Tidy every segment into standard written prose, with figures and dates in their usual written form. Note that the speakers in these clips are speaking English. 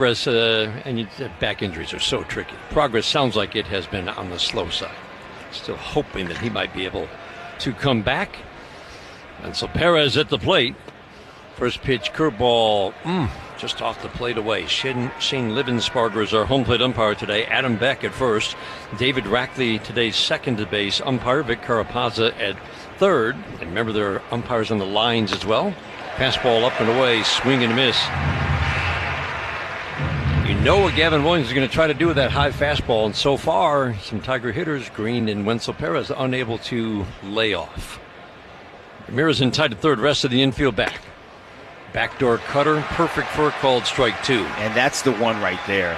Progress, and back injuries are so tricky. Progress sounds like it has been on the slow side. Still hoping that he might be able to come back. And so Perez at the plate. First pitch, curveball, just off the plate away. Shane Livensparger is our home plate umpire today. Adam Beck at first. David Rackley, today's second to base umpire. Vic Carapazza at third. And remember, there are umpires on the lines as well. Fastball up and away, swing and miss. You know what Gavin Williams is going to try to do with that high fastball, and so far, some Tiger hitters, Green and Wenzel Perez, unable to lay off. Ramirez in tied to third, rest of the infield back. Backdoor cutter, perfect for a called strike two. And that's the one right there.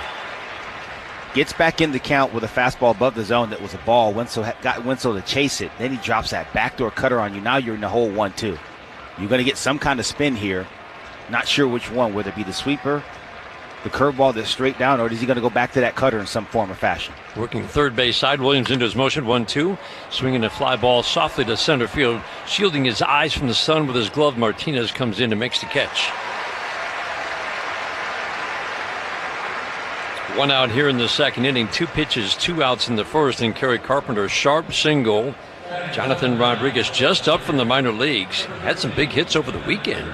Gets back in the count with a fastball above the zone that was a ball. Got Wenzel to chase it. Then he drops that backdoor cutter on you. Now you're in the hole 1-2. You're going to get some kind of spin here. Not sure which one, whether it be the sweeper, the curveball that's straight down, or is he going to go back to that cutter in some form or fashion? Working third base side, Williams into his motion, 1-2. Swinging a fly ball softly to center field, shielding his eyes from the sun with his glove. Martinez comes in and makes the catch. One out here in the second inning, 2 pitches, 2 outs in the first, and Kerry Carpenter, sharp single. Jonathan Rodriguez just up from the minor leagues, had some big hits over the weekend.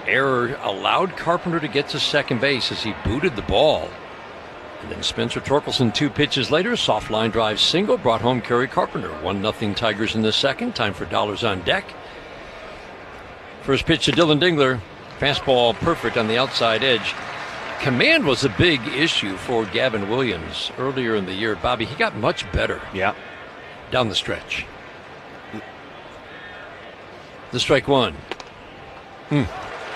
Error allowed Carpenter to get to second base as he booted the ball. And then Spencer Torkelson 2 pitches later, soft line drive single, brought home Kerry Carpenter. 1-0 Tigers in the second. Time for dollars on deck. First pitch to Dylan Dingler. Fastball perfect on the outside edge. Command was a big issue for Gavin Williams earlier in the year. Bobby, he got much better. Yeah. Down the stretch. The strike one.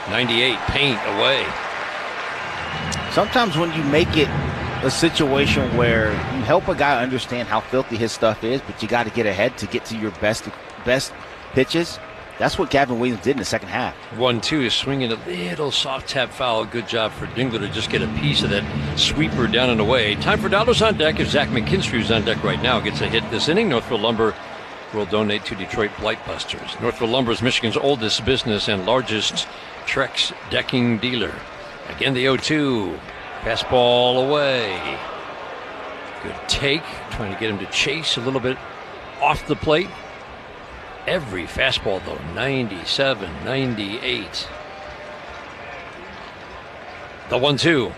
98, paint away. Sometimes when you make it a situation where you help a guy understand how filthy his stuff is, but you got to get ahead to get to your best pitches. That's what Gavin Williams did in the second half. 1-2 is swinging a little soft tap foul. Good job for Dingler to just get a piece of that sweeper down and away. Time for dollars on deck. If Zach McKinstry, who's on deck right now, gets a hit this inning, Northfield Lumber will donate to Detroit Blightbusters. Northfield Lumber is Michigan's oldest business and largest Trex decking dealer. Again, the 0-2. Fastball away. Good take. Trying to get him to chase a little bit off the plate. Every fastball, though, 97, 98. The 1-2.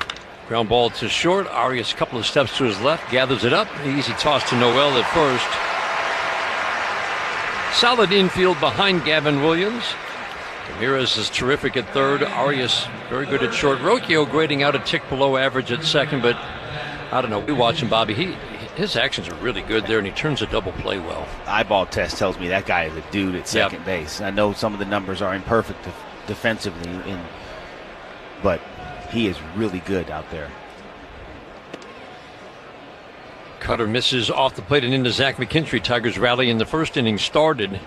Ground ball to short. Arias a couple of steps to his left. Gathers it up. Easy toss to Noel at first. Solid infield behind Gavin Williams. Ramirez is terrific at third. Arias very good at short. Rocchio grading out a tick below average at second, but I don't know. We watch him, Bobby. His actions are really good there, and he turns a double play well. Eyeball test tells me that guy is a dude at second base. I know some of the numbers are imperfect defensively, but he is really good out there. Cutter misses off the plate and into Zach McKinstry. Tigers rally in the first inning started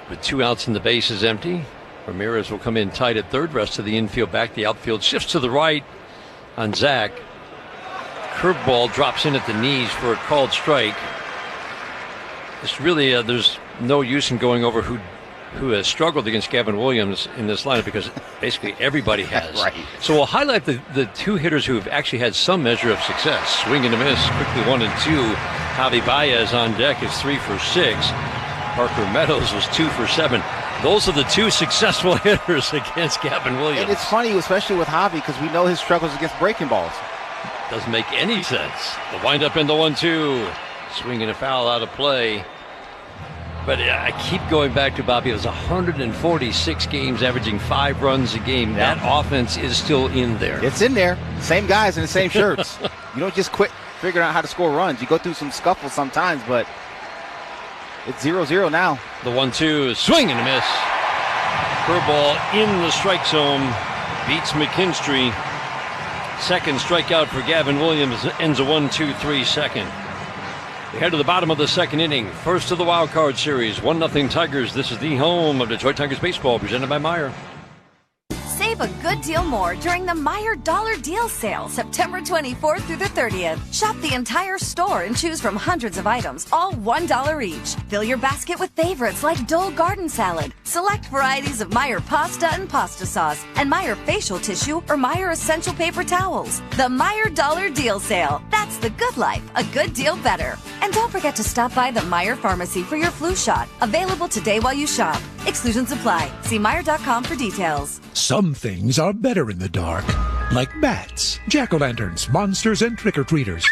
with 2 outs and the base is empty. Ramirez will come in tight at third. Rest of the infield back. The outfield shifts to the right on Zach. Curveball drops in at the knees for a called strike. It's really there's no use in going over who has struggled against Gavin Williams in this lineup because basically everybody has. Right. So we'll highlight the 2 hitters who have actually had some measure of success. Swing and a miss, quickly 1 and 2. Javi Baez on deck is 3 for 6. Parker Meadows was 2 for 7. Those are the 2 successful hitters against Gavin Williams. And it's funny, especially with Javi, because we know his struggles against breaking balls. Doesn't make any sense. The windup in the 1-2. Swinging a foul out of play. But I keep going back to Bobby. It was 146 games, averaging 5 runs a game. Yeah. That offense is still in there. It's in there. Same guys in the same shirts. You don't just quit figuring out how to score runs. You go through some scuffles sometimes, but it's 0-0 now. The 1-2. Swing and a miss. Curveball in the strike zone. Beats McKinstry. Second strikeout for Gavin Williams. Ends a 1-2-3 second. We head to the bottom of the second inning. First of the wild card series. 1-0 Tigers. This is the home of Detroit Tigers baseball, presented by Meijer. Save a good deal more during the Meijer Dollar Deal Sale, September 24th through the 30th. Shop the entire store and choose from hundreds of items, all $1 each. Fill your basket with favorites like Dole Garden Salad, select varieties of Meijer pasta and pasta sauce, and Meijer facial tissue or Meijer essential paper towels. The Meijer Dollar Deal Sale. That's the good life, a good deal better. And don't forget to stop by the Meijer Pharmacy for your flu shot. Available today while you shop. Exclusions apply. See Meijer.com for details. Some things are better in the dark, like bats, jack-o'-lanterns, monsters, and trick-or-treaters.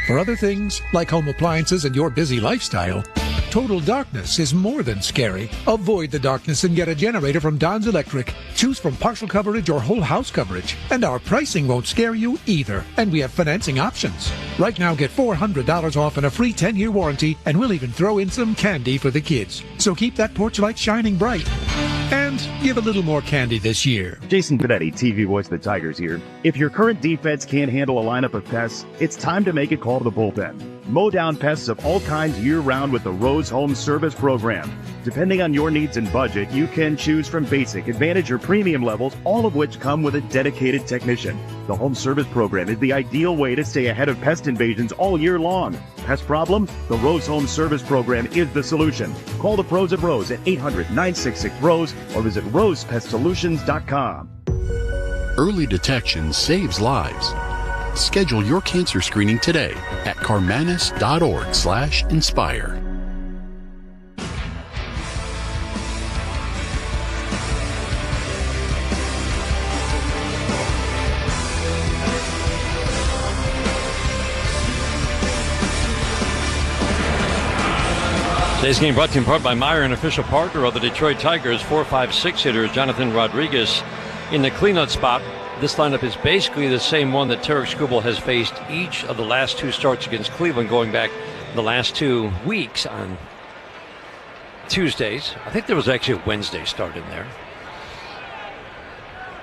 For other things, like home appliances and your busy lifestyle, total darkness is more than scary. Avoid the darkness and get a generator from Don's Electric. Choose from partial coverage or whole house coverage. And our pricing won't scare you either. And we have financing options. Right now, get $400 off and a free 10-year warranty, and we'll even throw in some candy for the kids. So keep that porch light shining bright. And give a little more candy this year. Jason Panetti, TV voice of the Tigers here. If your current defense can't handle a lineup of pests, it's time to make a call to the bullpen. Mow down pests of all kinds year-round with the Rose Home Service Program. Depending on your needs and budget, you can choose from basic, advantage, or premium levels, all of which come with a dedicated technician. The Home Service Program is the ideal way to stay ahead of pest invasions all year long. Pest problems? The Rose Home Service Program is the solution. Call the pros at Rose at 800-966-ROSE or visit rosepestsolutions.com. Early detection saves lives. Schedule your cancer screening today at carmanis.org/inspire. Today's game brought to you in part by Meijer, an official partner of the Detroit Tigers. 4-5-6 hitter Jonathan Rodriguez in the cleanup spot. This lineup is basically the same one that Tarek Scubal has faced each of the last two starts against Cleveland, going back the last 2 weeks on Tuesdays. I think there was actually a Wednesday start in there.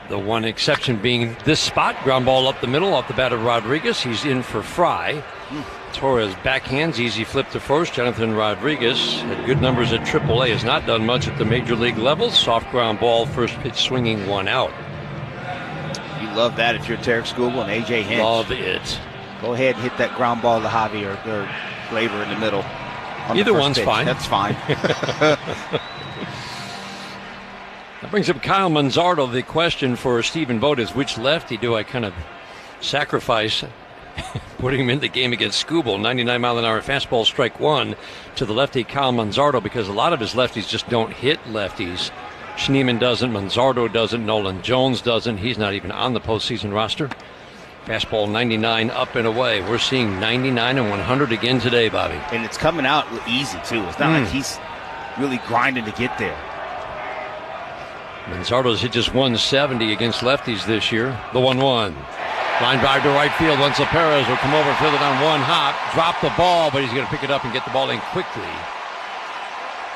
The one exception being this spot, ground ball up the middle off the bat of Rodriguez. He's in for Fry. Torres backhands, easy flip to first. Jonathan Rodriguez had good numbers at AAA, has not done much at the major league level. Soft ground ball, first pitch swinging, one out. You love that if you're Tarek Scubal and A.J. Hinch. Love it. Go ahead and hit that ground ball to Javi or Glaber in the middle. Either one's fine. That's fine. That brings up Kyle Manzardo. The question for Stephen Vogt is, which lefty do I kind of sacrifice putting him in the game against Scubal? 99-mile-an-hour fastball, strike one to the lefty Kyle Manzardo, because a lot of his lefties just don't hit lefties. Schneemann doesn't, Manzardo doesn't, Nolan Jones doesn't. He's not even on the postseason roster. Fastball 99 up and away. We're seeing 99 and 100 again today, Bobby. And it's coming out easy, too. It's not like he's really grinding to get there. Manzardo's hit just 170 against lefties this year. The 1-1. Line drive to right field. Wenzel Perez will come over and field it on one hop. Drop the ball, but he's going to pick it up and get the ball in quickly.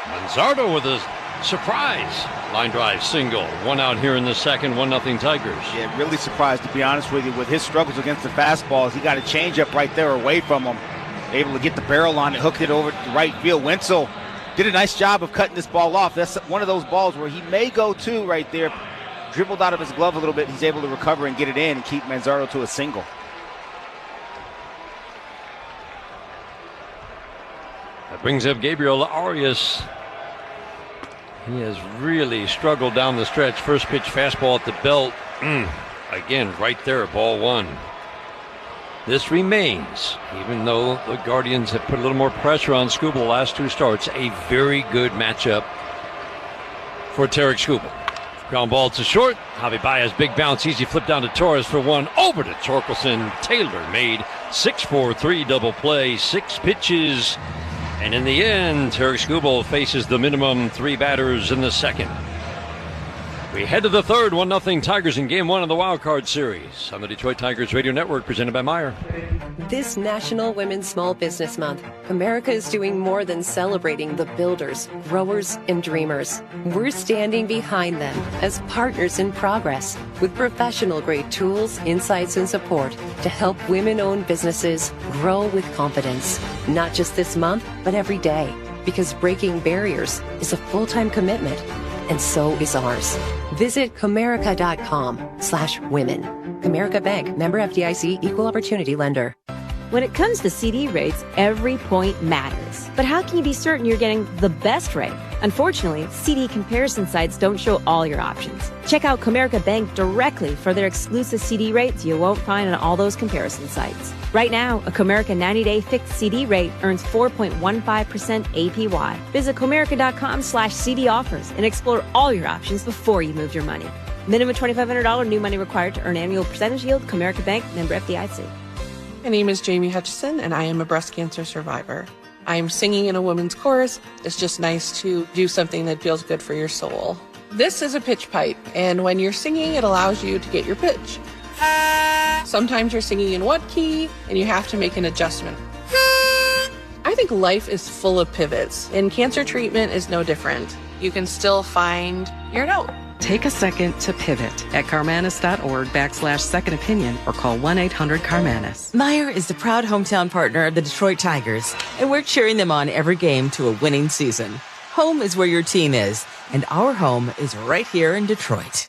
Manzardo with a surprise. Line drive single. One out here in the second. 1-0 Tigers. Yeah, really surprised, to be honest with you, with his struggles against the fastballs. He got a changeup right there away from him. Able to get the barrel on it, hooked it over to right field. Wenzel did a nice job of cutting this ball off. That's one of those balls where he may go to right there. Dribbled out of his glove a little bit. He's able to recover and get it in and keep Manzardo to a single. That brings up Gabriel Arias. He has really struggled down the stretch. First pitch fastball at the belt. Again, right there, ball one. This remains, even though the Guardians have put a little more pressure on Scubal the last two starts, a very good matchup for Tarek Scubal. Ground ball to short. Javi Baez, big bounce, easy flip down to Torres for one. Over to Torkelson. Taylor made 6-4-3 double play, 6 pitches. And in the end, Tarek Scubal faces the minimum 3 batters in the second. We head to the third, 1-0 Tigers in Game 1 of the Wild Card Series on the Detroit Tigers Radio Network, presented by Meijer. This National Women's Small Business Month, America is doing more than celebrating the builders, growers, and dreamers. We're standing behind them as partners in progress with professional-grade tools, insights, and support to help women-owned businesses grow with confidence. Not just this month, but every day, because breaking barriers is a full-time commitment. and so is ours. Visit Comerica.com/women. Comerica Bank, member FDIC, equal opportunity lender. When it comes to CD rates, every point matters. But how can you be certain you're getting the best rate? Unfortunately, CD comparison sites don't show all your options. Check out Comerica Bank directly for their exclusive CD rates you won't find on all those comparison sites. Right now, a Comerica 90-day fixed CD rate earns 4.15% APY. Visit Comerica.com/CD offers and explore all your options before you move your money. Minimum $2,500 new money required to earn annual percentage yield. Comerica Bank, member FDIC. My name is Jamie Hutchison, and I am a breast cancer survivor. I'm singing in a women's chorus. It's just nice to do something that feels good for your soul. This is a pitch pipe, and when you're singing, it allows you to get your pitch. Sometimes you're singing in one key, and you have to make an adjustment. I think life is full of pivots, and cancer treatment is no different. You can still find your note. Take a second to pivot at carmanis.org/second opinion or call 1-800-CARMANIS. Meijer is the proud hometown partner of the Detroit Tigers, and we're cheering them on every game to a winning season. Home is where your team is, and our home is right here in Detroit.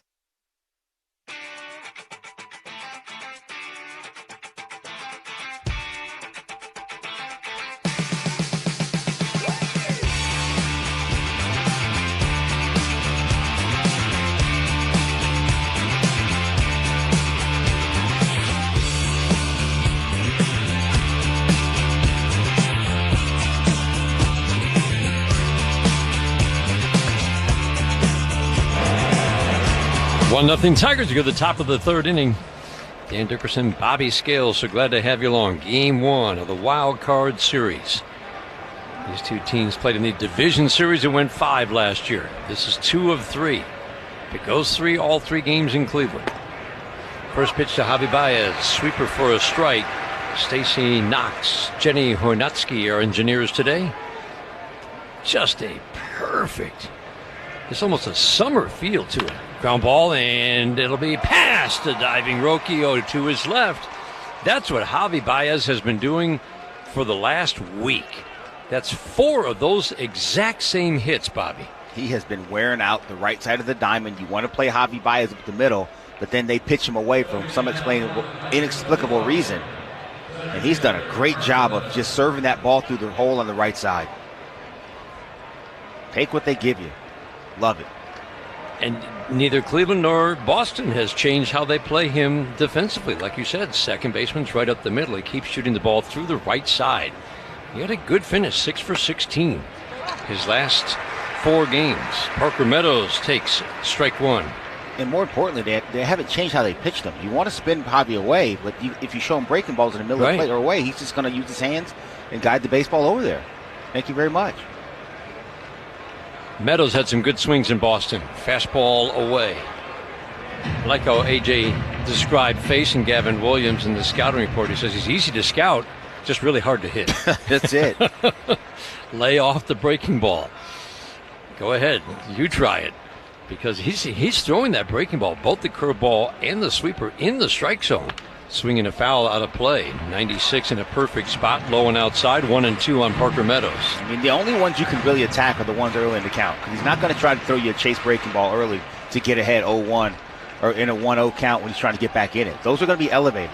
One nothing Tigers. You go to the top of the third inning. Dan Dickerson, Bobby Scales, so glad to have you along. Game one of the Wild Card Series. These two teams played in the Division Series and went 5 last year. This is 2 of 3. If it goes 3, all 3 games in Cleveland. First pitch to Javi Baez, sweeper for a strike. Stacy Knox, Jenny Hornatsky are engineers today. Just a perfect, it's almost a summer feel to it. Ground ball, and it'll be past the diving Rocchio to his left. That's what Javi Baez has been doing for the last week. That's 4 of those exact same hits, Bobby. He has been wearing out the right side of the diamond. You want to play Javi Baez up the middle, but then they pitch him away for some inexplicable reason. And he's done a great job of just serving that ball through the hole on the right side. Take what they give you. Love it. And neither Cleveland nor Boston has changed how they play him defensively. Like you said, second baseman's right up the middle. He keeps shooting the ball through the right side. He had a good finish, 6 for 16. His last 4 games. Parker Meadows takes strike 1. And more importantly, they haven't changed how they pitch them. You want to spin Javi away, but if you show him breaking balls in the middle of the plate or away, he's just going to use his hands and guide the baseball over there. Thank you very much. Meadows had some good swings in Boston. Fastball away. I like how AJ described facing Gavin Williams in the scouting report. He says he's easy to scout, just really hard to hit. That's it. Lay off the breaking ball. Go ahead. You try it. Because he's throwing that breaking ball, both the curveball and the sweeper, in the strike zone. Swinging a foul out of play. 96 in a perfect spot, low and outside. 1-2 on Parker Meadows. I mean, the only ones you can really attack are the ones early in the count. He's not going to try to throw you a chase breaking ball early to get ahead 0-1 or in a 1-0 count when he's trying to get back in it. Those are going to be elevated.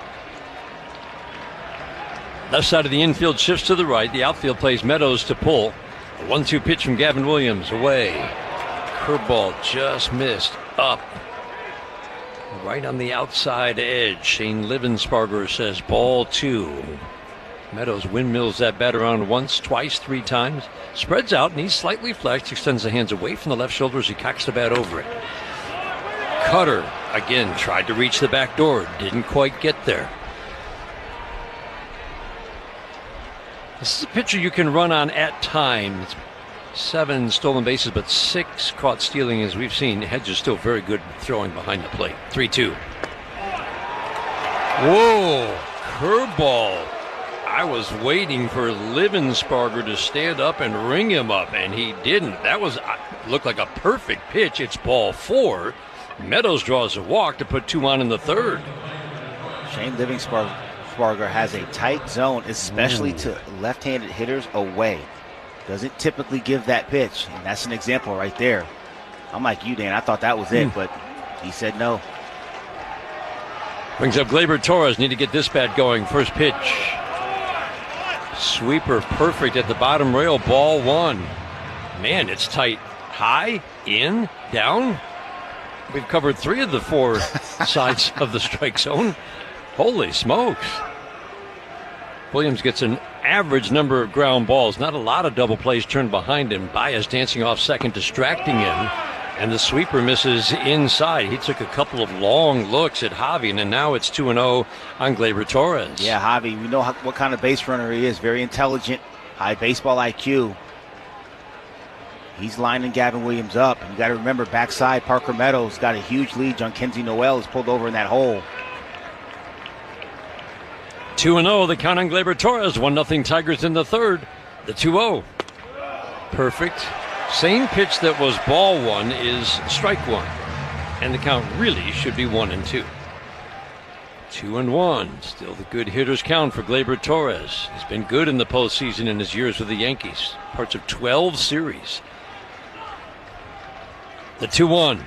Left side of the infield shifts to the right. The outfield plays Meadows to pull. A 1-2 pitch from Gavin Williams. Away. Curveball just missed. Up. Right on the outside edge. Shane Livensparger says ball 2. Meadows windmills that bat around once, twice, 3 times. Spreads out, and he's slightly flexed. Extends the hands away from the left shoulder as he cocks the bat over it. Cutter, again, tried to reach the back door. Didn't quite get there. This is a pitcher you can run on at times. 7 stolen bases, but 6 caught stealing, as we've seen. Hedges still very good throwing behind the plate. 3-2. Whoa, curveball. I was waiting for Livensparger to stand up and ring him up, and he didn't. That looked like a perfect pitch. It's ball 4. Meadows draws a walk to put 2 on in the third. Shane Livensparger has a tight zone, especially to left-handed hitters away. Doesn't typically give that pitch, and that's an example right there. I'm like you, Dan. I thought that was it, but he said no. Brings up Gleyber Torres. Need to get this bat going. First pitch. Sweeper perfect at the bottom rail. Ball one. Man, it's tight. High, in, down. We've covered 3 of the 4 sides of the strike zone. Holy smokes. Williams gets an average number of ground balls. Not a lot of double plays turned behind him. Baez dancing off second, distracting him. And the sweeper misses inside. He took a couple of long looks at Javi, and now it's 2-0 on Gleyber Torres. Yeah, Javi, we know what kind of base runner he is. Very intelligent, high baseball IQ. He's lining Gavin Williams up. And you got to remember, backside, Parker Meadows got a huge lead. John Kenzie Noel is pulled over in that hole. 2-0, the count on Gleyber Torres. 1-0 Tigers in the third. The 2-0. Perfect. Same pitch that was ball one is strike one. And the count really should be 1-2. 2-1. Still the good hitters count for Gleyber Torres. He's been good in the postseason in his years with the Yankees. Parts of 12 series. The 2-1.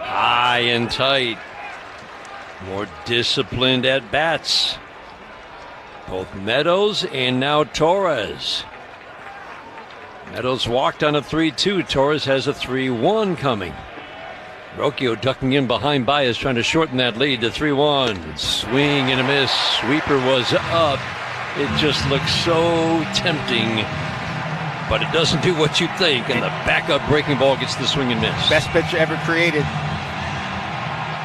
High and tight. More disciplined at bats. Both Meadows and now Torres. Meadows walked on a 3-2. Torres has a 3-1 coming. Rocchio ducking in behind Baez, trying to shorten that lead to 3-1. Swing and a miss. Sweeper was up. It just looks so tempting, but it doesn't do what you think, and the backup breaking ball gets the swing and miss. Best pitcher ever created.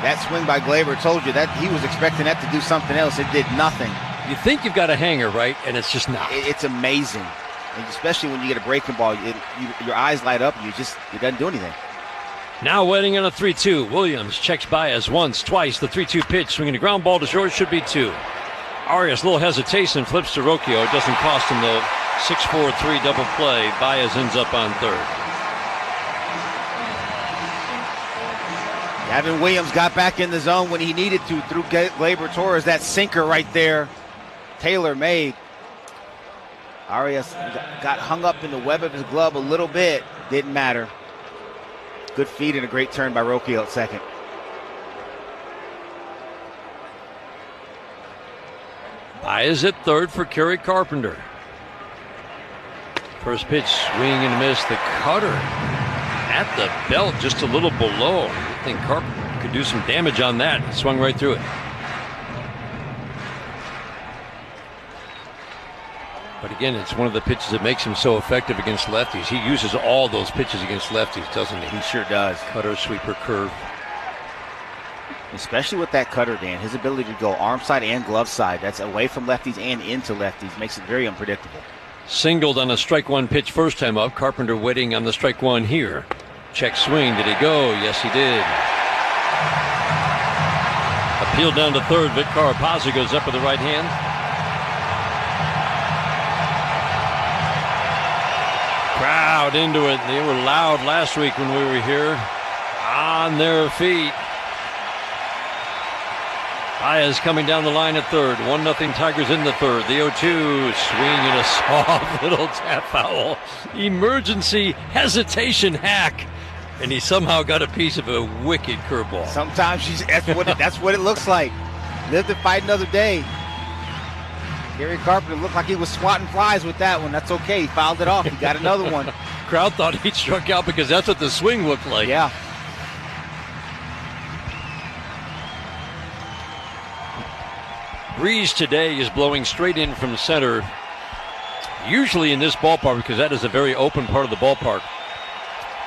That swing by Gleyber told you that he was expecting that to do something else. It did nothing. You think you've got a hanger, right? And it's just not. It's amazing. And especially when you get a breaking ball, your eyes light up, and it doesn't do anything. Now waiting on a 3-2. Williams checks Baez once, twice. The 3-2 pitch, swinging a ground ball to short, should be 2. Arias, little hesitation, flips to Rocchio. It doesn't cost him the 6-4-3 double play. Baez ends up on third. Gavin Williams got back in the zone when he needed to through Gleyber Torres. That sinker right there, Taylor made. Arias got hung up in the web of his glove a little bit. Didn't matter. Good feed and a great turn by Rocchio at second. Baez at third for Kerry Carpenter. First pitch, swing and a miss. The cutter at the belt, just a little below. I think Carpenter could do some damage on that. It swung right through it. But again, it's one of the pitches that makes him so effective against lefties. He uses all those pitches against lefties, doesn't he? He sure does. Cutter, sweeper, curve. Especially with that cutter, Dan. His ability to go arm side and glove side. That's away from lefties and into lefties. Makes it very unpredictable. Singled on a strike one pitch first time up. Carpenter waiting on the strike one here. Check swing. Did he go? Yes, he did. Appeal down to third. Vic Carapazzi goes up with the right hand. Crowd into it. They were loud last week when we were here. On their feet. Baez coming down the line at third. 1-0 Tigers in the third. The 0-2 swing and a soft little tap foul. Emergency hesitation hack. And he somehow got a piece of a wicked curveball. Sometimes that's what it looks like. Live to fight another day. Gary Carpenter looked like he was swatting flies with that one. That's okay. He fouled it off. He got another one. Crowd thought he'd struck out because that's what the swing looked like. Yeah. Breeze today is blowing straight in from center. Usually in this ballpark, because that is a very open part of the ballpark,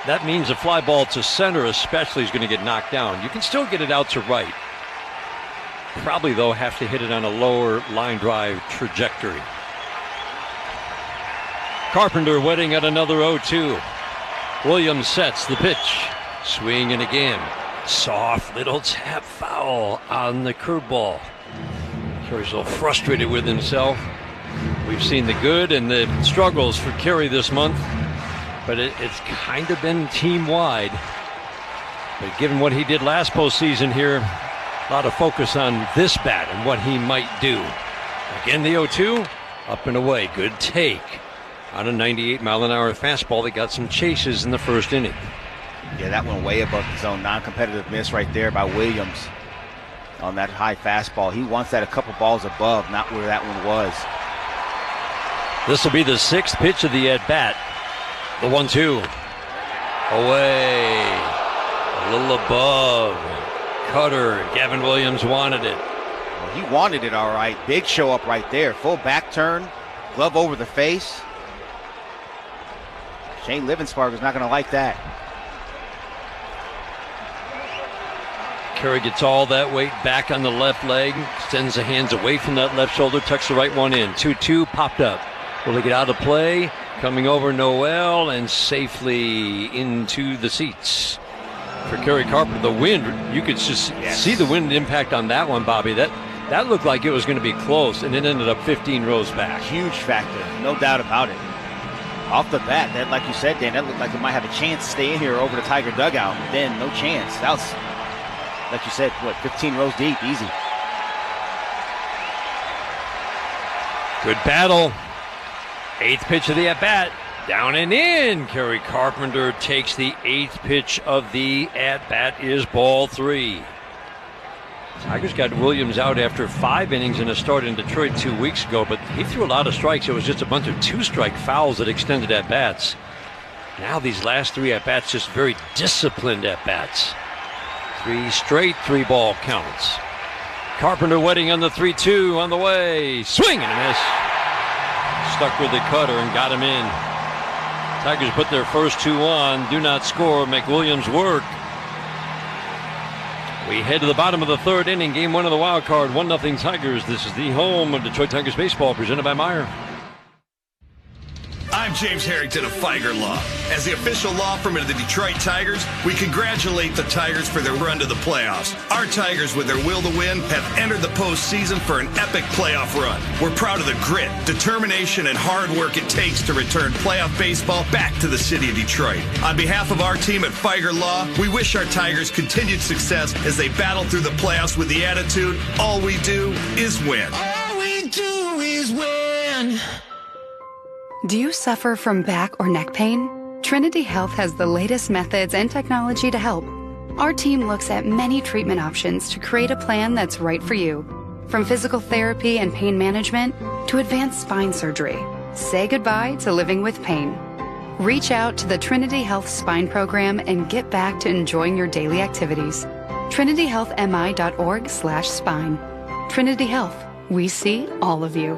that means a fly ball to center especially is going to get knocked down. You can still get it out to right. Probably, though, have to hit it on a lower line drive trajectory. Carpenter waiting at another 0-2. Williams sets the pitch. Swing and again. Soft little tap foul on the curveball. Kerry's a little frustrated with himself. We've seen the good and the struggles for Kerry this month, but it's kind of been team-wide. But given what he did last postseason here, a lot of focus on this bat and what he might do. Again, the 0-2, up and away. Good take on a 98-mile-an-hour fastball that got some chases in the first inning. Yeah, that went way above the zone. Non-competitive miss right there by Williams on that high fastball. He wants that a couple balls above, not where that one was. This will be the 6th pitch of the at-bat. The 1-2. Away. A little above. Cutter. Gavin Williams wanted it. Well, he wanted it all right. Big show up right there. Full back turn. Glove over the face. Shane Livensparger's not going to like that. Curry gets all that weight back on the left leg. Extends the hands away from that left shoulder. Tucks the right one in. 2-2 popped up. Will they get out of play? Coming over Noel and safely into the seats. For Kerry Carpenter, the wind, you could just see the wind impact on that one, Bobby. That looked like it was going to be close, and it ended up 15 rows back. Huge factor, no doubt about it. Off the bat, that, like you said, Dan, that looked like it might have a chance to stay in here over the Tiger dugout. But then, no chance. That was, like you said, 15 rows deep, easy. Good battle. 8th pitch of the at-bat. Down and in. Kerry Carpenter takes the 8th pitch of the at-bat. Is ball 3. Tigers got Williams out after 5 innings in a start in Detroit 2 weeks ago, but he threw a lot of strikes. It was just a bunch of 2-strike fouls that extended at-bats. Now these last 3 at-bats, just very disciplined at-bats. 3 straight 3-ball counts. Carpenter waiting on the 3-2 on the way. Swing and a miss. Stuck with the cutter and got him in. Tigers put their first 2 on. Do not score. Make Williams work. We head to the bottom of the 3rd inning. Game 1 of the wild card. 1-0 Tigers. This is the home of Detroit Tigers baseball, presented by Meyer. I'm James Harrington of Feiger Law. As the official law firm of the Detroit Tigers, we congratulate the Tigers for their run to the playoffs. Our Tigers, with their will to win, have entered the postseason for an epic playoff run. We're proud of the grit, determination, and hard work it takes to return playoff baseball back to the city of Detroit. On behalf of our team at Feiger Law, we wish our Tigers continued success as they battle through the playoffs with the attitude, all we do is win. All we do is win. Do you suffer from back or neck pain? Trinity Health has the latest methods and technology to help. Our team looks at many treatment options to create a plan that's right for you. From physical therapy and pain management to advanced spine surgery. Say goodbye to living with pain. Reach out to the Trinity Health Spine Program and get back to enjoying your daily activities. TrinityHealthMI.org/spine. Trinity Health. We see all of you.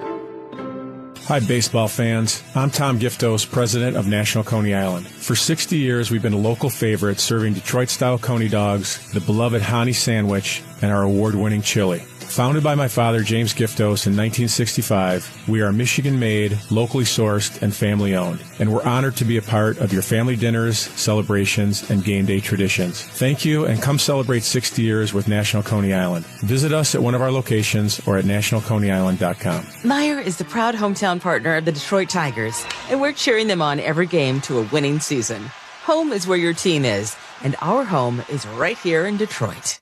Hi, baseball fans. I'm Tom Giftos, president of National Coney Island. For 60 years, we've been a local favorite, serving Detroit-style Coney dogs, the beloved Hani sandwich, and our award-winning chili. Founded by my father, James Giftos, in 1965, we are Michigan-made, locally sourced, and family-owned. And we're honored to be a part of your family dinners, celebrations, and game day traditions. Thank you, and come celebrate 60 years with National Coney Island. Visit us at one of our locations or at nationalconeyisland.com. Meyer is the proud hometown partner of the Detroit Tigers, and we're cheering them on every game to a winning season. Home is where your team is, and our home is right here in Detroit.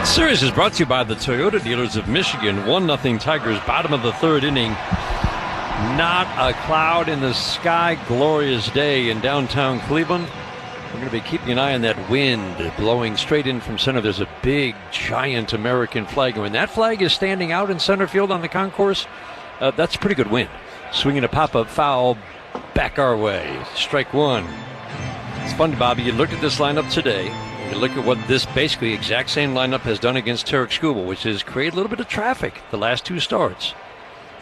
Series is brought to you by the Toyota dealers of Michigan. 1-0 Tigers, bottom of the 3rd inning. Not a cloud in the sky. Glorious day in downtown Cleveland. We're going to be keeping an eye on that wind blowing straight in from center. There's a big, giant American flag. And when that flag is standing out in center field on the concourse, that's a pretty good wind. Swinging a pop-up foul back our way. Strike 1. It's fun, Bobby. You look at this lineup today. You look at what this basically exact same lineup has done against Tarek Scubal, which is create a little bit of traffic the last 2 starts.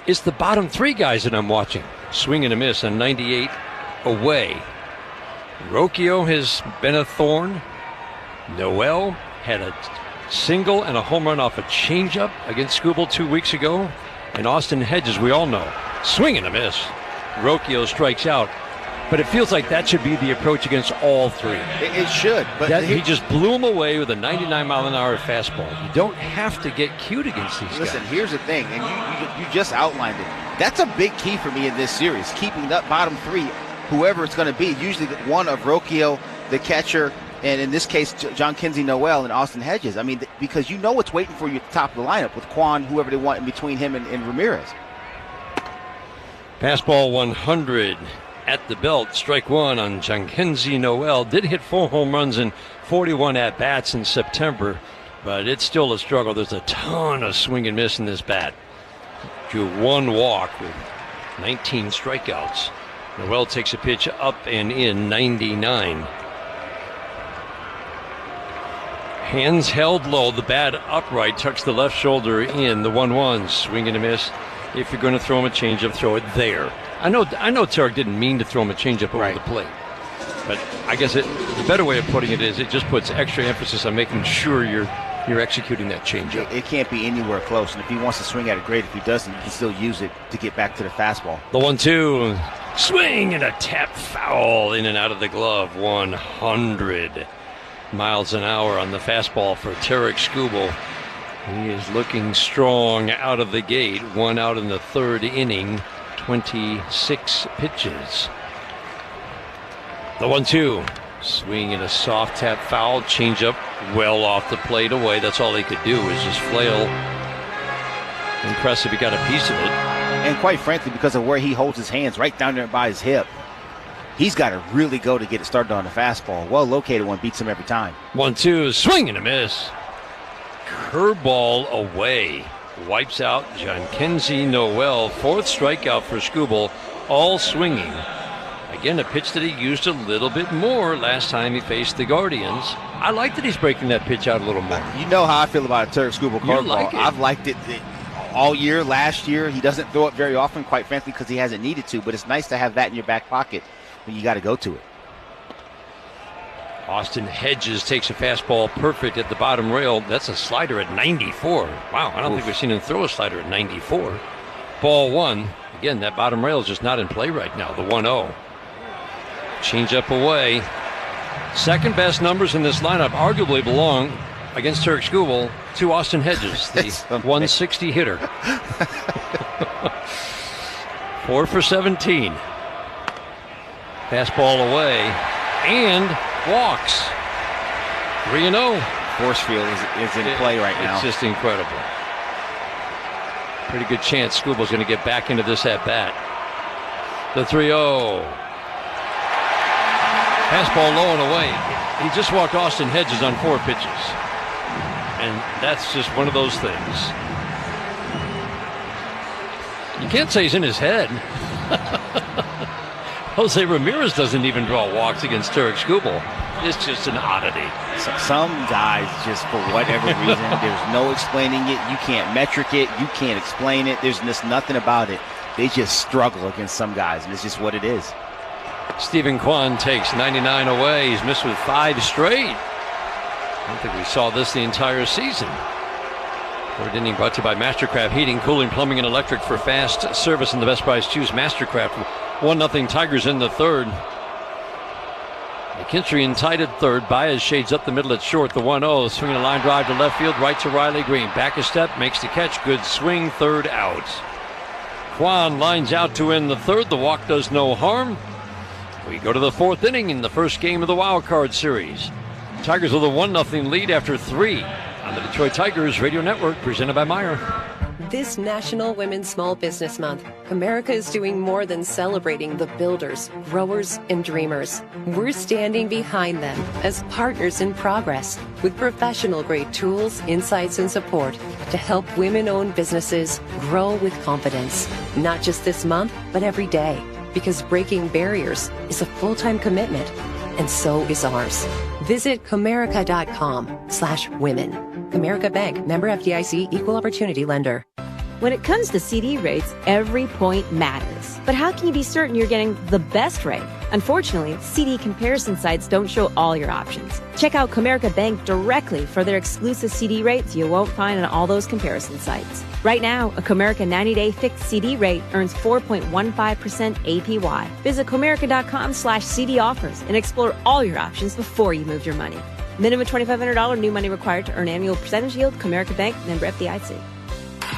It's the bottom 3 guys that I'm watching. Swing and a miss on 98 away. Rocchio has been a thorn. Noel had a single and a home run off a changeup against Scubal 2 weeks ago. And Austin Hedges, we all know, swing and a miss. Rocchio strikes out. But it feels like that should be the approach against all 3. It should. But he just blew him away with a 99-mile-an-hour fastball. You don't have to get cute against these guys. Listen, here's the thing, and you just outlined it. That's a big key for me in this series, keeping that bottom three, whoever it's going to be, usually one of Rocchio, the catcher, and in this case, John Kinsey Noel and Austin Hedges. I mean, because you know what's waiting for you at the top of the lineup with Quan, whoever they want in between him and Ramirez. Fastball 100 at the belt. Strike one on John Kinsey Noel. Did hit 4 home runs in 41 at-bats in September, but it's still a struggle. There's a ton of swing and miss in this bat. Drew 1 walk with 19 strikeouts. Noel takes a pitch up and in, 99. Hands held low, the bat upright, tucks the left shoulder in, the 1-1, swing and a miss. If you're going to throw him a changeup, throw it there. I know Tarek didn't mean to throw him a changeup over the plate, but I guess the better way of putting it is it just puts extra emphasis on making sure you're executing that changeup. It can't be anywhere close, and if he wants to swing at it, great. If he doesn't, he can still use it to get back to the fastball. The 1-2, swing and a tap foul in and out of the glove, 100 miles an hour on the fastball for Tarek Scubal. He is looking strong out of the gate. 1 out in the 3rd inning, 26 pitches. The 1-2, swing and a soft tap foul, changeup well off the plate away. That's all he could do is just flail. Impressive, he got a piece of it. And quite frankly, because of where he holds his hands right down there by his hip, he's got to really go to get it started on the fastball. Well located one beats him every time. 1-2, swing and a miss. Curveball away. Wipes out John Kinsey Noel. 4th strikeout for Scubal. All swinging. Again, a pitch that he used a little bit more last time he faced the Guardians. I like that he's breaking that pitch out a little more. You know how I feel about a Tarek Scubal curveball. Like I've liked it all year. Last year, he doesn't throw it very often, quite frankly, because he hasn't needed to. But it's nice to have that in your back pocket when you got to go to it. Austin Hedges takes a fastball perfect at the bottom rail. That's a slider at 94. Wow, I don't think we've seen him throw a slider at 94. Ball 1. Again, that bottom rail is just not in play right now. The 1-0. Change up away. Second best numbers in this lineup arguably belong against Tarek Scubal to Austin Hedges, the 160 hitter. 4 for 17. Fastball away and walks. 3-0. Force field is in play right now. It's just incredible. Pretty good chance Scubal's going to get back into this at bat. The 3-0. Fastball low and away. He just walked Austin Hedges on 4 pitches. And that's just one of those things. You can't say he's in his head. Jose Ramirez doesn't even draw walks against Tarek Scubal. It's just an oddity. Some guys, just for whatever reason, there's no explaining it. You can't metric it. You can't explain it. There's just nothing about it. They just struggle against some guys, and it's just what it is. Stephen Kwan takes 99 away. He's missed with 5 straight. I don't think we saw this the entire season. 3rd inning brought to you by Mastercraft Heating, Cooling, Plumbing, and Electric. For fast service and the best price, choose Mastercraft. 1-0 Tigers in the 3rd. McKinstry tied at 3rd. Baez shades up the middle at short. The 1-0. Swinging a line drive to left field, right to Riley Green. Back a step, makes the catch. Good swing, 3rd out. Kwan lines out to end the 3rd. The walk does no harm. We go to the 4th inning in the first game of the Wild Card Series. Tigers with a 1-0 lead after 3 on the Detroit Tigers Radio Network, presented by Meijer. This National Women's Small Business Month, America is doing more than celebrating the builders, growers, and dreamers. We're standing behind them as partners in progress with professional-grade tools, insights, and support to help women-owned businesses grow with confidence. Not just this month, but every day. Because breaking barriers is a full-time commitment, and so is ours. Visit Comerica.com/women. Comerica Bank, member FDIC, equal opportunity lender. When it comes to CD rates, every point matters. But how can you be certain you're getting the best rate? Unfortunately, CD comparison sites don't show all your options. Check out Comerica Bank directly for their exclusive CD rates you won't find on all those comparison sites. Right now, a Comerica 90-day fixed CD rate earns 4.15% APY. Visit Comerica.com/CD offers and explore all your options before you move your money. Minimum $2,500 new money required to earn annual percentage yield. Comerica Bank, member FDIC.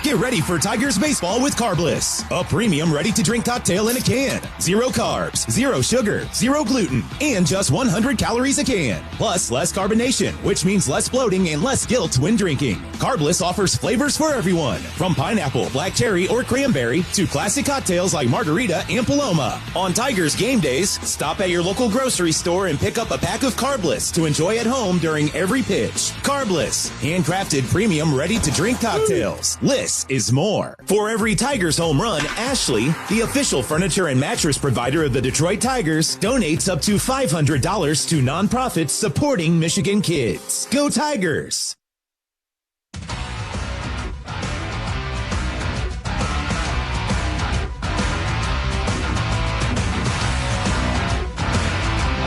Get ready for Tigers baseball with Carbliss, a premium ready-to-drink cocktail in a can. 0 carbs, 0 sugar, 0 gluten, and just 100 calories a can. Plus less carbonation, which means less bloating and less guilt when drinking. Carbliss offers flavors for everyone, from pineapple, black cherry, or cranberry to classic cocktails like margarita and Paloma. On Tigers game days, stop at your local grocery store and pick up a pack of Carbliss to enjoy at home during every pitch. Carbliss, handcrafted premium ready-to-drink cocktails. Less is more. For every Tigers home run, Ashley, the official furniture and mattress provider of the Detroit Tigers, donates up to $500 to nonprofits supporting Michigan kids. Go Tigers!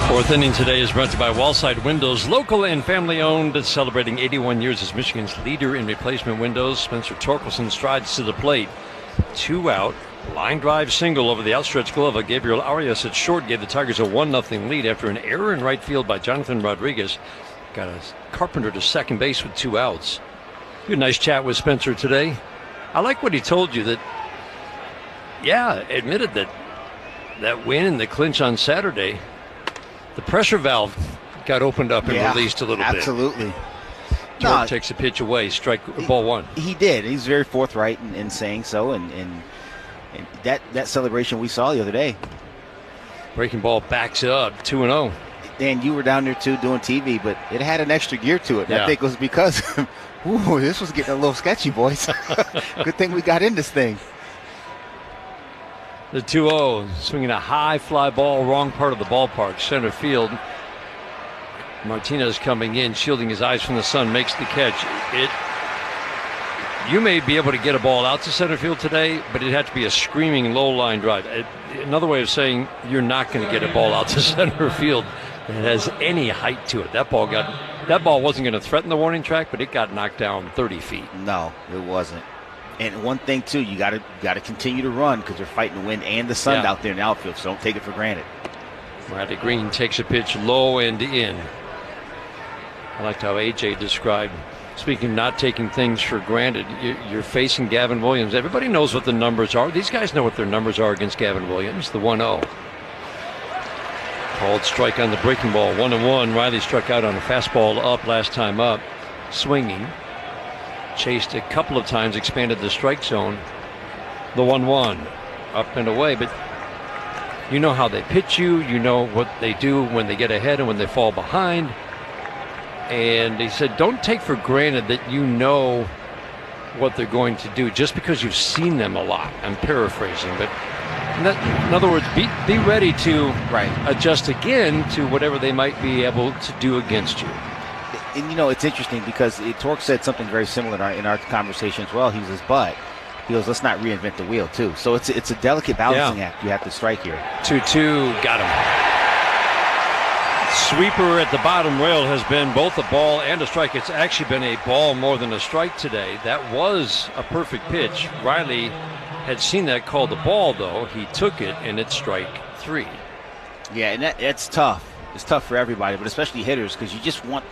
Fourth inning today is brought to you by Wallside Windows, local and family-owned, celebrating 81 years as Michigan's leader in replacement windows. Spencer Torkelson strides to the plate. 2 out, line drive single over the outstretched glove of Gabriel Arias at short gave the Tigers a 1-0 lead after an error in right field by Jonathan Rodriguez. Got a Carpenter to second base with 2 outs. You had a nice chat with Spencer today. I like what he told you that, admitted that win and the clinch on Saturday, the pressure valve got opened up and released a little bit. Absolutely. Jordan takes a pitch away, ball 1. He did. He's very forthright in saying so, and that celebration we saw the other day. Breaking ball backs it up, 2-0. Dan, you were down there too doing TV, but it had an extra gear to it. And I think it was because, this was getting a little sketchy, boys. Good thing we got in this thing. The 2-0, swinging a high fly ball, wrong part of the ballpark, center field. Martinez coming in, shielding his eyes from the sun, makes the catch. You may be able to get a ball out to center field today, but it'd have to be a screaming low line drive. Another way of saying you're not going to get a ball out to center field that has any height to it. That ball wasn't going to threaten the warning track, but it got knocked down 30 feet. No, it wasn't. And one thing too, you got to continue to run because they're fighting the wind and the sun out there in the outfield. So don't take it for granted. Bradley Green takes a pitch low and in. I liked how AJ described. Speaking of not taking things for granted, you're facing Gavin Williams. Everybody knows what the numbers are. These guys know what their numbers are against Gavin Williams. The 1-0. Called strike on the breaking ball. 1-1. Riley struck out on a fastball up last time up, swinging. Chased a couple of times, expanded the strike zone. The 1-1, up and away. But you know how they pitch you. You know what they do when they get ahead and when they fall behind. And he said, don't take for granted that you know what they're going to do just because you've seen them a lot. I'm paraphrasing, but in other words, be ready to adjust again to whatever they might be able to do against you. And it's interesting because Torque said something very similar in our conversation as well. He goes, let's not reinvent the wheel too. So it's a delicate balancing act you have to strike here. 2-2, got him. Sweeper at the bottom rail has been both a ball and a strike. It's actually been a ball more than a strike today. That was a perfect pitch. Riley had seen that called the ball, though. He took it, and it's strike 3. Yeah, and that's tough. It's tough for everybody, but especially hitters, because you just want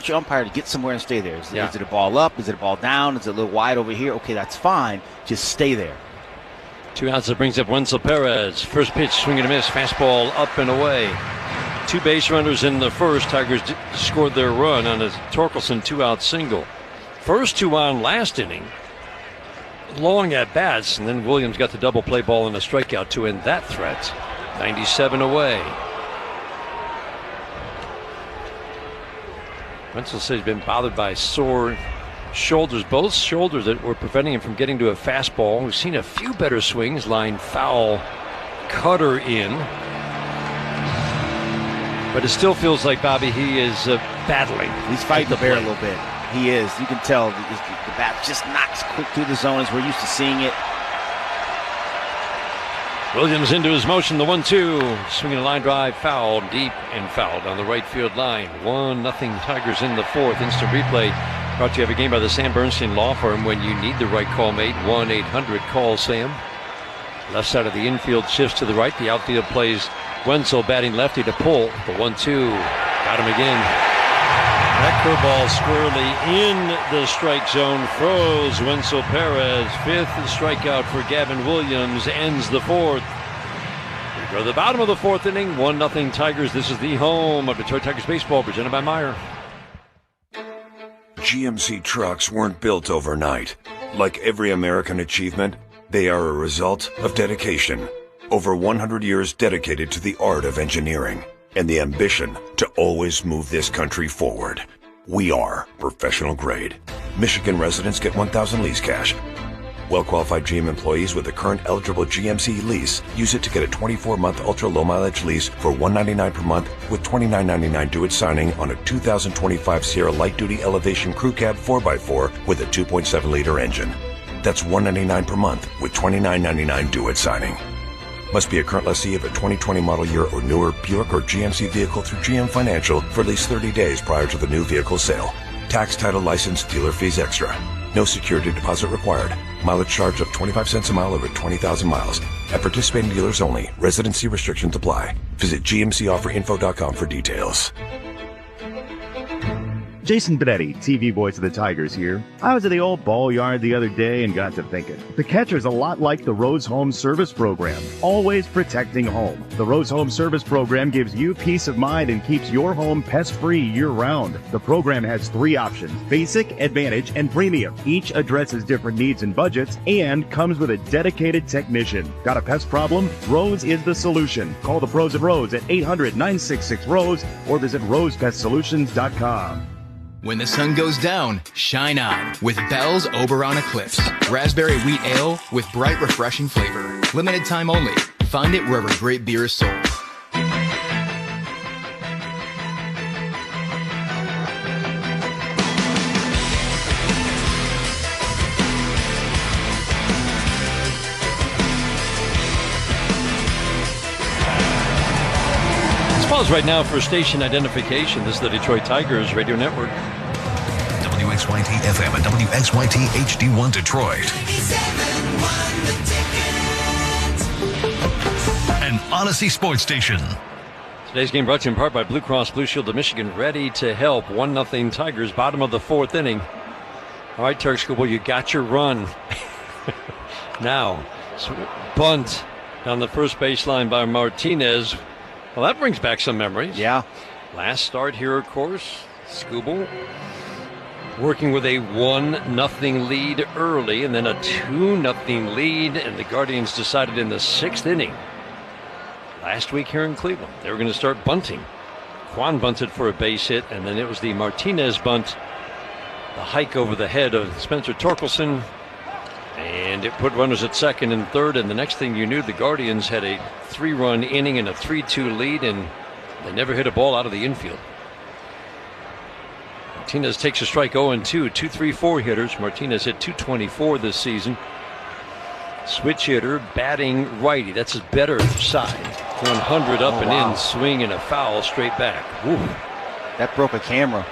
your umpire to get somewhere and stay there. Is it a ball up? Is it a ball down? Is it a little wide over here? Okay, that's fine. Just stay there. 2 outs. That brings up Wenzel Perez. First pitch, swing and a miss. Fastball up and away. 2 base runners in the first. Tigers scored their run on a Torkelson 2-out single. First 2 on last inning. Long at bats, and then Williams got the double play ball and a strikeout to end that threat. 97 away. Wenzel says he's been bothered by sore shoulders, both shoulders that were preventing him from getting to a fastball. We've seen a few better swings, line foul, cutter in. But it still feels like, Bobby, he is battling. He's fighting the bear a little bit. He is. You can tell the bat just knocks quick through the zone as we're used to seeing it. Williams into his motion, the 1-2. Swinging a line drive, fouled, deep and fouled on the right field line. 1-0 Tigers in the fourth. Instant replay brought to you every game by the Sam Bernstein Law Firm. When you need the right call made, 1-800-CALL-SAM. Left side of the infield shifts to the right. The outfield plays Wenzel batting lefty to pull. The 1-2. Got him again. That Curveball squarely in the strike zone. Froze Wenzel Perez. 5th strikeout for Gavin Williams. Ends the 4th. We go to the bottom of the 4th inning. 1-0 Tigers. This is the home of Detroit Tigers baseball, presented by Meyer. GMC trucks weren't built overnight. Like every American achievement, they are a result of dedication. Over 100 years dedicated to the art of engineering and the ambition to always move this country forward. We are professional grade. Michigan residents get $1,000 lease cash. Well-qualified GM employees with a current eligible GMC lease use it to get a 24-month ultra-low mileage lease for $199 per month with $29.99 due at signing on a 2025 Sierra light-duty elevation crew cab 4x4 with a 2.7-liter engine. That's $199 per month with $29.99 due at signing. Must be a current lessee of a 2020 model year or newer Buick or GMC vehicle through GM Financial for at least 30 days prior to the new vehicle sale. Tax, title, license, dealer fees extra. No security deposit required. Mileage charge of 25 cents a mile over 20,000 miles. At participating dealers only. Residency restrictions apply. Visit gmcofferinfo.com for details. Jason Benetti, TV voice of the Tigers here. I was at the old ball yard the other day and got to thinking. The catcher's a lot like the Rose Home Service Program, always protecting home. The Rose Home Service Program gives you peace of mind and keeps your home pest-free year-round. The program has 3 options: Basic, Advantage, and Premium. Each addresses different needs and budgets and comes with a dedicated technician. Got a pest problem? Rose is the solution. Call the pros at Rose at 800-966-ROSE or visit rosepestsolutions.com. When the sun goes down, shine on with Bell's Oberon Eclipse. Raspberry wheat ale with bright, refreshing flavor. Limited time only. Find it wherever great beer is sold. Pause right now for station identification. This is the Detroit Tigers Radio Network. WXYT FM and WXYT HD1 Detroit. An Odyssey Sports Station. Today's game brought to you in part by Blue Cross Blue Shield of Michigan, ready to help. 1-0 Tigers, bottom of the 4th inning. All right, Tarek Scubal, you got your run. Now, bunt down the first baseline by Martinez. Well, that brings back some memories. Yeah. Last start here, of course, Scubal working with a 1-0 lead early and then a 2-0 lead, and the Guardians decided in the 6th inning last week here in Cleveland they were going to start bunting. Quan bunted for a base hit, and then it was the Martinez bunt, the hike over the head of Spencer Torkelson, and it put runners at second and third, and the next thing you knew, the Guardians had a 3-run inning and a 3-2 lead, and they never hit a ball out of the infield. Martinez takes a strike 0-2, 2-3-4 hitters. Martinez hit .224 this season. Switch hitter, batting righty. That's his better side. 100 up and in, swing and a foul straight back. Woo. That broke a camera.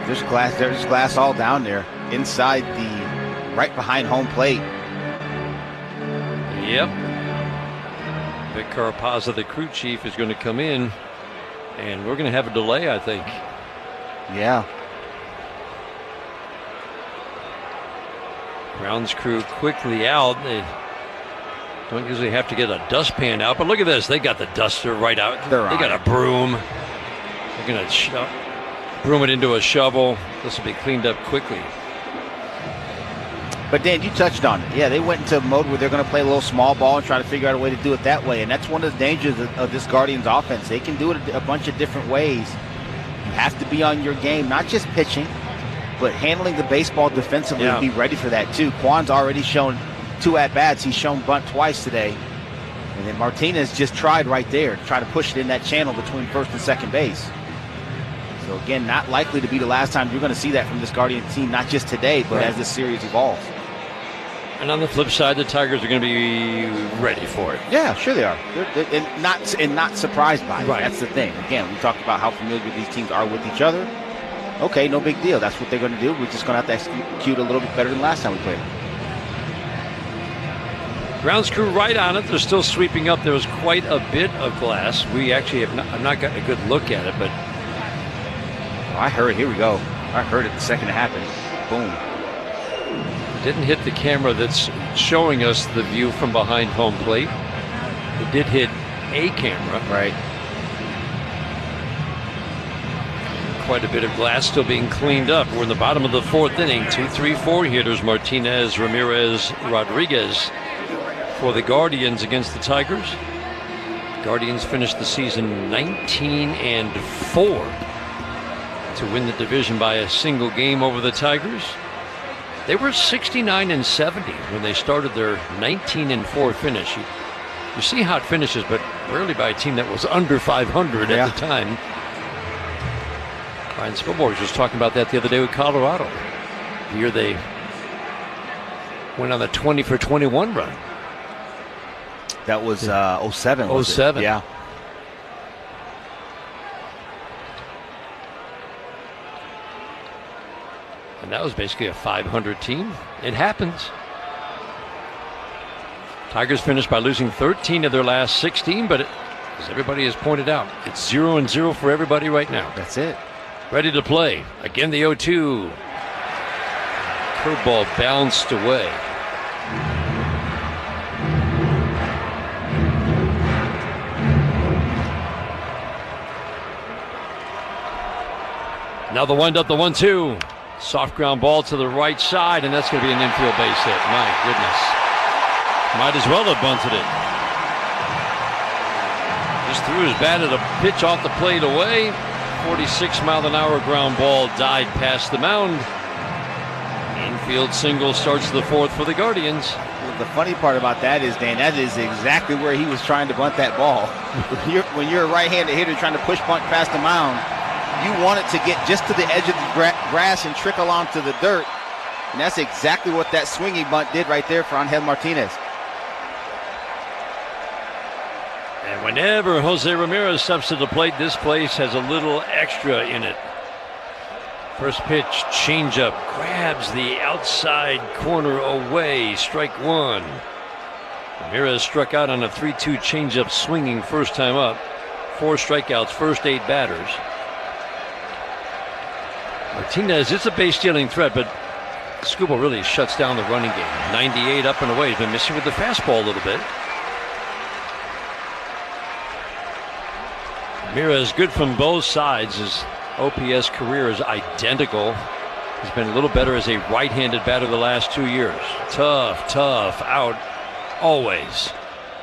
There's glass all down there inside right behind home plate. Yep. Vic Carapazza, the crew chief, is going to come in, and we're going to have a delay, I think. Yeah. Grounds crew quickly out. They don't usually have to get a dustpan out, but look at this. They got the duster right out. They got a broom. They're going to broom it into a shovel. This will be cleaned up quickly. But Dan, you touched on it. Yeah, they went into a mode where they're going to play a little small ball and try to figure out a way to do it that way. And that's one of the dangers of this Guardians offense. They can do it a bunch of different ways. You have to be on your game, not just pitching, but handling the baseball defensively and be ready for that too. Quan's already shown 2 at-bats. He's shown bunt twice today. And then Martinez just tried right there to try to push it in that channel between first and second base. So again, not likely to be the last time you're going to see that from this Guardian team, not just today, but as this series evolves. And on the flip side, the Tigers are going to be ready for it. Yeah, sure they are. They're not surprised by it. Right. That's the thing. Again, we talked about how familiar these teams are with each other. Okay, no big deal. That's what they're going to do. We're just going to have to execute a little bit better than last time we played. Grounds crew right on it. They're still sweeping up. There was quite a bit of glass. We actually I've not gotten a good look at it, but I heard it. Here we go. I heard it the second it happened. Boom. Didn't hit the camera that's showing us the view from behind home plate. It did hit a camera. Right. Quite a bit of glass still being cleaned up. We're in the bottom of the fourth inning. 2-3-4 hitters. Martinez, Ramirez, Rodriguez for the Guardians against the Tigers. Guardians finished the season 19-4 to win the division by a single game over the Tigers. They were 69-70 when they started their 19-4 finish. You see how it finishes, but rarely by a team that was under 500 at the time. Ryan Scubal was just talking about that the other day with Colorado. The year they went on the 20-for-21 run. That was 07. 07. Yeah. And that was basically a 500 team. It happens. Tigers finished by losing 13 of their last 16, but as everybody has pointed out, it's 0-0 for everybody right now. That's it. Ready to play. Again, the 0-2. Curveball bounced away. Now the wind-up, the 1-2. Soft ground ball to the right side, and that's going to be an infield base hit. My goodness. Might as well have bunted it. Just threw his bat at a pitch off the plate away. 46-mile-an-hour ground ball died past the mound. Infield single starts the fourth for the Guardians. Well, the funny part about that is, Dan, that is exactly where he was trying to bunt that ball. When you're a right-handed hitter trying to push bunt past the mound, you want it to get just to the edge of the grass and trickle onto the dirt. And that's exactly what that swinging bunt did right there for Angel Martinez. And whenever Jose Ramirez steps to the plate, this place has a little extra in it. First pitch, changeup, grabs the outside corner away, strike one. Ramirez struck out on a 3-2 changeup swinging first time up. 4 strikeouts, first 8 batters. Martinez, it's a base stealing threat, but Scubal really shuts down the running game. 98 up and away. He's been missing with the fastball a little bit. Ramirez good from both sides. His OPS career is identical. He's been a little better as a right-handed batter the last 2 years. Tough out always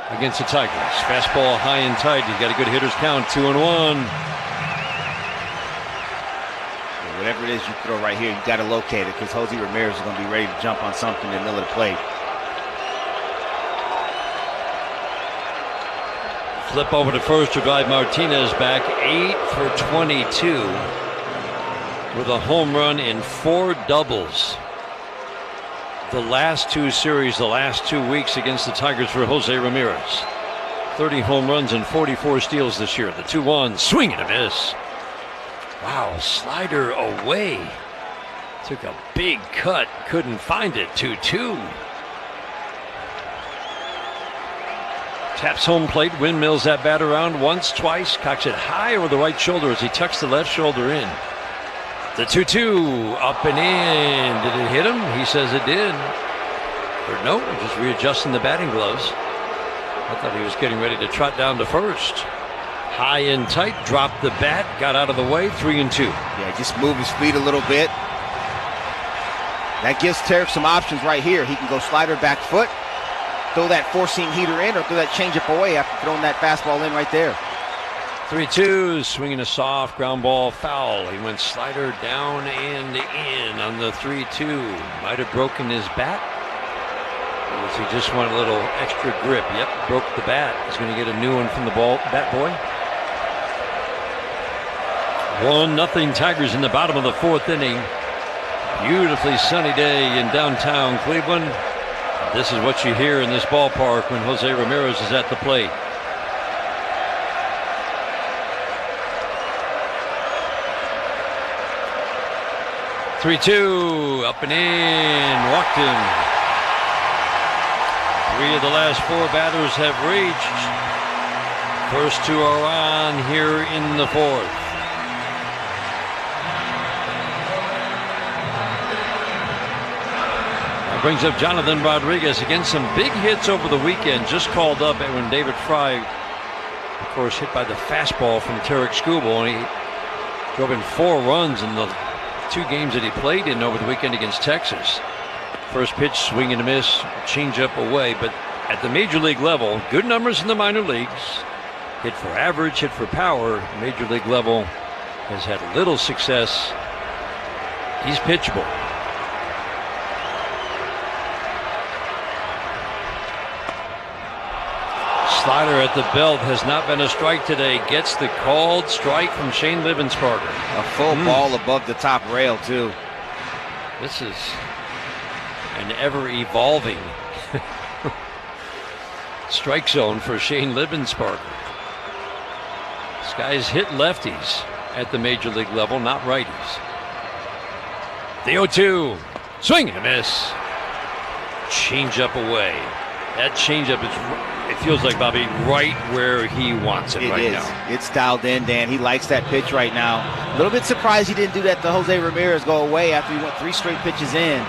against the Tigers. Fastball high and tight. He's got a good hitter's count, 2-1. Whatever it is you throw right here, you got to locate it because Jose Ramirez is going to be ready to jump on something in the middle of the plate. Flip over to first to drive Martinez back. 8 for 22 with a home run in 4 doubles. The last 2 series, the last 2 weeks against the Tigers for Jose Ramirez. 30 home runs and 44 steals this year. The 2-1, swing and a miss. Wow, slider away. Took a big cut, couldn't find it. 2-2. Taps home plate, windmills that bat around once, twice, cocks it high over the right shoulder as he tucks the left shoulder in. The 2-2, up and in. Did it hit him? He says it did. Or no, just readjusting the batting gloves. I thought he was getting ready to trot down to first. High and tight, dropped the bat, got out of the way, 3-2. Yeah, just move his feet a little bit. That gives Terry some options right here. He can go slider, back foot, throw that four-seam heater in, or throw that changeup away after throwing that fastball in right there. 3-2, swinging a soft ground ball foul. He went slider down and in on the 3-2. Might have broken his bat. Or was he just wanted a little extra grip? Yep, broke the bat. He's going to get a new one from the bat boy. 1-0 Tigers in the bottom of the fourth inning. Beautifully sunny day in downtown Cleveland. This is what you hear in this ballpark when Jose Ramirez is at the plate. 3 of the last 4 batters have reached. First 2 are on here in the 4th. That brings up Jonathan Rodriguez. Again, some big hits over the weekend. Just called up when David Fry, of course, hit by the fastball from Tarek Scubal. And he drove in 4 runs in the 2 games that he played in over the weekend against Texas. First pitch, swing and a miss, change up away. But at the major league level, good numbers in the minor leagues. Hit for average, hit for power. Major league level has had little success. He's pitchable. Slider at the belt has not been a strike today. Gets the called strike from Shane Libensparger. A full ball above the top rail, too. This is an ever-evolving strike zone for Shane Libensparger. This guy's hit lefties at the major league level, not righties. The 0-2. Swing and a miss. Change up away. That change up is, it feels like, Bobby, right where he wants it right now. It's dialed in, Dan. He likes that pitch right now. A little bit surprised he didn't do that to Jose Ramirez go away after he went 3 straight pitches in.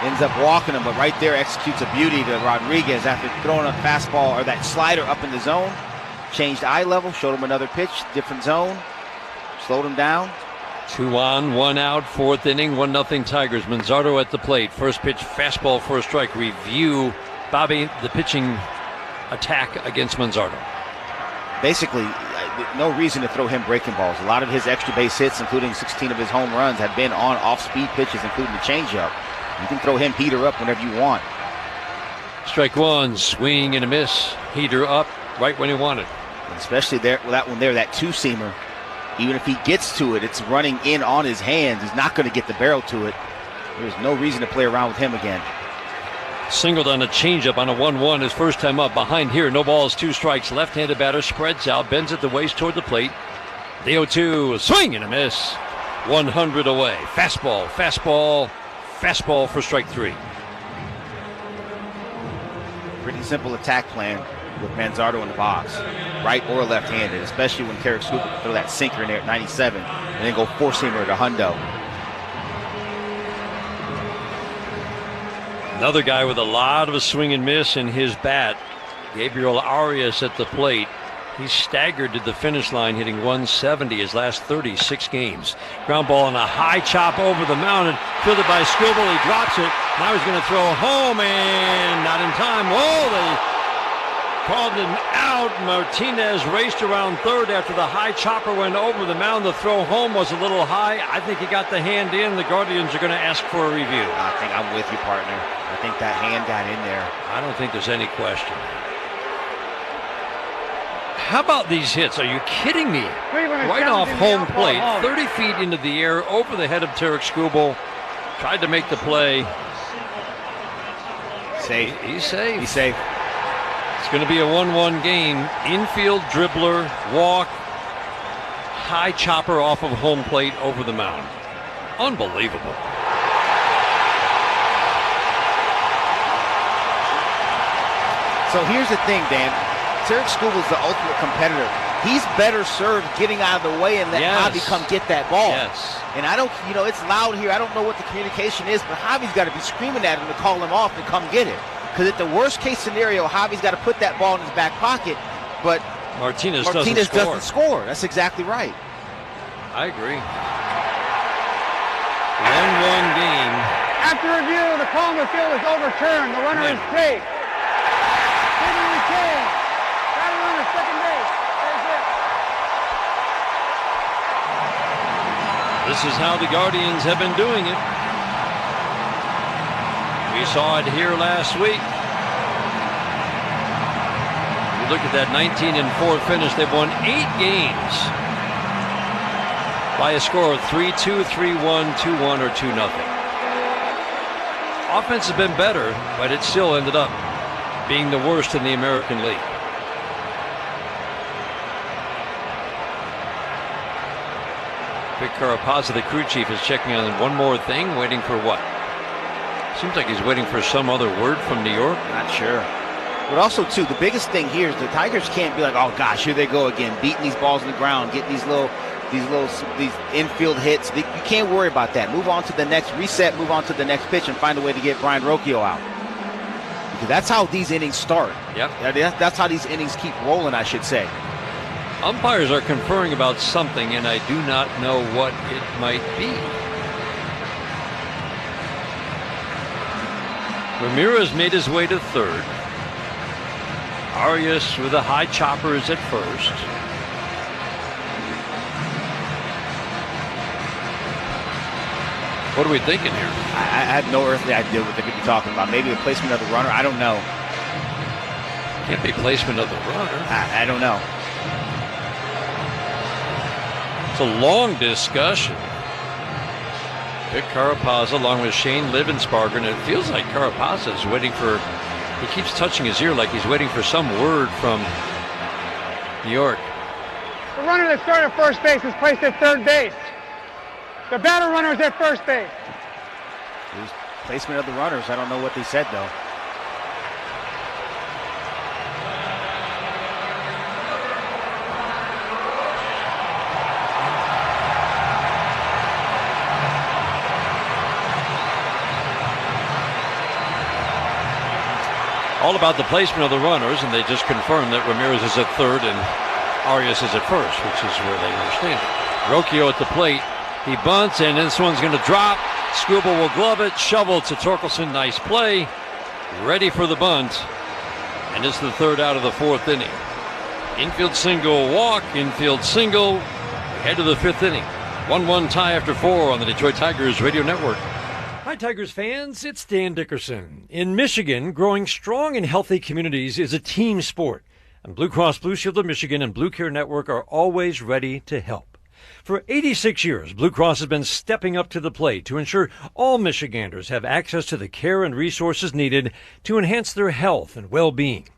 Ends up walking him, but right there executes a beauty to Rodriguez after throwing a fastball or that slider up in the zone. Changed eye level, showed him another pitch, different zone, slowed him down. 2 on, 1 out, 4th inning, 1-0 Tigers. Manzardo at the plate. First pitch, fastball for a strike. Review, Bobby, the pitching attack against Manzardo. Basically, no reason to throw him breaking balls. A lot of his extra base hits, including 16 of his home runs, have been on off-speed pitches, including the changeup. You can throw him heater up whenever you want. Strike 1, swing and a miss. Heater up right when he wanted. Especially there, with that one there, that 2-seamer. Even if he gets to it, it's running in on his hands. He's not going to get the barrel to it. There's no reason to play around with him again. Singled on a changeup on a 1-1 his first time up. Behind here, no balls, 2 strikes. Left-handed batter spreads out, bends at the waist toward the plate. The 0-2, swing and a miss. 100 away. Fastball, fastball, fastball for strike 3. Pretty simple attack plan with Manzardo in the box, right or left-handed, especially when Tarek Scubal can throw that sinker in there at 97 and then go 4-seamer to hundo. Another guy with a lot of a swing and miss in his bat, Gabriel Arias at the plate. He's staggered to the finish line, hitting 170 his last 36 games. Ground ball and a high chop over the mound, and fielded by Scubal. He drops it. Now he's going to throw home, and not in time. Whoa, they called him out. Martinez raced around third after the high chopper went over the mound. The throw home was a little high. I think he got the hand in. The Guardians are going to ask for a review. I think I'm with you, partner. I think that hand got in there. I don't think there's any question. How about these hits? Are you kidding me? Right off home plate, 30 feet into the air, over the head of Tarek Scubal. Tried to make the play. Safe. He's safe. He's safe. It's going to be a 1-1 game. Infield dribbler, walk, high chopper off of home plate over the mound. Unbelievable. So here's the thing, Dan. Tarek Scubal's the ultimate competitor. He's better served getting out of the way and let Javi come get that ball. Yes. And I don't, it's loud here. I don't know what the communication is, but Javi's got to be screaming at him to call him off and come get it. Because at the worst case scenario, Javi's got to put that ball in his back pocket, but Martinez doesn't score. That's exactly right. I agree. 1-1 game. After review, the call on the field is overturned. The runner is safe. Didn't retain. Got a runner second base. That's it. This is how the Guardians have been doing it. We saw it here last week. You look at that 19-4 finish. They've won 8 games by a score of 3-2, 3-1, 2-1, or 2-0. Offense has been better, but it still ended up being the worst in the American League. Vic Carapazza, the crew chief, is checking on one more thing, waiting for what? Seems like he's waiting for some other word from New York. Not sure. But also, too, the biggest thing here is the Tigers can't be like, oh, gosh, here they go again, beating these balls on the ground, getting these infield hits. You can't worry about that. Move on to the next reset, move on to the next pitch, and find a way to get Brian Rocchio out. Because that's how these innings start. Yep. That's how these innings keep rolling, I should say. Umpires are conferring about something, and I do not know what it might be. Ramirez made his way to third. Arias with the high choppers at first. What are we thinking here? I have no earthly idea what they could be talking about. Maybe the placement of the runner. I don't know. Can't be placement of the runner. I don't know. It's a long discussion. Vic Carapazza along with Shane Livensparger, and it feels like Carapazza is waiting for, he keeps touching his ear like he's waiting for some word from New York. The runner that started at first base is placed at third base. The batter runner is at first base. There's placement of the runners. I don't know what they said, though. All about the placement of the runners, and they just confirmed that Ramirez is at third and Arias is at first, which is where they understand it. Rocchio at the plate. He bunts, and this one's going to drop. Scubal will glove it. Shovel to Torkelson. Nice play. Ready for the bunt. And it's the third out of the fourth inning. Infield single, walk. Infield single. Head to the fifth inning. 1-1 tie after 4 on the Detroit Tigers Radio Network. Hi, Tigers fans. It's Dan Dickerson. In Michigan, growing strong and healthy communities is a team sport. And Blue Cross Blue Shield of Michigan and Blue Care Network are always ready to help. For 86 years, Blue Cross has been stepping up to the plate to ensure all Michiganders have access to the care and resources needed to enhance their health and well-being.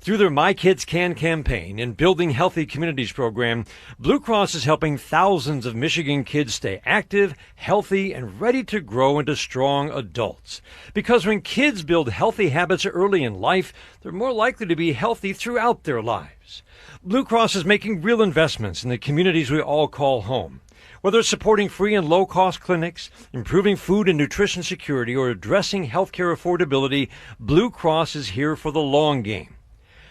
Through their My Kids Can campaign and Building Healthy Communities program, Blue Cross is helping thousands of Michigan kids stay active, healthy, and ready to grow into strong adults. Because when kids build healthy habits early in life, they're more likely to be healthy throughout their lives. Blue Cross is making real investments in the communities we all call home. Whether it's supporting free and low-cost clinics, improving food and nutrition security, or addressing healthcare affordability, Blue Cross is here for the long game.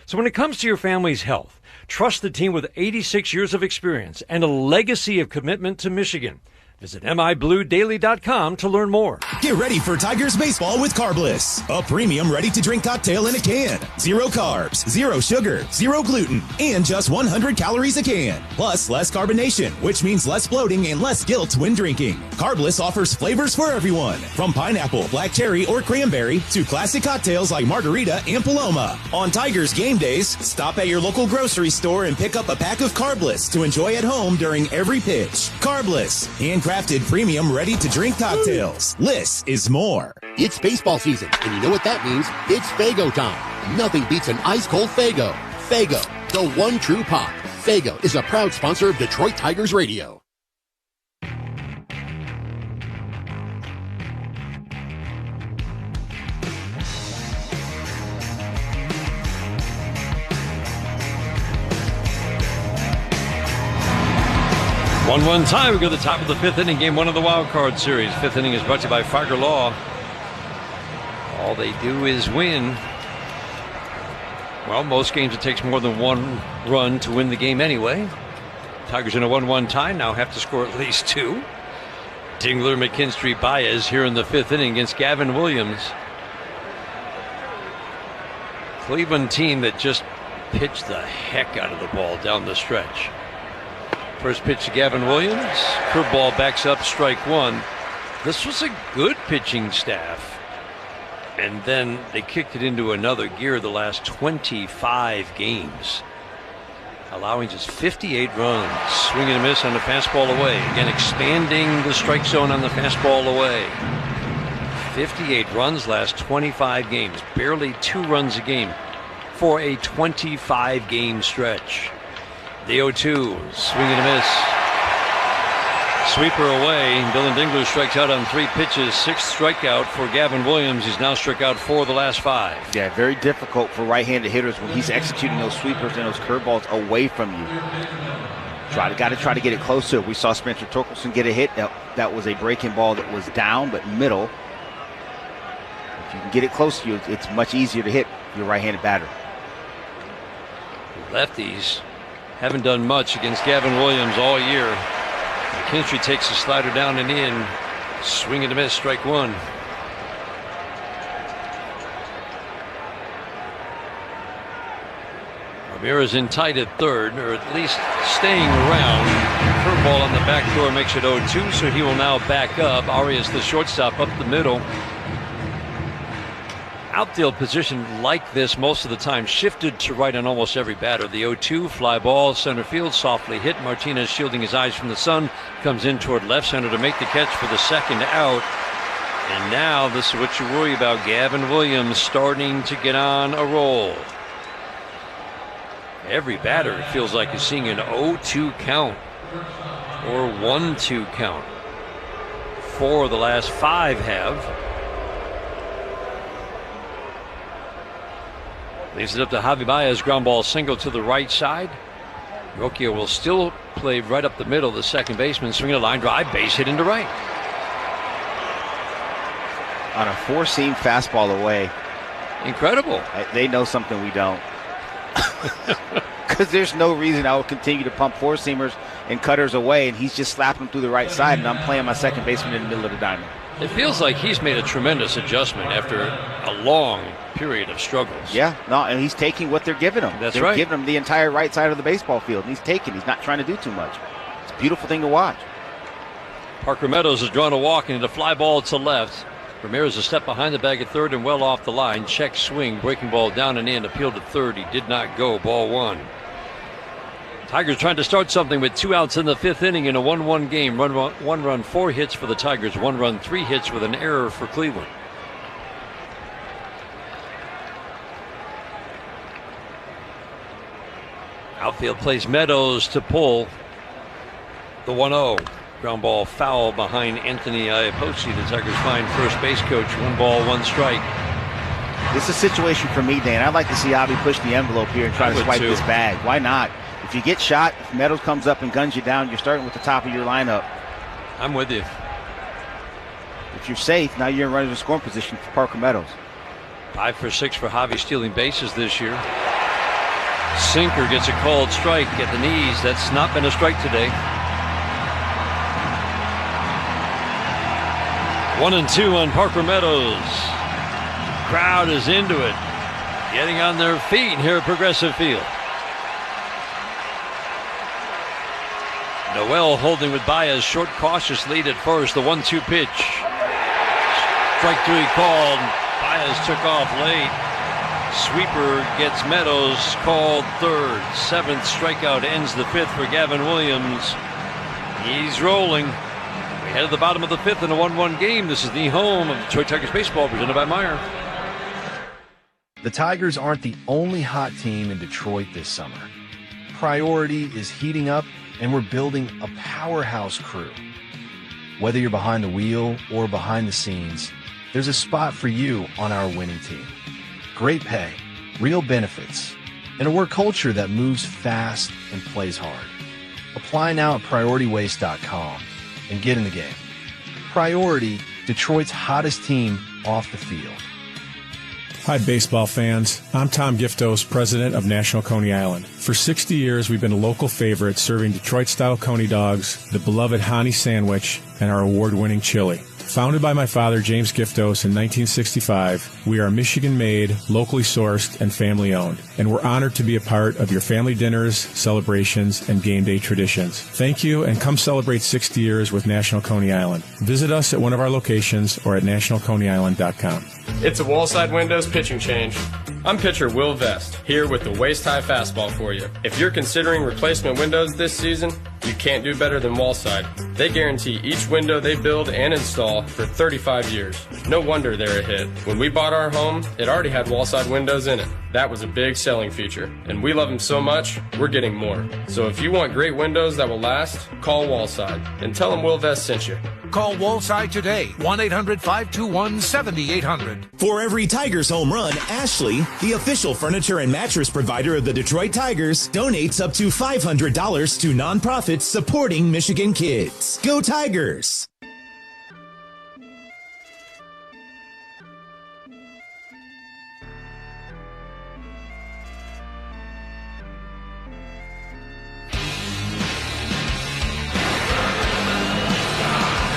So when it comes to your family's health, trust the team with 86 years of experience and a legacy of commitment to Michigan. Visit MIBlueDaily.com to learn more. Get ready for Tigers baseball with Carbliss, a premium ready-to-drink cocktail in a can. 0 carbs, 0 sugar, 0 gluten, and just 100 calories a can. Plus, less carbonation, which means less bloating and less guilt when drinking. Carbliss offers flavors for everyone, from pineapple, black cherry, or cranberry to classic cocktails like margarita and Paloma. On Tigers game days, stop at your local grocery store and pick up a pack of Carbliss to enjoy at home during every pitch. Carbliss, handcrafted premium ready-to-drink cocktails. Less is more. It's baseball season, and you know what that means. It's Faygo time. Nothing beats an ice-cold Faygo. Faygo, the one true pop. Faygo is a proud sponsor of Detroit Tigers Radio. One time, we go to the top of the fifth inning, game 1 of the Wild Card Series. Fifth inning is brought to you by Farger Law. All they do is win. Well, most games it takes more than one run to win the game anyway. Tigers in a 1-1 tie now have to score at least 2. Dingler, McKinstry, Baez here in the fifth inning against Gavin Williams. Cleveland team that just pitched the heck out of the ball down the stretch. First pitch to Gavin Williams. Curveball backs up, strike 1. This was a good pitching staff. And then they kicked it into another gear the last 25 games, allowing just 58 runs. Swing and a miss on the fastball away. Again, expanding the strike zone on the fastball away. 58 runs last 25 games. Barely 2 runs a game for a 25-game stretch. The 0-2, swing and a miss. Sweeper away. Dylan Dingler strikes out on 3 pitches. 6th strikeout for Gavin Williams. He's now struck out 4 of the last 5. Yeah, very difficult for right-handed hitters when he's executing those sweepers and those curveballs away from you. Got to try to get it close to it. We saw Spencer Torkelson get a hit. That was a breaking ball that was down but middle. If you can get it close to you, it's much easier to hit your right-handed batter. Lefties haven't done much against Gavin Williams all year. McKinstry takes a slider down and in. Swing and a miss, strike 1. Ramirez in tight at third, or at least staying around. Curveball on the back door makes it 0-2, so he will now back up. Arias, the shortstop, up the middle. Outfield position like this most of the time, shifted to right on almost every batter. The 0-2 fly ball, center field, softly hit. Martinez shielding his eyes from the sun, comes in toward left center to make the catch for the second out. And now this is what you worry about. Gavin Williams starting to get on a roll. Every batter, it feels like, is seeing an 0-2 count or 1-2 count. 4 of the last 5 have. Leaves it up to Javi Baez. Ground ball single to the right side. Rocchio will still play right up the middle. The second baseman swinging a line drive, base hit into right. On a 4-seam fastball away. Incredible. They know something we don't. Because there's no reason I would continue to pump 4-seamers and cutters away, and he's just slapping them through the right side, and I'm playing my second baseman in the middle of the diamond. It feels like he's made a tremendous adjustment after a long period of struggles. Yeah, no, and he's taking what they're giving him. That's they're right. Giving him the entire right side of the baseball field, and he's taking. He's not trying to do too much. It's a beautiful thing to watch. Parker Meadows has drawn a walk into the fly ball to left. Ramirez a step behind the bag at third and well off the line. Check swing, breaking ball down and in, appealed to third. He did not go. Ball 1. Tigers trying to start something with 2 outs in the 5th inning in a 1-1 game. 1 run, 4 hits for the Tigers. 1 run, 3 hits with an error for Cleveland. Outfield plays Meadows to pull the 1-0. Ground ball foul behind Anthony Iapoce. The Tigers find first base coach. 1 ball, 1 strike. This is a situation for me, Dan. I'd like to see Avi push the envelope here and try to swipe this bag. Why not? If you get shot, if Meadows comes up and guns you down, you're starting with the top of your lineup. I'm with you. If you're safe, now you're in running the scoring position for Parker Meadows. 5 for 6 for Javi stealing bases this year. Sinker gets a called strike at the knees. That's not been a strike today. 1-2 on Parker Meadows. Crowd is into it. Getting on their feet here at Progressive Field. Noel holding with Baez. Short, cautious lead at first. The 1-2 pitch. Strike 3 called. Baez took off late. Sweeper gets Meadows, called third. 7th strikeout ends the 5th for Gavin Williams. He's rolling. We head to the bottom of the 5th in a 1-1 game. This is the home of Detroit Tigers baseball, presented by Meyer. The Tigers aren't the only hot team in Detroit this summer. Priority is heating up, and we're building a powerhouse crew. Whether you're behind the wheel or behind the scenes, there's a spot for you on our winning team. Great pay, real benefits, and a work culture that moves fast and plays hard. Apply now at PriorityWaste.com and get in the game. Priority, Detroit's hottest team off the field. Hi, baseball fans. I'm Tom Giftos, president of National Coney Island. For 60 years, we've been a local favorite serving Detroit-style Coney dogs, the beloved Hani sandwich, and our award-winning chili. Founded by my father, James Giftos, in 1965, we are Michigan-made, locally sourced, and family-owned. And we're honored to be a part of your family dinners, celebrations, and game day traditions. Thank you, and come celebrate 60 years with National Coney Island. Visit us at one of our locations or at nationalconeyisland.com. It's a wall-side windows pitching change. I'm pitcher Will Vest, here with the waist-high fastball for you. If you're considering replacement windows this season, You can't do better than Wallside. They guarantee each window they build and install for 35 years. No wonder they're a hit. When we bought our home, it already had Wallside windows in it. That was a big selling feature, and we love them so much, we're getting more. So if you want great windows that will last, call Wallside and tell them Will Vest sent you. Call Wallside today, 1-800-521-7800. For every Tigers home run, Ashley, the official furniture and mattress provider of the Detroit Tigers, donates up to $500 to nonprofits supporting Michigan kids. Go Tigers!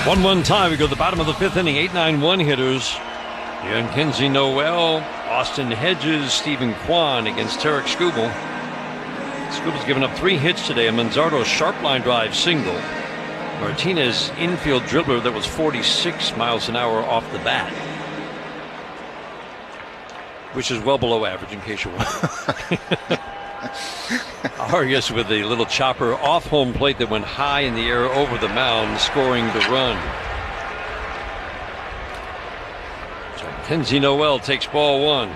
One tie. We go to the bottom of the fifth inning. 8-9-1 hitters. Young Kinsey Noel, Austin Hedges, Stephen Kwan against Tarek Scubal. Scubal's given up 3 hits today. A Manzardo sharp line drive single. Martinez infield dribbler that was 46 miles an hour off the bat, which is well below average in case you're wondering. Arias with a little chopper off home plate that went high in the air over the mound, scoring the run. Kenzie Noel takes ball 1.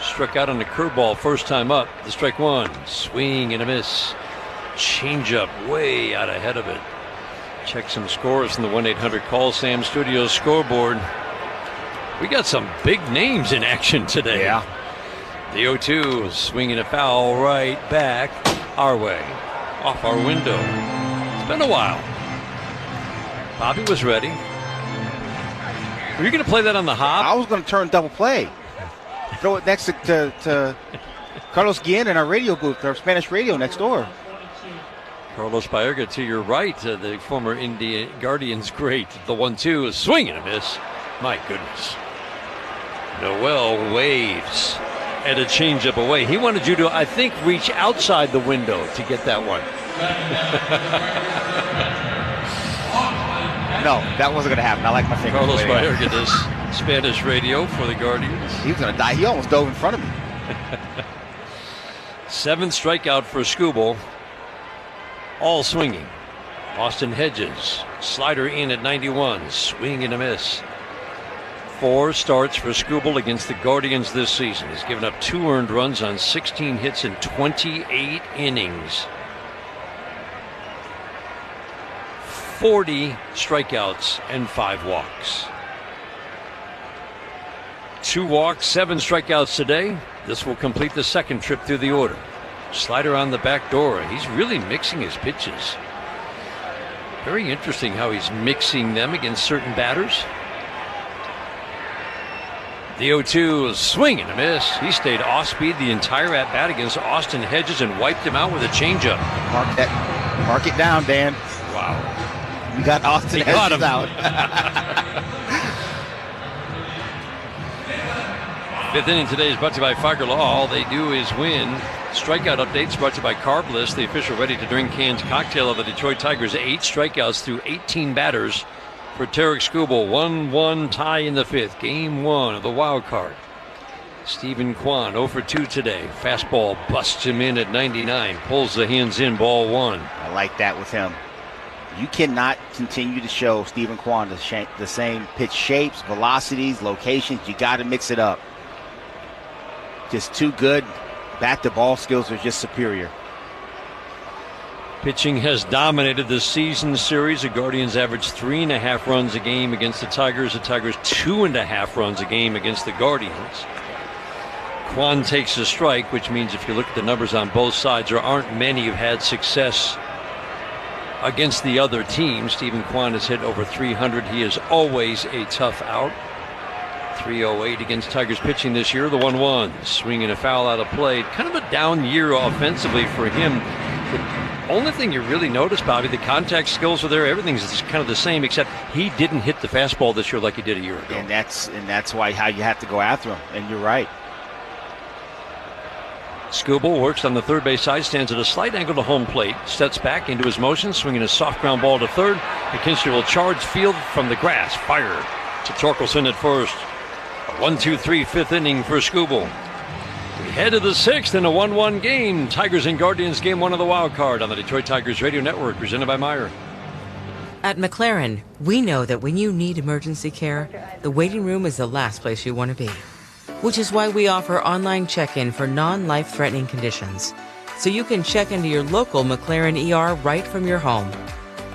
Struck out on the curveball first time up. The strike 1. Swing and a miss. Changeup way out ahead of it. Check some scores from the 1-800-CALL SAM Studios scoreboard. We got some big names in action today. Yeah. The 0-2, swinging a foul right back our way, off our window. It's been a while. Bobby was ready. Were you going to play that on the hop? I was going to turn double play. Throw it next to Carlos Guillen in our radio booth, our Spanish radio next door. Carlos Baerga to your right, the former Indian Guardians great. The 1-2 is swing and a miss. My goodness. Noel waves at a changeup away. He wanted you to, I think, reach outside the window to get that one. No, that wasn't going to happen. I like my finger. Carlos Baerga does Spanish radio for the Guardians. He was going to die. He almost dove in front of me. 7th strikeout for Scubal. All swinging. Austin Hedges, slider in at 91, swing and a miss. 4 starts for Scubal against the Guardians this season. He's given up 2 earned runs on 16 hits in 28 innings. 40 strikeouts and 5 walks. 2 walks, 7 strikeouts today. This will complete the second trip through the order. Slider on the back door. He's really mixing his pitches. Very interesting how he's mixing them against certain batters. The 0-2 swing and a miss. He stayed off speed the entire at bat against Austin Hedges and wiped him out with a changeup. Mark it down, Dan. Wow. You got Austin Hedges out. 5th inning today is brought to you by Figer Law. All they do is win. Strikeout updates brought to you by Carbliss, the official ready-to-drink cans cocktail of the Detroit Tigers. 8 strikeouts through 18 batters for Tarek Scubal. 1-1 tie in the 5th. Game 1 of the wild card. Stephen Kwan 0 for 2 today. Fastball busts him in at 99. Pulls the hands in, ball 1. I like that with him. You cannot continue to show Stephen Kwan the same pitch shapes, velocities, locations. You got to mix it up. Just too good. Bat-to-ball skills are just superior. Pitching has dominated the season series. The Guardians average 3.5 runs a game against the Tigers. The Tigers 2.5 runs a game against the Guardians. Kwan takes a strike, which means if you look at the numbers on both sides, there aren't many who've had success against the other team. Stephen Kwan has hit over 300. He is always a tough out. 308 against Tigers pitching this year. The 1-1 swinging a foul out of play. Kind of a down year offensively for him. The only thing you really notice, Bobby, the contact skills are there. Everything's kind of the same, except he didn't hit the fastball this year like he did a year ago. And that's why how you have to go after him. And you're right. Scubal works on the third base side, stands at a slight angle to home plate, steps back into his motion, swinging a soft ground ball to third. McKinstry will charge field from the grass. Fire to Torkelson at first. A 1-2-3 5th inning for Scubal. We head to the 6th in a 1-1 game. Tigers and Guardians, game 1 of the wild card on the Detroit Tigers Radio Network, presented by Meijer. At McLaren, we know that when you need emergency care, the waiting room is the last place you want to be. Which is why we offer online check-in for non-life-threatening conditions, so you can check into your local McLaren ER right from your home.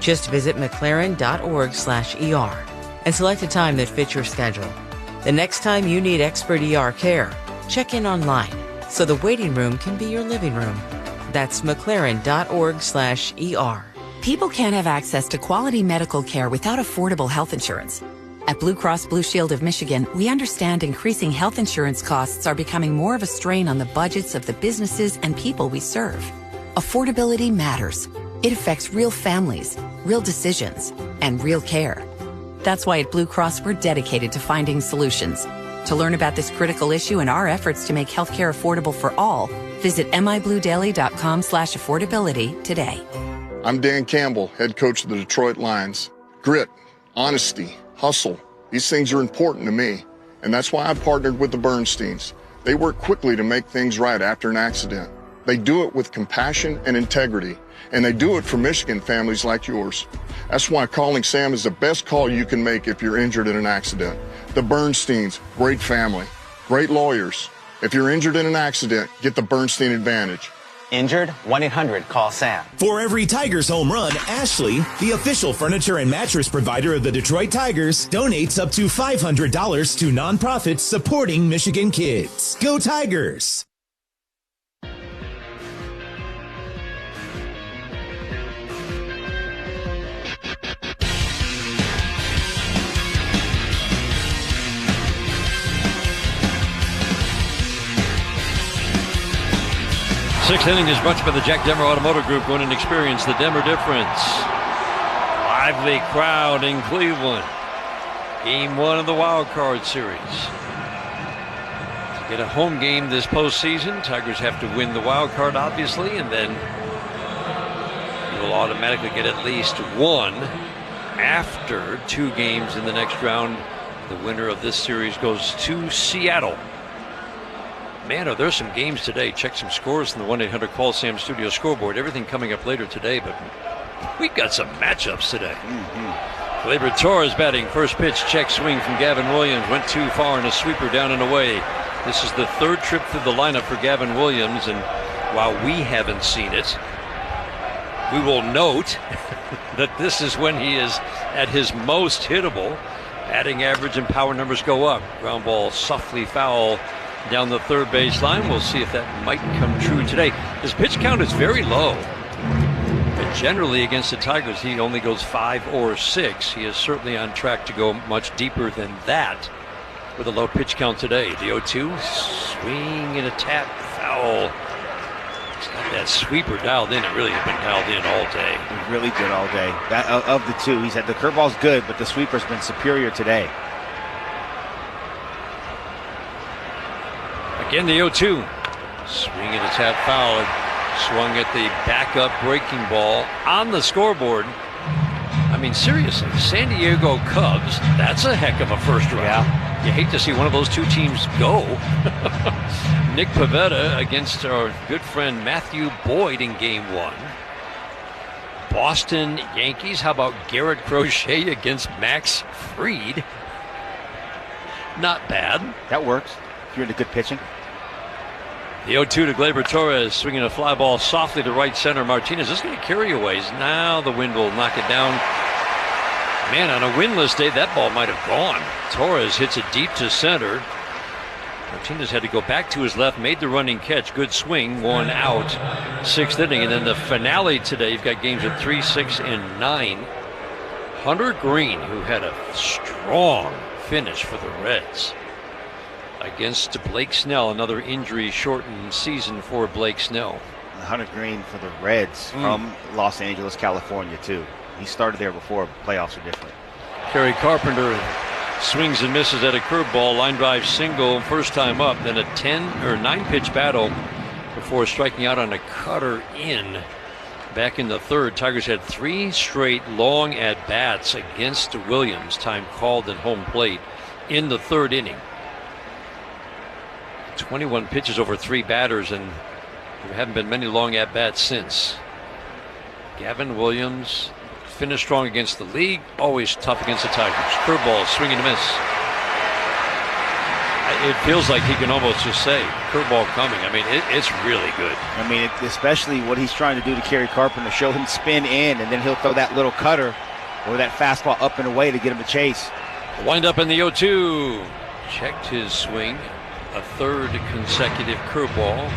Just visit mclaren.org/ER and select a time that fits your schedule. The next time you need expert ER care, check in online so the waiting room can be your living room. That's mclaren.org/ER. People can't have access to quality medical care without affordable health insurance. At Blue Cross Blue Shield of Michigan, we understand increasing health insurance costs are becoming more of a strain on the budgets of the businesses and people we serve. Affordability matters. It affects real families, real decisions, and real care. That's why at Blue Cross we're dedicated to finding solutions. To learn about this critical issue and our efforts to make healthcare affordable for all, visit mibluedaily.com/affordability today. I'm Dan Campbell, head coach of the Detroit Lions. Grit, honesty, hustle, these things are important to me, and that's why I partnered with the Bernsteins. They work quickly to make things right after an accident. They do it with compassion and integrity, and they do it for Michigan families like yours. That's why calling Sam is the best call you can make if you're injured in an accident. The Bernsteins, great family, great lawyers. If you're injured in an accident, get the Bernstein Advantage. Injured? 1-800-CALL-SAM. For every Tigers home run, Ashley, the official furniture and mattress provider of the Detroit Tigers, donates up to $500 to nonprofits supporting Michigan kids. Go Tigers! Sixth inning is brought to you by the Jack Demmer Automotive Group. Go in and experience the Demmer difference. Lively crowd in Cleveland. Game 1 of the wild card series. To get a home game this postseason, Tigers have to win the wild card, obviously, and then you will automatically get at least one after 2 games in the next round. The winner of this series goes to Seattle. Man, are there some games today. Check some scores in the 1-800-CALL-SAM studio scoreboard. Everything coming up later today, but we've got some matchups today. Gleyber Torres batting. First pitch, check swing from Gavin Williams. Went too far and a sweeper down and away. This is the 3rd trip through the lineup for Gavin Williams, and while we haven't seen it, we will note that this is when he is at his most hittable. Batting average and power numbers go up. Ground ball softly foul down the third base line. We'll see if that might come true today. His pitch count is very low. But generally against the Tigers, he only goes 5 or 6. He is certainly on track to go much deeper than that with a low pitch count today. The 0-2, swing and a tap, foul. He's got that sweeper dialed in. It really has been dialed in all day. He's really good all day. Of the two, he's had the curveball's good, but the sweeper's been superior today. Again, the 0-2. Swing and a tap foul. Swung at the backup breaking ball on the scoreboard. I mean, seriously, San Diego Cubs, that's a heck of a first round. Yeah. You hate to see one of those two teams go. Nick Pivetta against our good friend Matthew Boyd in game 1. Boston Yankees, how about Garrett Crochet against Max Fried? Not bad. That works if you're into good pitching. The 0-2 to Gleyber Torres, swinging a fly ball softly to right center. Martinez is going to carry aways. Now the wind will knock it down. Man, on a winless day, that ball might have gone. Torres hits it deep to center. Martinez had to go back to his left, made the running catch. Good swing, 1 out. 6th inning, and then the finale today. You've got games at 3, 6, and 9. Hunter Green, who had a strong finish for the Reds against Blake Snell. Another injury-shortened season for Blake Snell. Hunter Green for the Reds from Los Angeles, California, too. He started there before. Playoffs are different. Kerry Carpenter swings and misses at a curveball. Line drive single, first time up. Then a 9-pitch battle before striking out on a cutter in. Back in the 3rd, Tigers had 3 straight long at-bats against Williams. Time called at home plate in the 3rd inning. 21 pitches over 3 batters, and there haven't been many long at-bats since. Gavin Williams finished strong against the league, always tough against the Tigers. Curveball, swing and a miss. It feels like he can almost just say, curveball coming. I mean, it's really good. I mean, especially what he's trying to do to Kerry Carpenter, show him spin in, and then he'll throw that little cutter or that fastball up and away to get him to chase. Wind up in the 0-2. Checked his swing. A third consecutive curveball.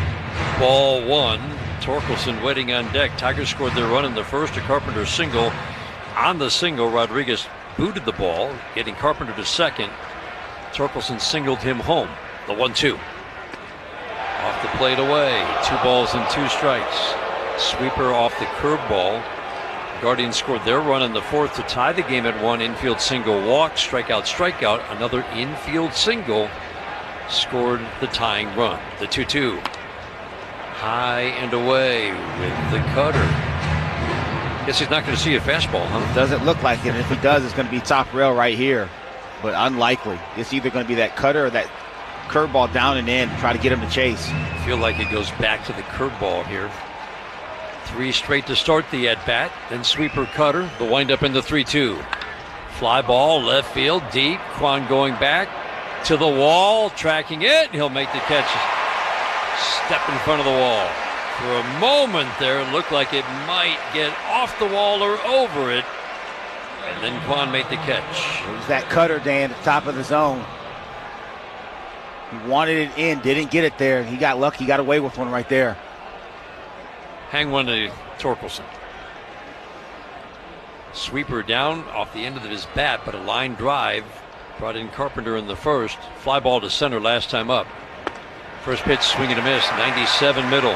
Ball 1. Torkelson waiting on deck. Tigers scored their run in the first. A Carpenter single. On the single, Rodriguez booted the ball, getting Carpenter to second. Torkelson singled him home. The 1-2. Off the plate away. 2 balls and 2 strikes. Sweeper off the curveball. Guardians scored their run in the 4th to tie the game at 1. Infield single, walk, strikeout. Another infield single scored the tying run. The 2-2. High and away with the cutter. Guess he's not going to see a fastball, huh? Doesn't look like it. And if he does, it's going to be top rail right here. But unlikely. It's either going to be that cutter or that curveball down and in, try to get him to chase. I feel like it goes back to the curveball here. 3 straight to start the at-bat, then sweeper cutter, the windup in the 3-2. Fly ball, left field, deep. Kwan going back to the wall, tracking it. He'll make the catch. Step in front of the wall. For a moment there, it looked like it might get off the wall or over it. And then Kwan made the catch. It was that cutter, Dan, at the top of the zone. He wanted it in, didn't get it there. He got lucky, got away with one right there. Hang one to Torkelson. Sweeper down off the end of his bat, but a line drive brought in Carpenter in the first. Fly ball to center last time up. First pitch, swing and a miss, 97 middle.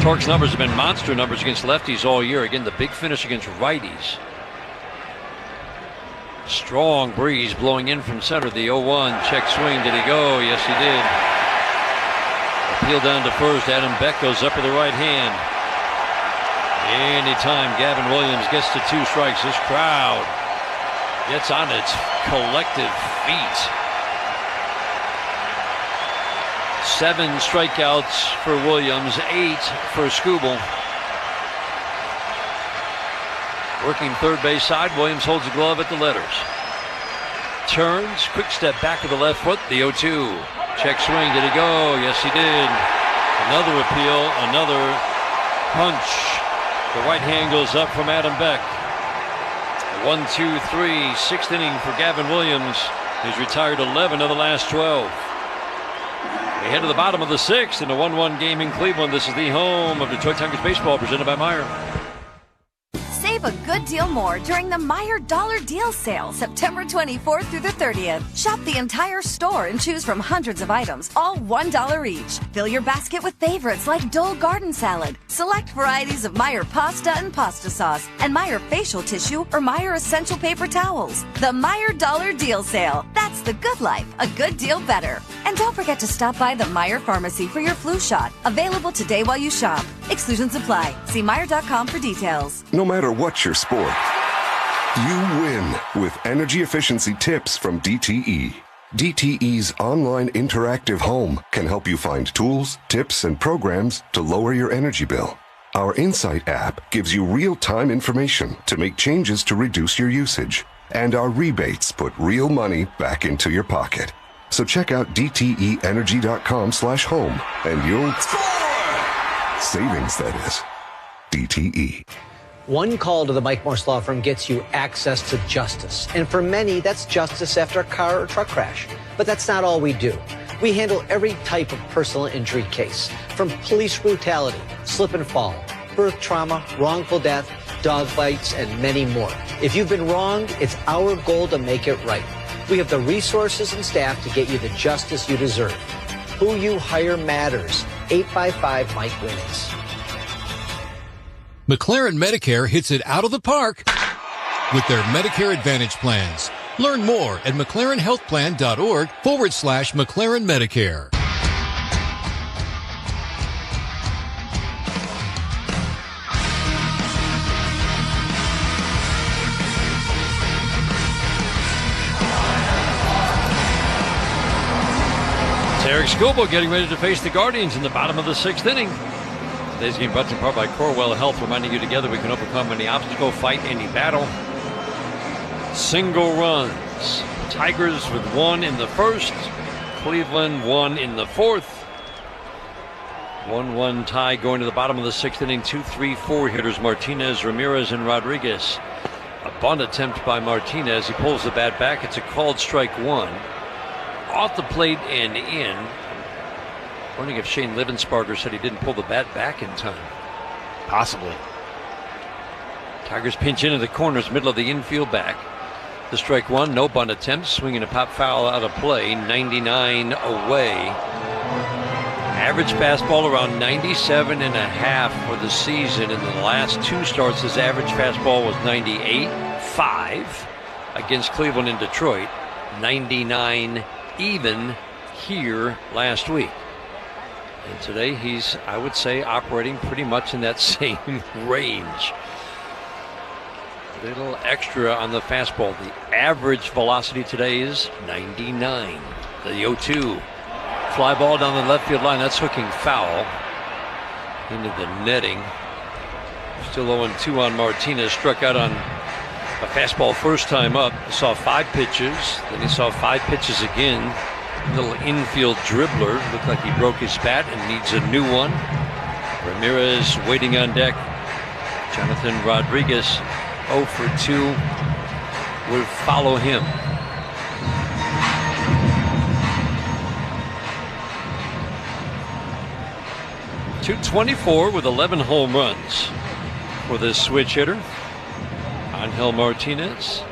Tork's numbers have been monster numbers against lefties all year. Again, the big finish against righties. Strong breeze blowing in from center. The 0-1 check swing. Did he go? Yes, he did. Appeal down to first. Adam Beck goes up with the right hand. Anytime Gavin Williams gets to 2 strikes, this crowd gets on its collective feet. 7 strikeouts for Williams, 8 for Scubal. Working third base side, Williams holds the glove at the letters. Turns, quick step back with the left foot, the 0-2. Check swing, did he go? Yes, he did. Another appeal, another punch. The right hand goes up from Adam Beck. 1-2-3, 6th inning for Gavin Williams. He's retired 11 of the last 12. We head to the bottom of the 6th in a 1-1 game in Cleveland. This is the home of Detroit Tigers baseball, presented by Meijer. Save a good deal more during the Meijer Dollar Deal Sale, September 24th through the 30th. Shop the entire store and choose from hundreds of items, all $1 each. Fill your basket with favorites like Dole Garden Salad, select varieties of Meijer pasta and pasta sauce, and Meijer facial tissue or Meijer essential paper towels. The Meijer Dollar Deal Sale. That's the good life, a good deal better. And don't forget to stop by the Meijer Pharmacy for your flu shot. Available today while you shop. Exclusions apply. See Meijer.com for details. No matter what your sport, you win with energy efficiency tips from DTE. DTE's online interactive home can help you find tools, tips, and programs to lower your energy bill. Our Insight app gives you real-time information to make changes to reduce your usage. And our rebates put real money back into your pocket. So check out DTEenergy.com/home and you'll score! Savings, that is. DTE. One call to the Mike Morse Law Firm gets you access to justice. And for many, that's justice after a car or truck crash. But that's not all we do. We handle every type of personal injury case, from police brutality, slip and fall, birth trauma, wrongful death, dog bites, and many more. If you've been wronged, it's our goal to make it right. We have the resources and staff to get you the justice you deserve. Who you hire matters. 855-MIKE-WINS. McLaren Medicare hits it out of the park with their Medicare Advantage plans. Learn more at McLarenHealthPlan.org/McLaren Medicare. Eric Scubal getting ready to face the Guardians in the bottom of the 6th inning. Today's game brought to you in part by Corewell Health, reminding you together we can overcome any obstacle, fight any battle. Single runs. Tigers with 1 in the 1st. Cleveland 1 in the 4th. 1-1 tie going to the bottom of the 6th inning. 2-3-4 hitters Martinez, Ramirez, and Rodriguez. A bunt attempt by Martinez. He pulls the bat back. It's a called strike 1. Off the plate and in. Wondering if Shane Livensparger said he didn't pull the bat back in time. Possibly. Tigers pinch into the corners, middle of the infield back. The strike 1, no bunt attempt. Swinging a pop foul out of play. 99 away. Average fastball around 97.5 for the season. In the last 2 starts, his average fastball was 98.5 against Cleveland and Detroit. 99 even here last week. And today he's, I would say, operating pretty much in that same range. A little extra on the fastball. The average velocity today is 99. The 0-2. Fly ball down the left field line. That's hooking foul into the netting. Still 0-2 on Martinez. Struck out on a fastball first time up. He saw 5 pitches. Then he saw 5 pitches again. Little infield dribbler. Looked like he broke his bat and needs a new one. Ramirez waiting on deck. Jonathan Rodriguez 0 for 2 will follow him. .224 with 11 home runs for this switch hitter, Angel Martinez.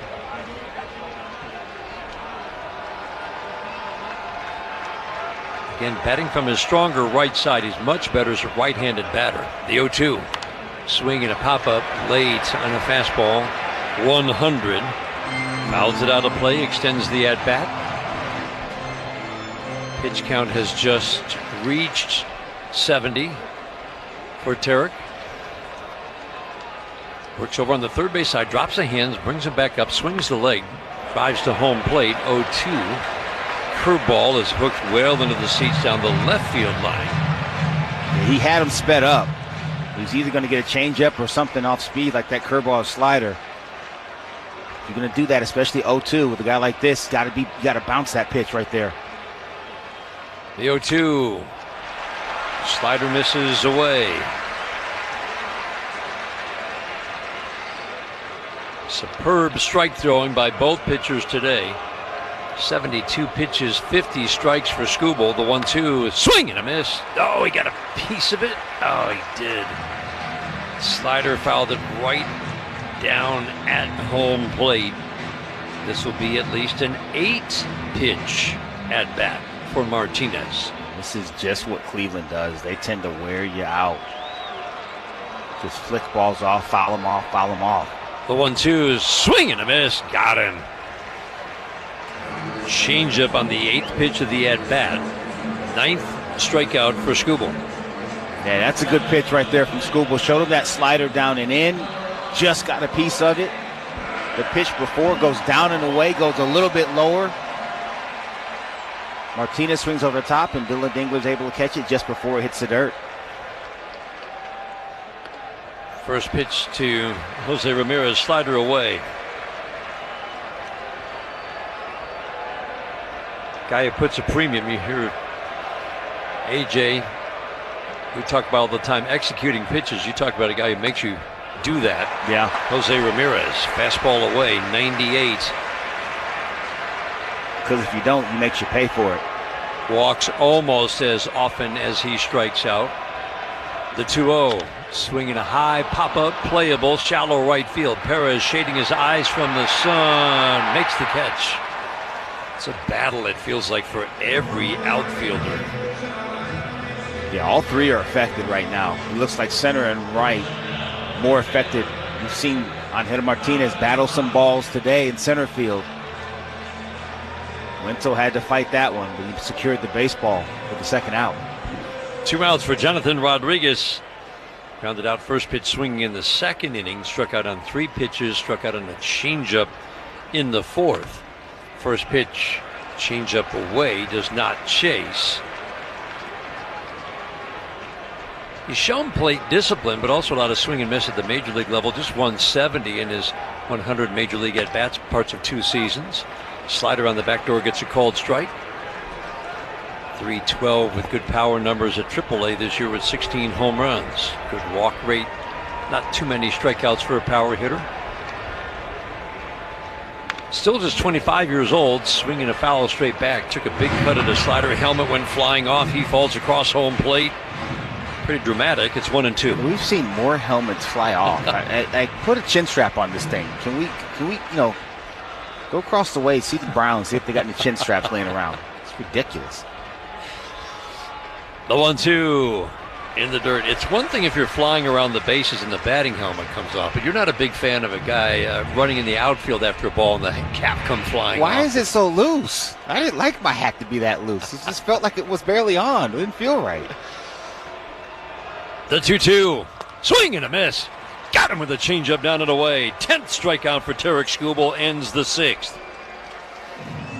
Again, batting from his stronger right side. He's much better as a right-handed batter. The 0-2. Swing and a pop-up late on a fastball. 100. Fouls it out of play, extends the at-bat. Pitch count has just reached 70 for Tarek. Works over on the third base side, drops the hands, brings it back up, swings the leg, drives to home plate. 0-2. Curveball is hooked well into the seats down the left field line. He had him sped up. He's either going to get a changeup or something off speed like that curveball or slider. If you're going to do that, especially 0-2 with a guy like this, you got to bounce that pitch right there. The 0-2. Slider misses away. Superb strike throwing by both pitchers today. 72 pitches, 50 strikes for Scubal. The 1-2 is swing and a miss. Oh, he got a piece of it. Oh, he did. Slider fouled it right down at home plate. This will be at least an 8-pitch at bat for Martinez. This is just what Cleveland does. They tend to wear you out. Just flick balls off, foul them off, foul them off. The 1-2 is swing and a miss. Got him. Changeup on the 8th pitch of the at-bat. 9th strikeout for Scubal. Yeah, that's a good pitch right there from Scubal. Showed him that slider down and in. Just got a piece of it. The pitch before goes down and away, goes a little bit lower. Martinez swings over the top, and Dylan Dingler's able to catch it just before it hits the dirt. First pitch to Jose Ramirez, slider away. Guy who puts a premium. You hear AJ, we talk about all the time executing pitches. You talk about a guy who makes you do that. Yeah. Jose Ramirez, fastball away, 98. Because if you don't, he makes you pay for it. Walks almost as often as he strikes out. The 2-0, swinging a high pop-up, playable, shallow right field. Perez shading his eyes from the sun, makes the catch. It's a battle, it feels like, for every outfielder. Yeah, all three are affected right now. It looks like center and right more affected. You've seen Angel Martinez battle some balls today in center field. Wenzel had to fight that one, but he secured the baseball for the second out. 2 outs for Jonathan Rodriguez. Grounded out first pitch swinging in the second inning. Struck out on 3 pitches. Struck out on a changeup in the 4th. First pitch Changeup away, does not chase. He's shown plate discipline, but also a lot of swing and miss at the major league level. Just 170 in his 100 major league at-bats, parts of 2 seasons. Slider on the back door gets a called strike. 312 with good power numbers at AAA this year with 16 home runs. Good walk rate. Not too many strikeouts for a power hitter. Still just 25 years old, swinging a foul straight back. Took a big cut at a slider. Helmet went flying off. He falls across home plate. Pretty dramatic. It's 1-2. We've seen more helmets fly off. I put a chin strap on this thing. Can we, go across the way, see the Browns, see if they got any chin straps laying around. It's ridiculous. The 1-2 in the dirt. It's one thing if you're flying around the bases and the batting helmet comes off, but you're not a big fan of a guy running in the outfield after a ball and the cap comes flying off. Why is it so loose? I didn't like my hat to be that loose. It just felt like it was barely on. It didn't feel right. The 2-2. Swing and a miss. Got him with a changeup down and away. 10th strikeout for Tarek Scubal ends the 6th.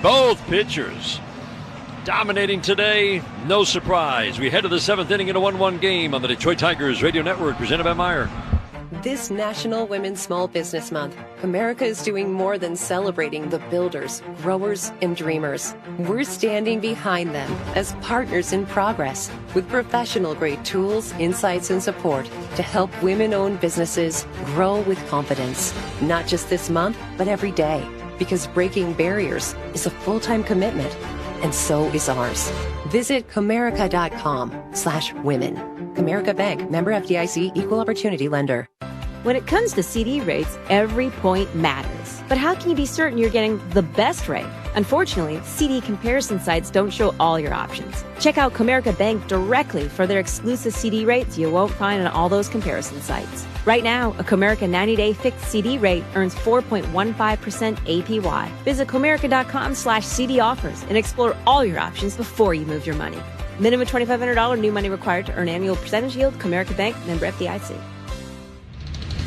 Both pitchers dominating today. No surprise. We head to the 7th inning in a 1-1 game on the Detroit Tigers Radio Network, presented by Meyer. This National Women's Small Business Month, America is doing more than celebrating the builders, growers, and dreamers. We're standing behind them as partners in progress with professional-grade tools, insights, and support to help women-owned businesses grow with confidence. Not just this month, but every day, because breaking barriers is a full-time commitment, and so is ours. Visit comerica.com/women. Comerica Bank, member FDIC, equal opportunity lender. When it comes to CD rates, every point matters. But how can you be certain you're getting the best rate? Unfortunately, CD comparison sites don't show all your options. Check out Comerica Bank directly for their exclusive CD rates you won't find on all those comparison sites. Right now, a Comerica 90-day fixed CD rate earns 4.15% APY. Visit Comerica.com/CD offers and explore all your options before you move your money. Minimum $2,500 new money required to earn annual percentage yield. Comerica Bank, member FDIC.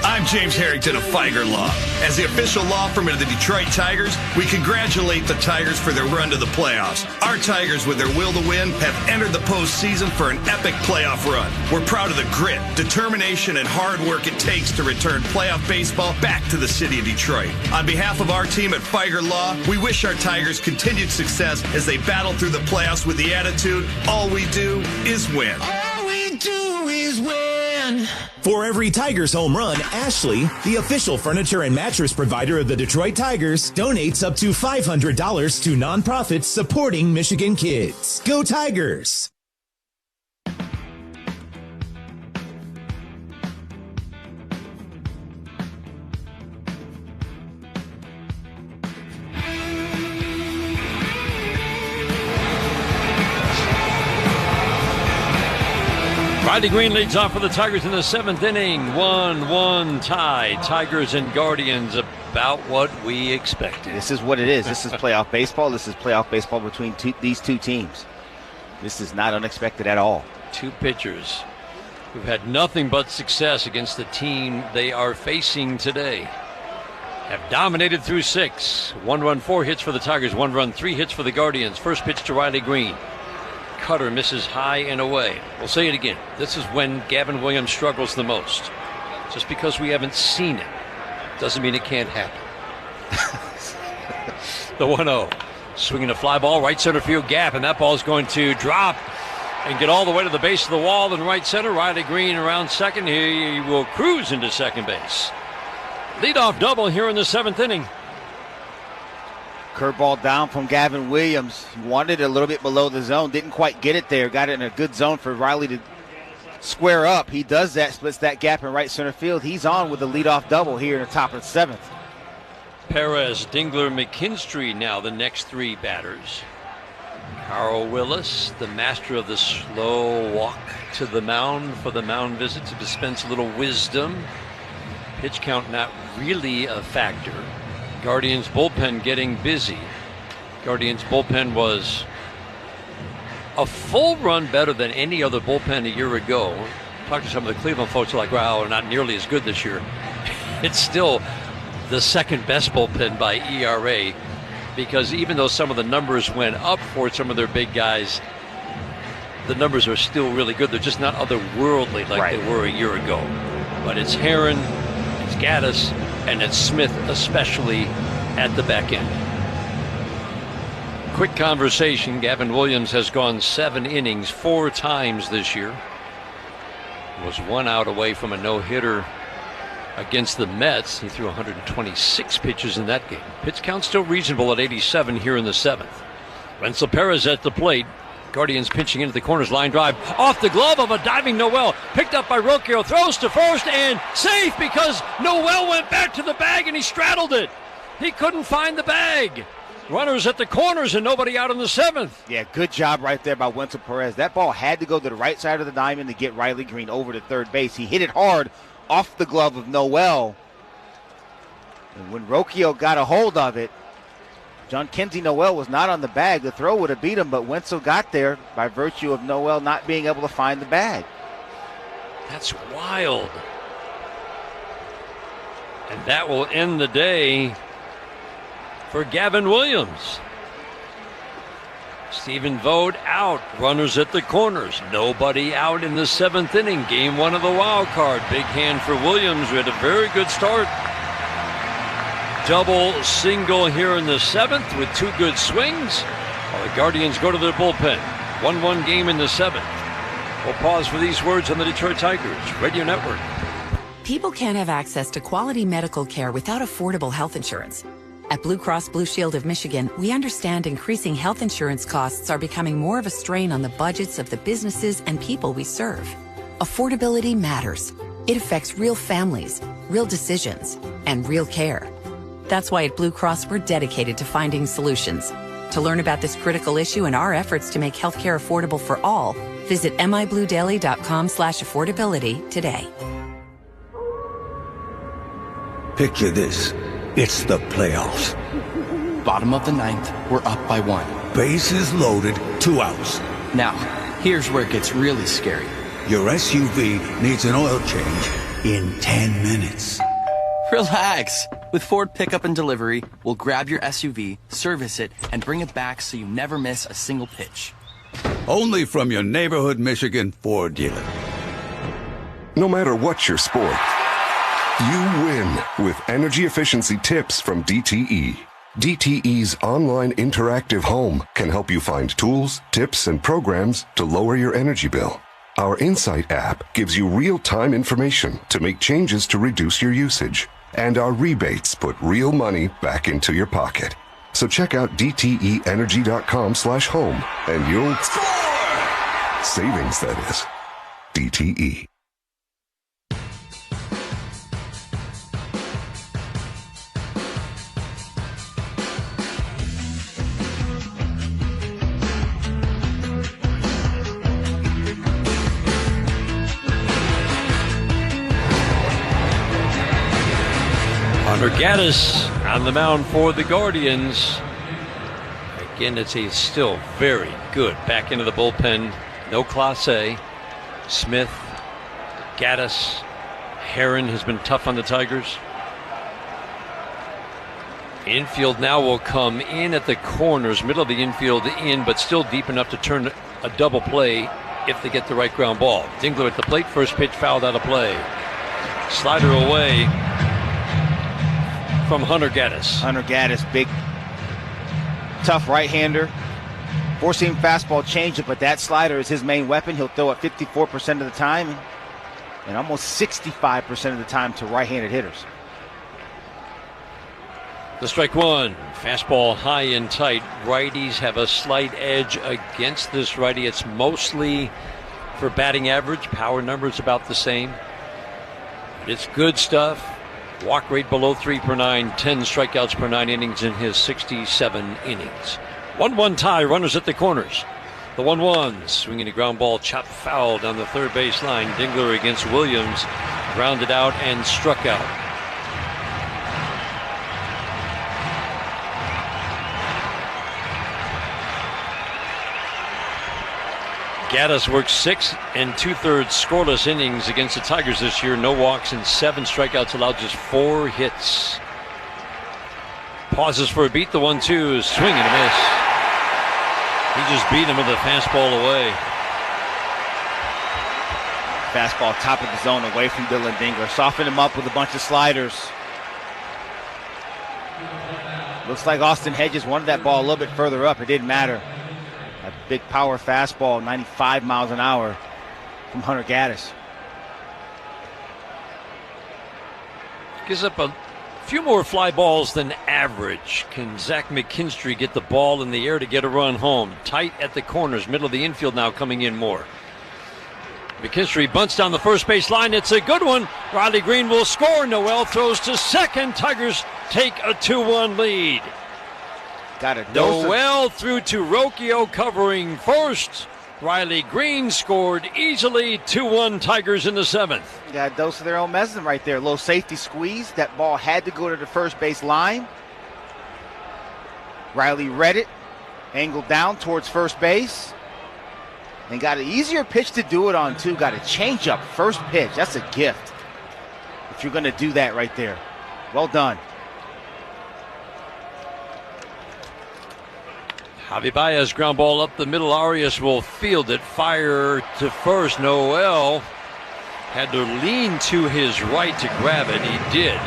I'm James Harrington of Feiger Law. As the official law firm of the Detroit Tigers, we congratulate the Tigers for their run to the playoffs. Our Tigers, with their will to win, have entered the postseason for an epic playoff run. We're proud of the grit, determination, and hard work it takes to return playoff baseball back to the city of Detroit. On behalf of our team at Feiger Law, we wish our Tigers continued success as they battle through the playoffs with the attitude, all we do is win. All we do is win. For every Tigers home run, Ashley, the official furniture and mattress provider of the Detroit Tigers, donates up to $500 to nonprofits supporting Michigan kids. Go Tigers! Riley Green leads off for the Tigers in the 7th inning. 1-1 tie. Tigers and Guardians, about what we expected. This is what it is. This is playoff baseball. This is playoff baseball between these two teams. This is not unexpected at all. Two pitchers who've had nothing but success against the team they are facing today have dominated through 6. 1 run, 4 hits for the Tigers. 1 run, 3 hits for the Guardians. First pitch to Riley Green. Cutter misses high and away. We'll say it again. This is when Gavin Williams struggles the most. Just because we haven't seen it doesn't mean it can't happen. The 1-0. Swinging a fly ball, right center field gap, and that ball is going to drop and get all the way to the base of the wall in right center. Riley Green around second. He will cruise into second base. Leadoff double here in the 7th inning. Curveball down from Gavin Williams. He wanted it a little bit below the zone. Didn't quite get it there. Got it in a good zone for Riley to square up. He does that, splits that gap in right center field. He's on with the leadoff double here in the top of the 7th. Perez, Dingler, McKinstry now the next 3 batters. Carl Willis, the master of the slow walk to the mound for the mound visit to dispense a little wisdom. Pitch count not really a factor. Guardians bullpen getting busy. Guardians bullpen was a full run better than any other bullpen a year ago. Talked to some of the Cleveland folks, like, wow, we're not nearly as good this year. It's still the second best bullpen by ERA because even though some of the numbers went up for some of their big guys, the numbers are still really good. They're just not otherworldly like they were a year ago. But it's Herron, it's Gaddis, and it's Smith, especially at the back end. Quick conversation. Gavin Williams has gone 7 innings 4 times this year. Was 1 out away from a no-hitter against the Mets. He threw 126 pitches in that game. Pitch count still reasonable at 87 here in the 7th. Wenzel Perez at the plate. Guardians pitching into the corners, line drive off the glove of a diving Noel. Picked up by Rocchio, throws to first and safe because Noel went back to the bag and he straddled it. He couldn't find the bag. Runners at the corners and nobody out in the 7th. Yeah, good job right there by Wenzel Perez. That ball had to go to the right side of the diamond to get Riley Green over to third base. He hit it hard off the glove of Noel. And when Rocchio got a hold of it, John Kinsey Noel was not on the bag. The throw would have beat him, but Wenzel got there by virtue of Noel not being able to find the bag. That's wild. And that will end the day for Gavin Williams. Stephen Vogt out. Runners at the corners. Nobody out in the 7th inning. Game 1 of the wild card. Big hand for Williams. We had a very good start. Double, single here in the 7th with 2 good swings. While the Guardians go to their bullpen. 1-1 game in the 7th. We'll pause for these words on the Detroit Tigers Radio Network. People can't have access to quality medical care without affordable health insurance. At Blue Cross Blue Shield of Michigan, we understand increasing health insurance costs are becoming more of a strain on the budgets of the businesses and people we serve. Affordability matters. It affects real families, real decisions, and real care. That's why at Blue Cross, we're dedicated to finding solutions. To learn about this critical issue and our efforts to make healthcare affordable for all, visit mibluedaily.com/affordability today. Picture this. It's the playoffs. Bottom of the 9th, we're up by 1. Bases loaded, 2 outs. Now, here's where it gets really scary. Your SUV needs an oil change in 10 minutes. Relax. With Ford Pickup and Delivery, we'll grab your SUV, service it, and bring it back so you never miss a single pitch. Only from your neighborhood Michigan Ford dealer. No matter what your sport, you win with energy efficiency tips from DTE. DTE's online interactive home can help you find tools, tips, and programs to lower your energy bill. Our Insight app gives you real-time information to make changes to reduce your usage. And our rebates put real money back into your pocket. So check out DTEenergy.com/home and you'll score! Savings, that is. DTE. Hunter Gaddis on the mound for the Guardians. Again, it's still very good back into the bullpen. No Clase. Smith, Gaddis, Herron has been tough on the Tigers. Infield now will come in at the corners, middle of the infield in, but still deep enough to turn a double play if they get the right ground ball. Dingler at the plate, first pitch fouled out of play. Slider away from Hunter Gaddis. Hunter Gaddis, big, tough right-hander. Four-seam fastball changeup, but that slider is his main weapon. He'll throw it 54% of the time and almost 65% of the time to right-handed hitters. The strike one. Fastball high and tight. Righties have a slight edge against this righty. It's mostly for batting average. Power numbers about the same. But it's good stuff. Walk rate below 3 per 9, 10 strikeouts per 9 innings in his 67 innings. 1-1 tie, runners at the corners. The 1-1, swinging a ground ball, chopped foul down the third base line. Dingler against Williams, grounded out and struck out. Gaddis worked 6 2/3 scoreless innings against the Tigers this year. No walks and 7 strikeouts allowed, just 4 hits. Pauses for a beat. The 1-2 swing and a miss. He just beat him with a fastball away. Fastball top of the zone away from Dylan Dingler. Softened him up with a bunch of sliders. Looks like Austin Hedges wanted that ball a little bit further up. It didn't matter. A big power fastball, 95 miles an hour from Hunter Gaddis. Gives up a few more fly balls than average. Can Zach McKinstry get the ball in the air to get a run home? Tight at the corners, middle of the infield now coming in more. McKinstry bunts down the first base line. It's a good one. Riley Green will score. Noel throws to second. Tigers take a 2-1 lead. Got a Noel threw to Rocchio covering first. Riley Green scored easily. 2-1 Tigers in the seventh. Got a dose of their own medicine right there. Low safety squeeze. That ball had to go to the first base line. Riley read it. Angled down towards first base. And got an easier pitch to do it on, too. Got a changeup first pitch. That's a gift if you're going to do that right there. Well done. Javi Baez ground ball up the middle. Arias will field it. Fire to first. Noel had to lean to his right to grab it. He did.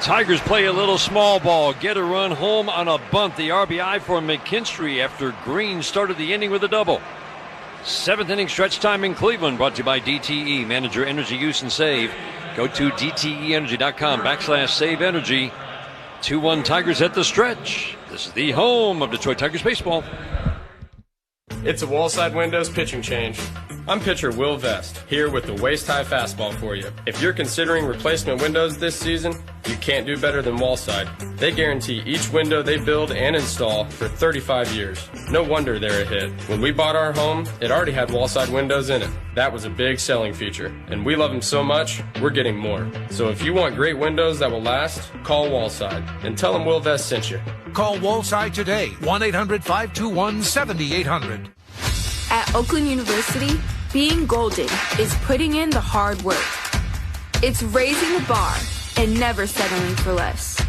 Tigers play a little small ball. Get a run home on a bunt. The RBI for McKinstry after Green started the inning with a double. Seventh inning stretch time in Cleveland, brought to you by DTE. Manager energy use and save. Go to DTEenergy.com/save energy. 2-1 Tigers at the stretch. This is the home of Detroit Tigers baseball. It's a Wallside Windows pitching change. I'm pitcher Will Vest, here with the waist-high fastball for you. If you're considering replacement windows this season, you can't do better than Wallside. They guarantee each window they build and install for 35 years. No wonder they're a hit. When we bought our home, it already had Wallside windows in it. That was a big selling feature, and we love them so much, we're getting more. So if you want great windows that will last, call Wallside and tell them Will Vest sent you. Call Wallside today, 1-800-521-7800. At Oakland University, being golden is putting in the hard work. It's raising the bar and never settling for less.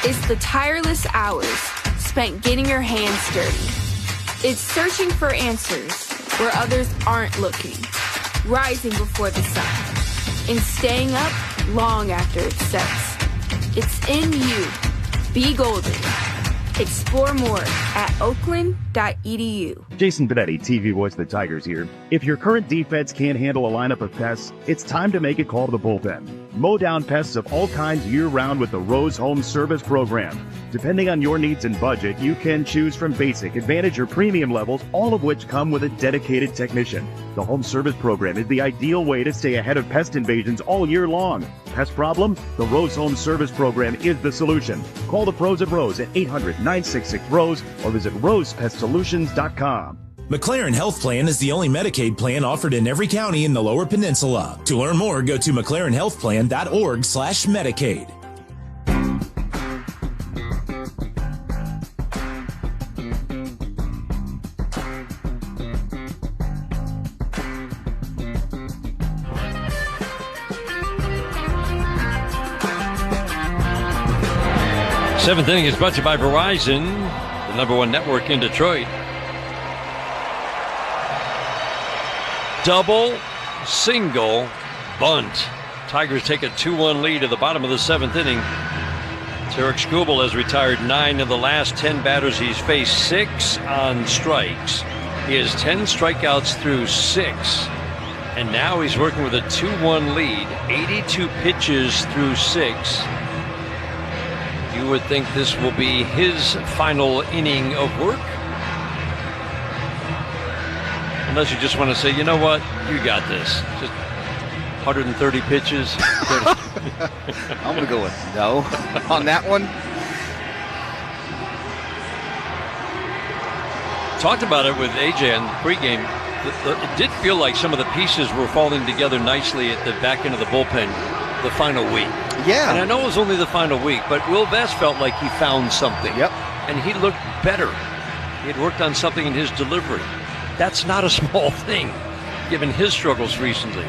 It's the tireless hours spent getting your hands dirty. It's searching for answers where others aren't looking, rising before the sun, and staying up long after it sets. It's in you. Be golden. Explore more at oakland.edu. Jason Benetti, TV voice of the Tigers here. If your current defense can't handle a lineup of pests, it's time to make a call to the bullpen. Mow down pests of all kinds year-round with the Rose Home Service Program. Depending on your needs and budget, you can choose from basic, advantage, or premium levels, all of which come with a dedicated technician. The Home Service Program is the ideal way to stay ahead of pest invasions all year long. Pest problems? The Rose Home Service Program is the solution. Call the pros at Rose at 800-966-ROSE or visit rosepestsolutions.com. McLaren Health Plan is the only Medicaid plan offered in every county in the Lower Peninsula. To learn more, go to McLarenHealthPlan.org/Medicaid. Seventh inning is brought to you by Verizon, the #1 network in Detroit. Double, single, bunt. Tigers take a 2-1 lead at the bottom of the seventh inning. Tarek Scubal has retired 9 of the last 10 batters he's faced, 6 on strikes. He has 10 strikeouts through 6. And now he's working with a 2-1 lead, 82 pitches through 6. You would think this will be his final inning of work. Unless you just want to say, you know what, you got this. Just 130 pitches. I'm going to go with no on that one. Talked about it with AJ on the pregame. It did feel like some of the pieces were falling together nicely at the back end of the bullpen the final week. Yeah. And I know it was only the final week, but Will Vest felt like he found something. Yep. And he looked better. He had worked on something in his delivery. That's not a small thing, given his struggles recently.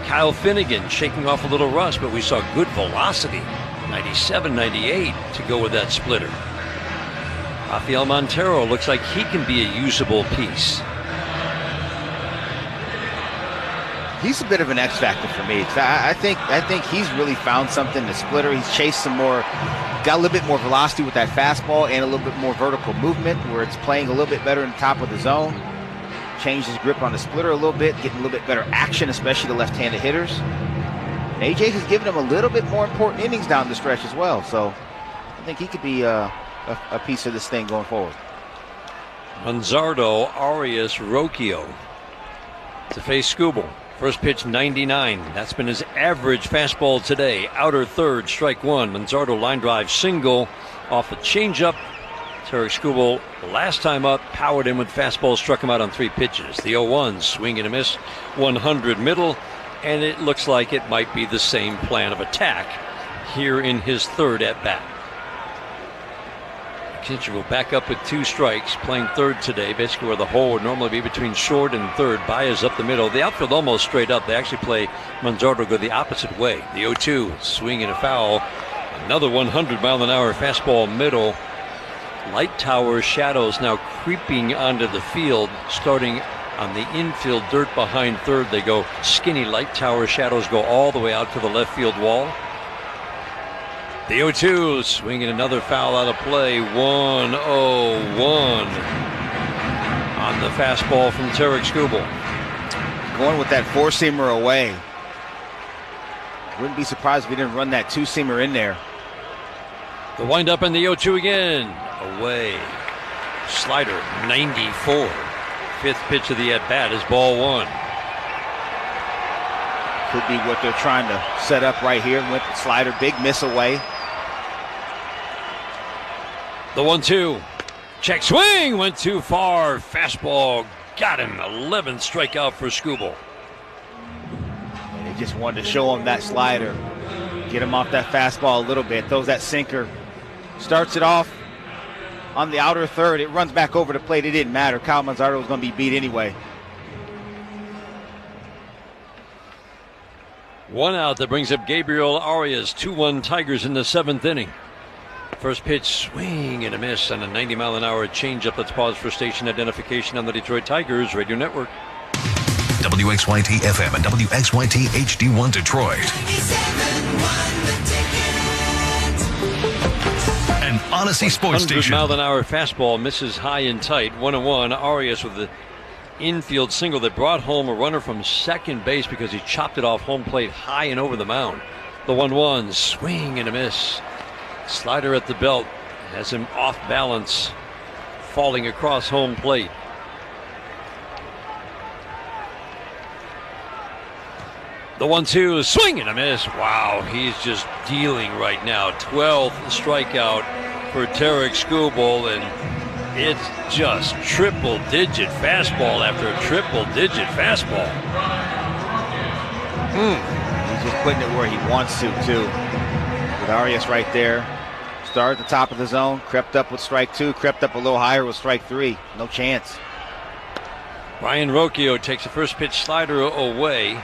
Kyle Finnegan shaking off a little rust, but we saw good velocity 97, 98 to go with that splitter. Rafael Montero looks like he can be a usable piece. He's a bit of an X factor for me. I think he's really found something. The splitter, he's chased some more, got a little bit more velocity with that fastball and a little bit more vertical movement where it's playing a little bit better in the top of the zone. Changed his grip on the splitter a little bit, getting a little bit better action, especially the left-handed hitters. And AJ has given him a little bit more important innings down the stretch as well. So I think he could be a piece of this thing going forward. Manzardo, Arias, Rocchio to face Scubal. First pitch 99. That's been his average fastball today. Outer third, strike one. Manzardo line drive single off a changeup. Tarik Scubal, last time up, powered in with fastball, struck him out on 3 pitches. The 0-1, swing and a miss, 100 middle, and it looks like it might be the same plan of attack here in his third at bat. Kincher will back up with 2 strikes, playing third today, basically where the hole would normally be between short and third. Baez up the middle. The outfield almost straight up. They actually play Manzardo go the opposite way. The 0-2, swing and a foul. Another 100-mile-an-hour fastball middle. Light tower shadows now creeping onto the field, starting on the infield dirt behind third. They go skinny. Light tower shadows go all the way out to the left field wall. The 0-2, swinging another foul out of play. 1-0-1 on the fastball from Tarik Scubal. Going with that 4-seamer away. Wouldn't be surprised if he didn't run that 2-seamer in there. The windup and the 0-2 again. Away. Slider, 94. 5th pitch of the at-bat is ball 1. Could be what they're trying to set up right here. Went the slider, big miss away. The 1-2. Check swing, went too far. Fastball got him. 11th strikeout for Scubal. And they just wanted to show him that slider. Get him off that fastball a little bit. Throws that sinker. Starts it off on the outer third. It runs back over the plate. It didn't matter. Kyle Manzardo was going to be beat anyway. 1 out. That brings up Gabriel Arias. 2-1 Tigers in the 7th inning. First pitch, swing and a miss on a 90-mile-an-hour changeup. Let's pause for station identification on the Detroit Tigers Radio Network. WXYT FM and WXYT HD1 Detroit. An Odyssey Sports Station. 100-mile-an-hour fastball misses high and tight. 1-1. Arias with the infield single that brought home a runner from second base because he chopped it off home plate high and over the mound. The 1-1, swing and a miss. Slider at the belt has him off balance, falling across home plate. The 1-2, swing and a miss. Wow, he's just dealing right now. 12th strikeout for Tarik Scubal, and it's just triple-digit fastball after a triple-digit fastball. He's just putting it where he wants to, too. With Arias right there. Started at the top of the zone, crept up with strike 2, crept up a little higher with strike 3. No chance. Brian Rocchio takes the first pitch slider away.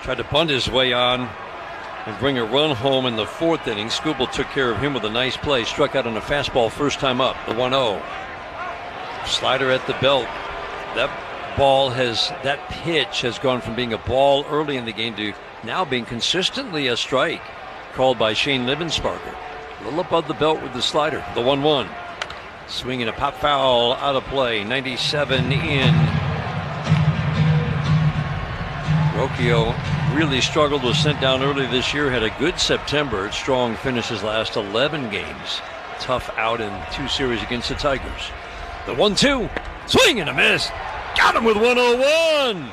Tried to bunt his way on and bring a run home in the 4th inning. Scubal took care of him with a nice play. Struck out on a fastball first time up. The 1-0. Slider at the belt. That pitch has gone from being a ball early in the game to now being consistently a strike. Called by Shane Libensparker. A little above the belt with the slider. The 1-1. Swinging a pop foul out of play. 97 in. Rocchio really struggled, was sent down early this year, had a good September. Strong finishes last 11 games. Tough out in 2 series against the Tigers. The 1-2, swing and a miss. Got him with 101.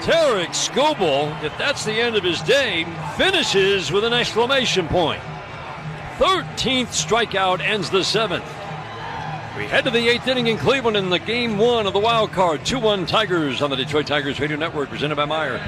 Tarik Scubal, if that's the end of his day, finishes with an exclamation point. 13th strikeout ends the 7th. We head to the 8th inning in Cleveland in the game 1 of the wild card. 2-1 Tigers on the Detroit Tigers Radio Network, presented by Meyer.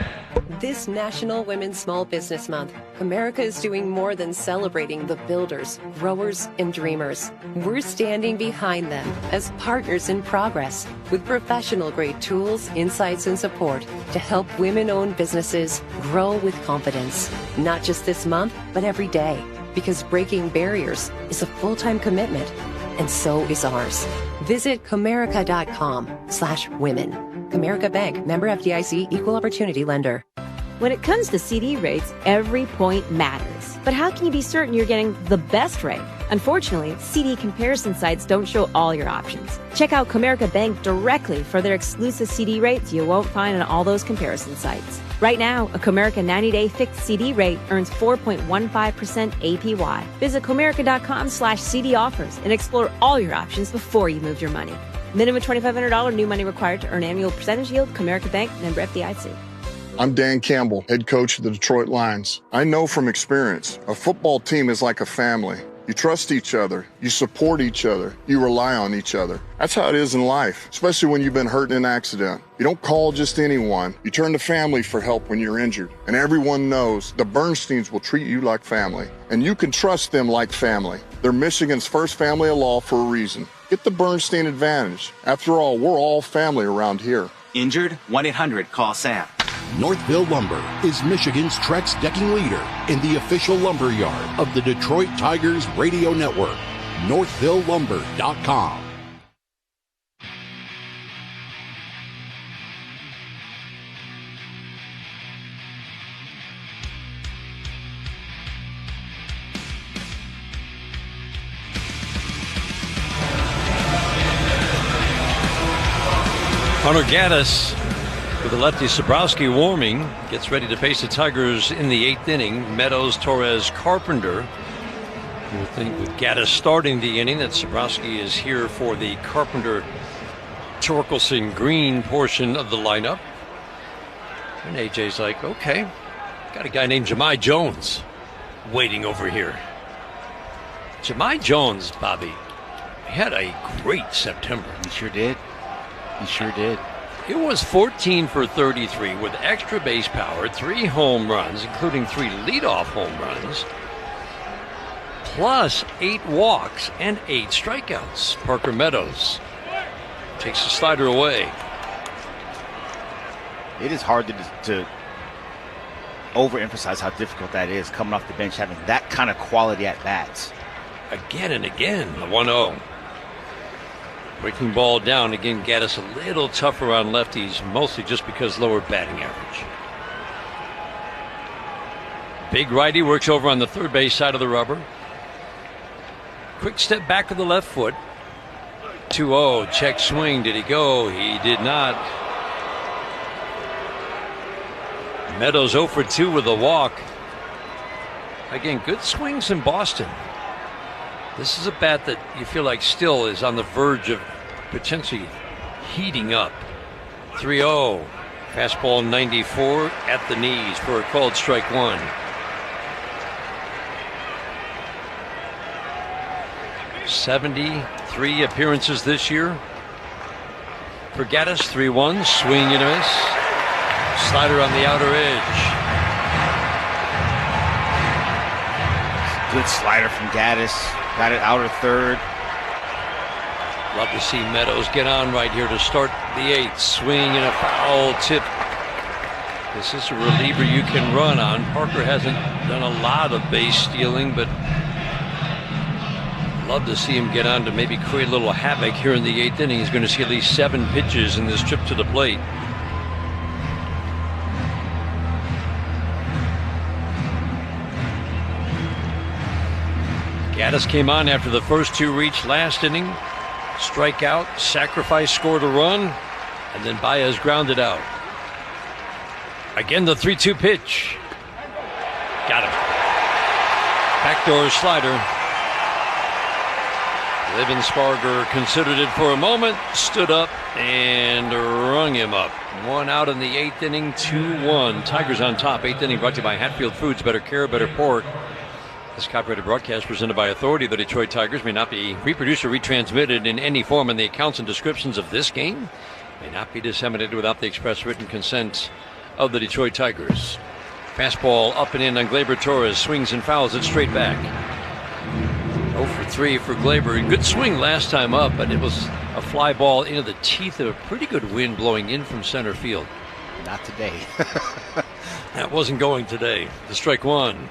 This National Women's Small Business Month, America is doing more than celebrating the builders, growers, and dreamers. We're standing behind them as partners in progress with professional-grade tools, insights, and support to help women-owned businesses grow with confidence. Not just this month, but every day, because breaking barriers is a full-time commitment, and so is ours. Visit Comerica.com/women. Comerica Bank, member FDIC, equal opportunity lender. When it comes to CD rates, every point matters. But how can you be certain you're getting the best rate? Unfortunately, CD comparison sites don't show all your options. Check out Comerica Bank directly for their exclusive CD rates you won't find on all those comparison sites. Right now, a Comerica 90-day fixed CD rate earns 4.15% APY. Visit Comerica.com/CD offers and explore all your options before you move your money. Minimum $2,500 new money required to earn annual percentage yield. Comerica Bank, member FDIC. I'm Dan Campbell, head coach of the Detroit Lions. I know from experience, a football team is like a family. You trust each other, you support each other, you rely on each other. That's how it is in life, especially when you've been hurt in an accident. You don't call just anyone. You turn to family for help when you're injured. And everyone knows the Bernsteins will treat you like family. And you can trust them like family. They're Michigan's first family of law for a reason. Get the Bernstein advantage. After all, we're all family around here. Injured? 1-800-CALL-SAM. Northville Lumber is Michigan's Trex decking leader in the official lumber yard of the Detroit Tigers Radio Network. NorthvilleLumber.com. Hunter Gaddis with the lefty Sabrowski warming, gets ready to face the Tigers in the 8th inning. Meadows, Torres, Carpenter. You would think with Gaddis starting the inning that Sabrowski is here for the Carpenter, Torkelson, Green portion of the lineup. And AJ's like, okay, got a guy named Jahmai Jones waiting over here. Jahmai Jones, Bobby, had a great September. He sure did. He sure did. It was 14 for 33 with extra base power, 3 home runs, including 3 leadoff home runs, plus 8 walks and 8 strikeouts. Parker Meadows takes the slider away. It is hard to overemphasize how difficult that is, coming off the bench, having that kind of quality at bats. Again and again, the 1-0. Breaking ball down. Again, Gaddis a little tougher on lefties, mostly just because lower batting average. Big righty works over on the third base side of the rubber. Quick step back to the left foot. 2-0. Check swing. Did he go? He did not. Meadows 0 for 2 with a walk. Again, good swings in Boston. This is a bat that you feel like still is on the verge of potentially heating up. 3-0. Fastball 94 at the knees for a called strike 1. '73 appearances this year for Gaddis. 3-1. Swing and a miss. Slider on the outer edge. Good slider from Gaddis. Got it outer third. Love to see Meadows get on right here to start the 8th. Swing and a foul tip. This is a reliever you can run on. Parker hasn't done a lot of base stealing, but love to see him get on to maybe create a little havoc here in the 8th inning. He's going to see at least 7 pitches in this trip to the plate. Gaddis came on after the first 2 reached last inning. Strikeout, sacrifice, scored a run, and then Baez grounded out. Again, the 3-2 pitch. Got him. Backdoor slider. Livensparger considered it for a moment, stood up, and rung him up. 1 out in the 8th inning, 2-1. Tigers on top. 8th inning brought to you by Hatfield Foods. Better care, better pork. This copyrighted broadcast presented by authority of the Detroit Tigers may not be reproduced or retransmitted in any form, and the accounts and descriptions of this game may not be disseminated without the express written consent of the Detroit Tigers. Fastball up and in on Gleyber Torres. Swings and fouls it straight back. 0 for 3 for Gleyber. Good swing last time up, but it was a fly ball into the teeth of a pretty good wind blowing in from center field. Not today. That wasn't going today. The strike one.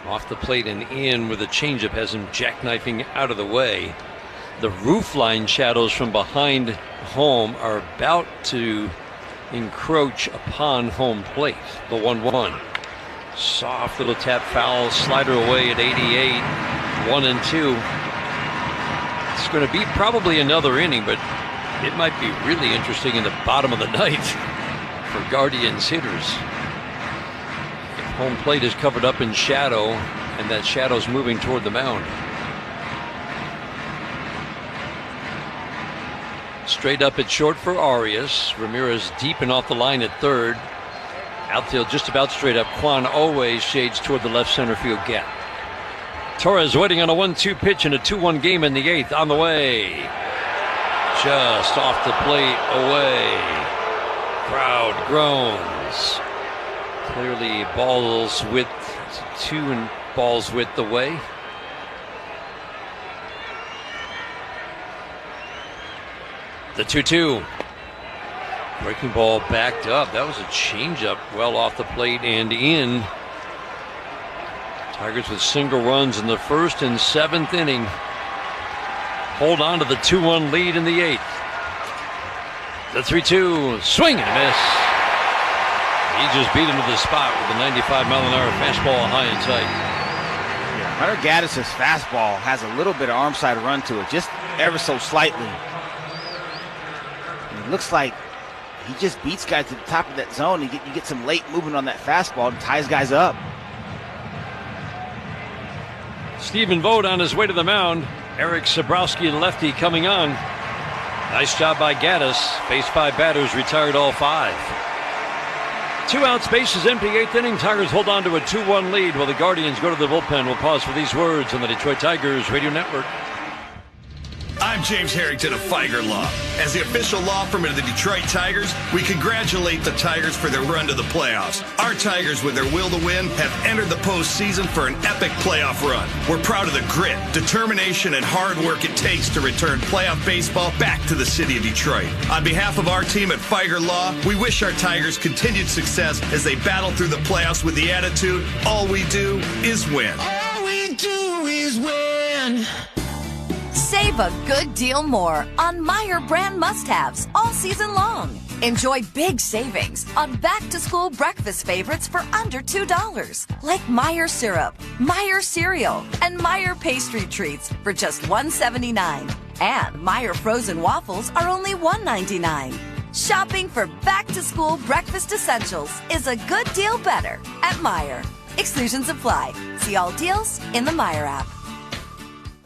Off the plate and in with a changeup has him jackknifing out of the way. The roof line shadows from behind home are about to encroach upon home plate. The 1-1. Soft little tap foul, slider away at 88. 1-2. It's going to be probably another inning, but it might be really interesting in the bottom of the ninth for Guardians hitters. If home plate is covered up in shadow, and that shadow's moving toward the mound. Straight up at short for Arias. Ramirez deep and off the line at third. Outfield just about straight up. Kwan always shades toward the left center field gap. Torres waiting on a 1-2 pitch in a 2-1 game in the 8th. On the way. Just off the plate, away. Crowd groans. Clearly balls width, 2 and balls width away. The 2-2. Breaking ball backed up. That was a changeup well off the plate and in. Tigers with single runs in the first and 7th inning. Hold on to the 2-1 lead in the 8th. The 3-2. Swing and a miss. He just beat him to the spot with a 95-mile-an-hour fastball high and tight. Hunter Gaddis' fastball has a little bit of arm side run to it, just ever so slightly. It looks like he just beats guys to the top of that zone. You get some late movement on that fastball and ties guys up. Stephen Vogt on his way to the mound. Eric Sabrowski, lefty, coming on. Nice job by Gaddis. Faced 5 batters, retired all 5. 2 outs, bases empty, 8th inning. Tigers hold on to a 2-1 lead while the Guardians go to the bullpen. We'll pause for these words on the Detroit Tigers Radio Network. I'm James Harrington of Feiger Law. As the official law firm of the Detroit Tigers, we congratulate the Tigers for their run to the playoffs. Our Tigers, with their will to win, have entered the postseason for an epic playoff run. We're proud of the grit, determination, and hard work it takes to return playoff baseball back to the city of Detroit. On behalf of our team at Feiger Law, we wish our Tigers continued success as they battle through the playoffs with the attitude, all we do is win. All we do is win. Save a good deal more on Meyer brand must-haves all season long. Enjoy big savings on back-to-school breakfast favorites for under $2, like Meyer syrup, Meyer cereal, and Meyer pastry treats for just $1.79. And Meyer frozen waffles are only $1.99. Shopping for back-to-school breakfast essentials is a good deal better at Meyer. Exclusions apply. See all deals in the Meyer app.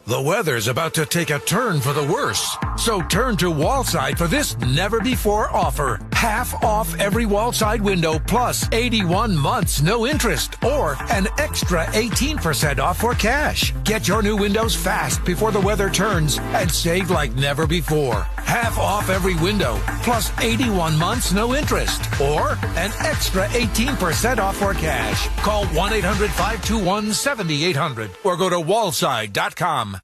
The weather's about to take a turn for the worse. So turn to Wallside for this never-before offer. Half off every Wallside window plus 81 months no interest or an extra 18% off for cash. Get your new windows fast before the weather turns and save like never before. Half off every window plus 81 months no interest or an extra 18% off for cash. Call 1-800-521-7800 or go to wallside.com.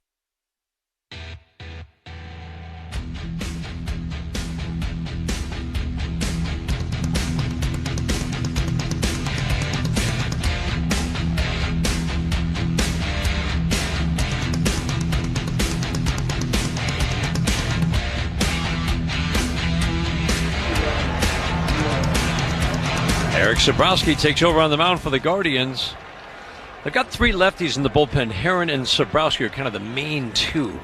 Eric Sabrowski takes over on the mound for the Guardians. They've got 3 lefties in the bullpen. Herron and Sabrowski are kind of the main 2.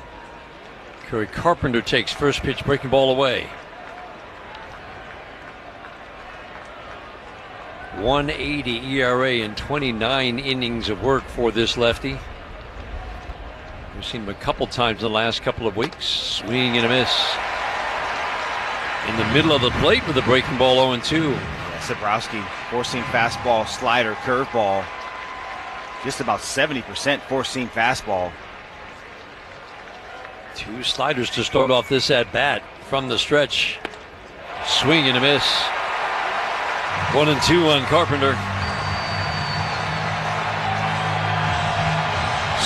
Kerry Carpenter takes first pitch, breaking ball away. 1.80 ERA in 29 innings of work for this lefty. We've seen him a couple times in the last couple of weeks. Swing and a miss. In the middle of the plate with a breaking ball 0-2. Sabrowski forcing fastball, slider, curveball. just about 70% four-seam fastball. 2 sliders to start off this at-bat from the stretch. Swing and a miss. 1-2 on Carpenter.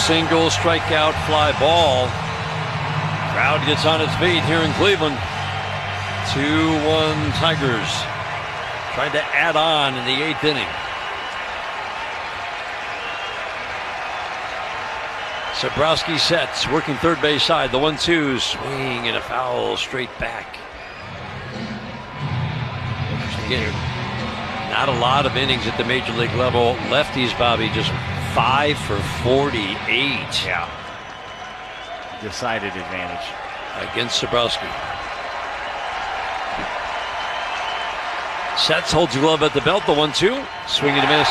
Single, strikeout, fly ball. Crowd gets on its feet here in Cleveland. 2-1 Tigers. Trying to add on in the 8th inning. Zabrowski sets, working third base side. The 1-2, swing and a foul straight back. Again, not a lot of innings at the major league level. Lefties, Bobby, just 5 for 48. Yeah. Decided advantage against Zabrowski. Sets, holds the glove at the belt. The 1-2, swing and a miss.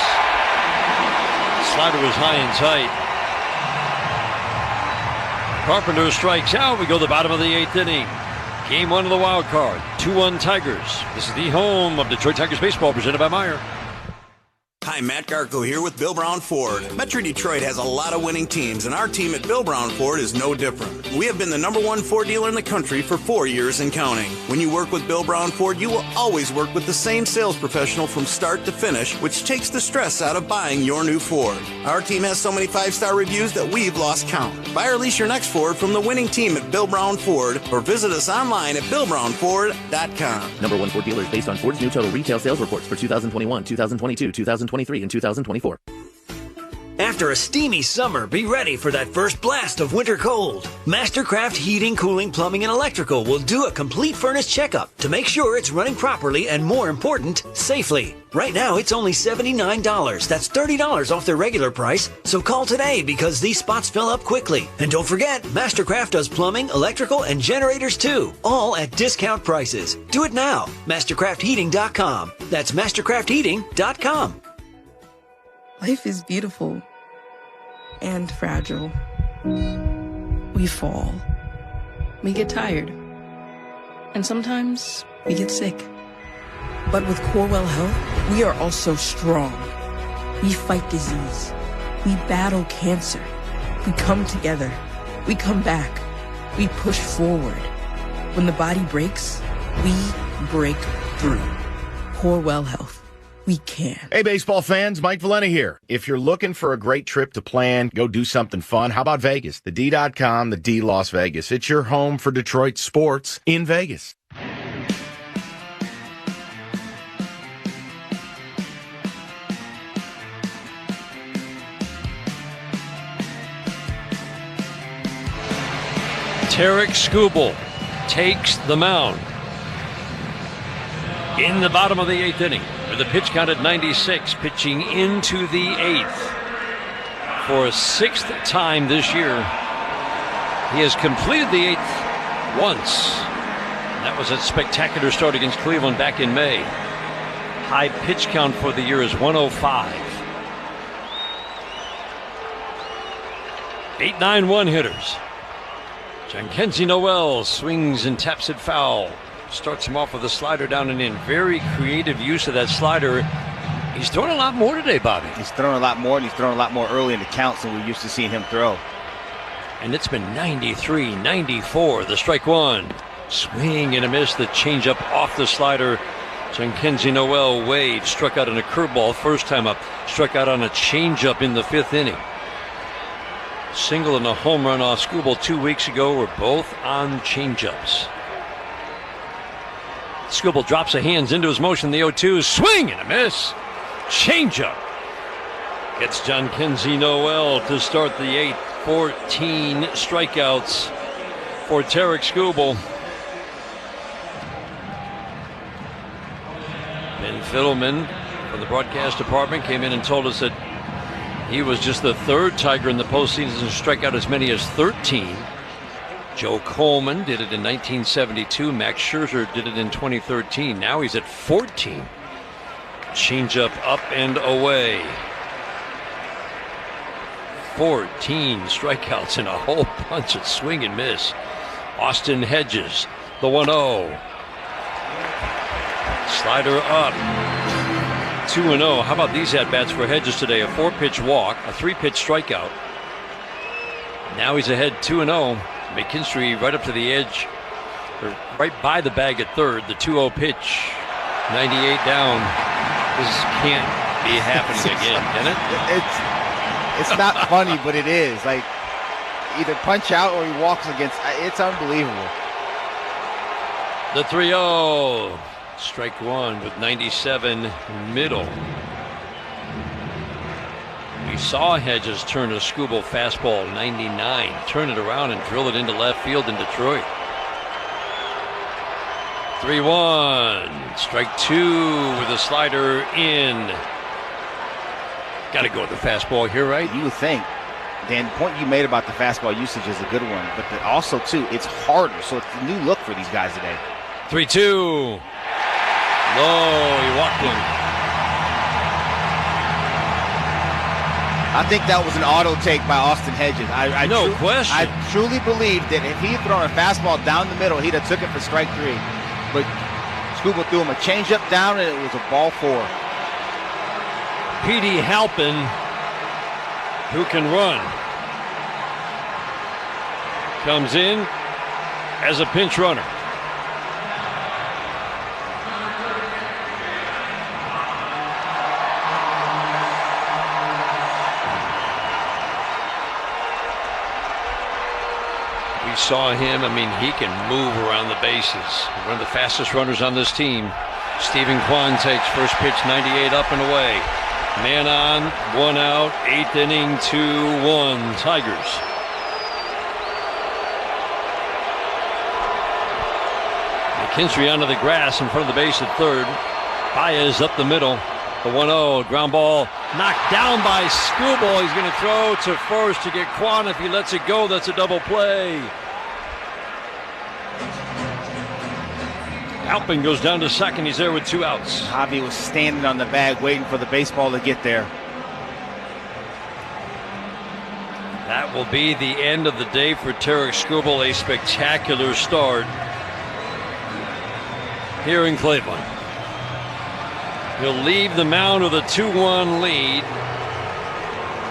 Slider was high and tight. Carpenter strikes out. We go to the bottom of the 8th inning. Game 1 of the wild card. 2-1 Tigers. This is the home of Detroit Tigers baseball, presented by Meyer. Hi, Matt Garco here with Bill Brown Ford. Metro Detroit has a lot of winning teams, and our team at Bill Brown Ford is no different. We have been the #1 Ford dealer in the country for 4 years and counting. When you work with Bill Brown Ford, you will always work with the same sales professional from start to finish, which takes the stress out of buying your new Ford. Our team has so many 5-star reviews that we've lost count. Buy or lease your next Ford from the winning team at Bill Brown Ford, or visit us online at BillBrownFord.com. #1 Ford dealers based on Ford's new total retail sales reports for 2021, 2022, 2023, and 2024. After a steamy summer, be ready for that first blast of winter cold. Mastercraft Heating, Cooling, Plumbing, and Electrical will do a complete furnace checkup to make sure it's running properly and, more important, safely. Right now, it's only $79. That's $30 off their regular price. So call today because these spots fill up quickly. And don't forget, Mastercraft does plumbing, electrical, and generators too, all at discount prices. Do it now. MastercraftHeating.com. That's MastercraftHeating.com. Life is beautiful and fragile. We fall. We get tired. And sometimes we get sick. But with Corewell Health, we are also strong. We fight disease. We battle cancer. We come together. We come back. We push forward. When the body breaks, we break through. Corewell Health. We can. Hey, baseball fans, Mike Valena here. If you're looking for a great trip to plan, go do something fun, how about Vegas? The D.com, the D Las Vegas. It's your home for Detroit sports in Vegas. Tarek Scubal takes the mound in the bottom of the 8th inning with a pitch count at 96, pitching into the 8th for a 6th time this year. He has completed the 8th once. That was a spectacular start against Cleveland back in May. High pitch count for the year is 105. 8-9-1 hitters. Jackenzie Noel swings and taps it foul. Starts him off with a slider down and in. Very creative use of that slider. He's thrown a lot more today, Bobby. He's thrown a lot more, and he's thrown a lot more early in the counts than we're used to seeing him throw. And it's been 93, 94, the strike one. Swing and a miss, the changeup off the slider. Jackenzie Noel Wade struck out on a curveball first time up. Struck out on a changeup in the 5th inning. Single and a home run off Scubal 2 weeks ago were both on changeups. Scubal drops the hands into his motion. The 0-2, swing and a miss. Changeup. Gets Jackenzie Noel to start the 8th. 14 strikeouts for Tarek Scubal. Ben Fiddleman from the broadcast department came in and told us that he was just the 3rd Tiger in the postseason to strike out as many as 13. Joe Coleman did it in 1972. Max Scherzer did it in 2013. Now he's at 14. Changeup up and away. 14 strikeouts and a whole bunch of swing and miss. Austin Hedges, the 1-0. Slider up. 2-0. How about these at-bats for Hedges today? A 4-pitch walk, a 3-pitch strikeout. Now he's ahead 2-0. McKinstry right up to the edge, or right by the bag at third. The 2-0 pitch, 98 down. This can't be happening again, can it? It's not funny, but it is. Like, either punch out or he walks against. It's unbelievable. The 3-0. Strike one with 97 middle. We saw Hedges turn a Scubal fastball 99, turn it around and drill it into left field in Detroit. 3-1. Strike two with a slider in. Got to go with the fastball here, right? You would think. Dan, the point you made about the fastball usage is a good one, but also, too, it's harder, so it's a new look for these guys today. 3-2. Low, he walked him. I think that was an auto take by Austin Hedges. No question. I truly believe that if he had thrown a fastball down the middle, he'd have took it for strike three. But Scubal threw him a changeup down, and it was a ball four. Petey Halpin, who can run, comes in as a pinch runner. We saw him. I mean, he can move around the bases. One of the fastest runners on this team. Stephen Kwan takes first pitch, 98 up and away. Man on, 1 out, 8th inning, 2-1 Tigers. McKinstry onto the grass in front of the base at third. Baez up the middle. The 1-0 ground ball knocked down by Scubal. He's going to throw to first to get Kwan. If he lets it go, that's a double play. Halpin goes down to second. He's there with 2 outs. Javi was standing on the bag waiting for the baseball to get there. That will be the end of the day for Tarik Scubal. A spectacular start here in Cleveland. He'll leave the mound with a 2-1 lead.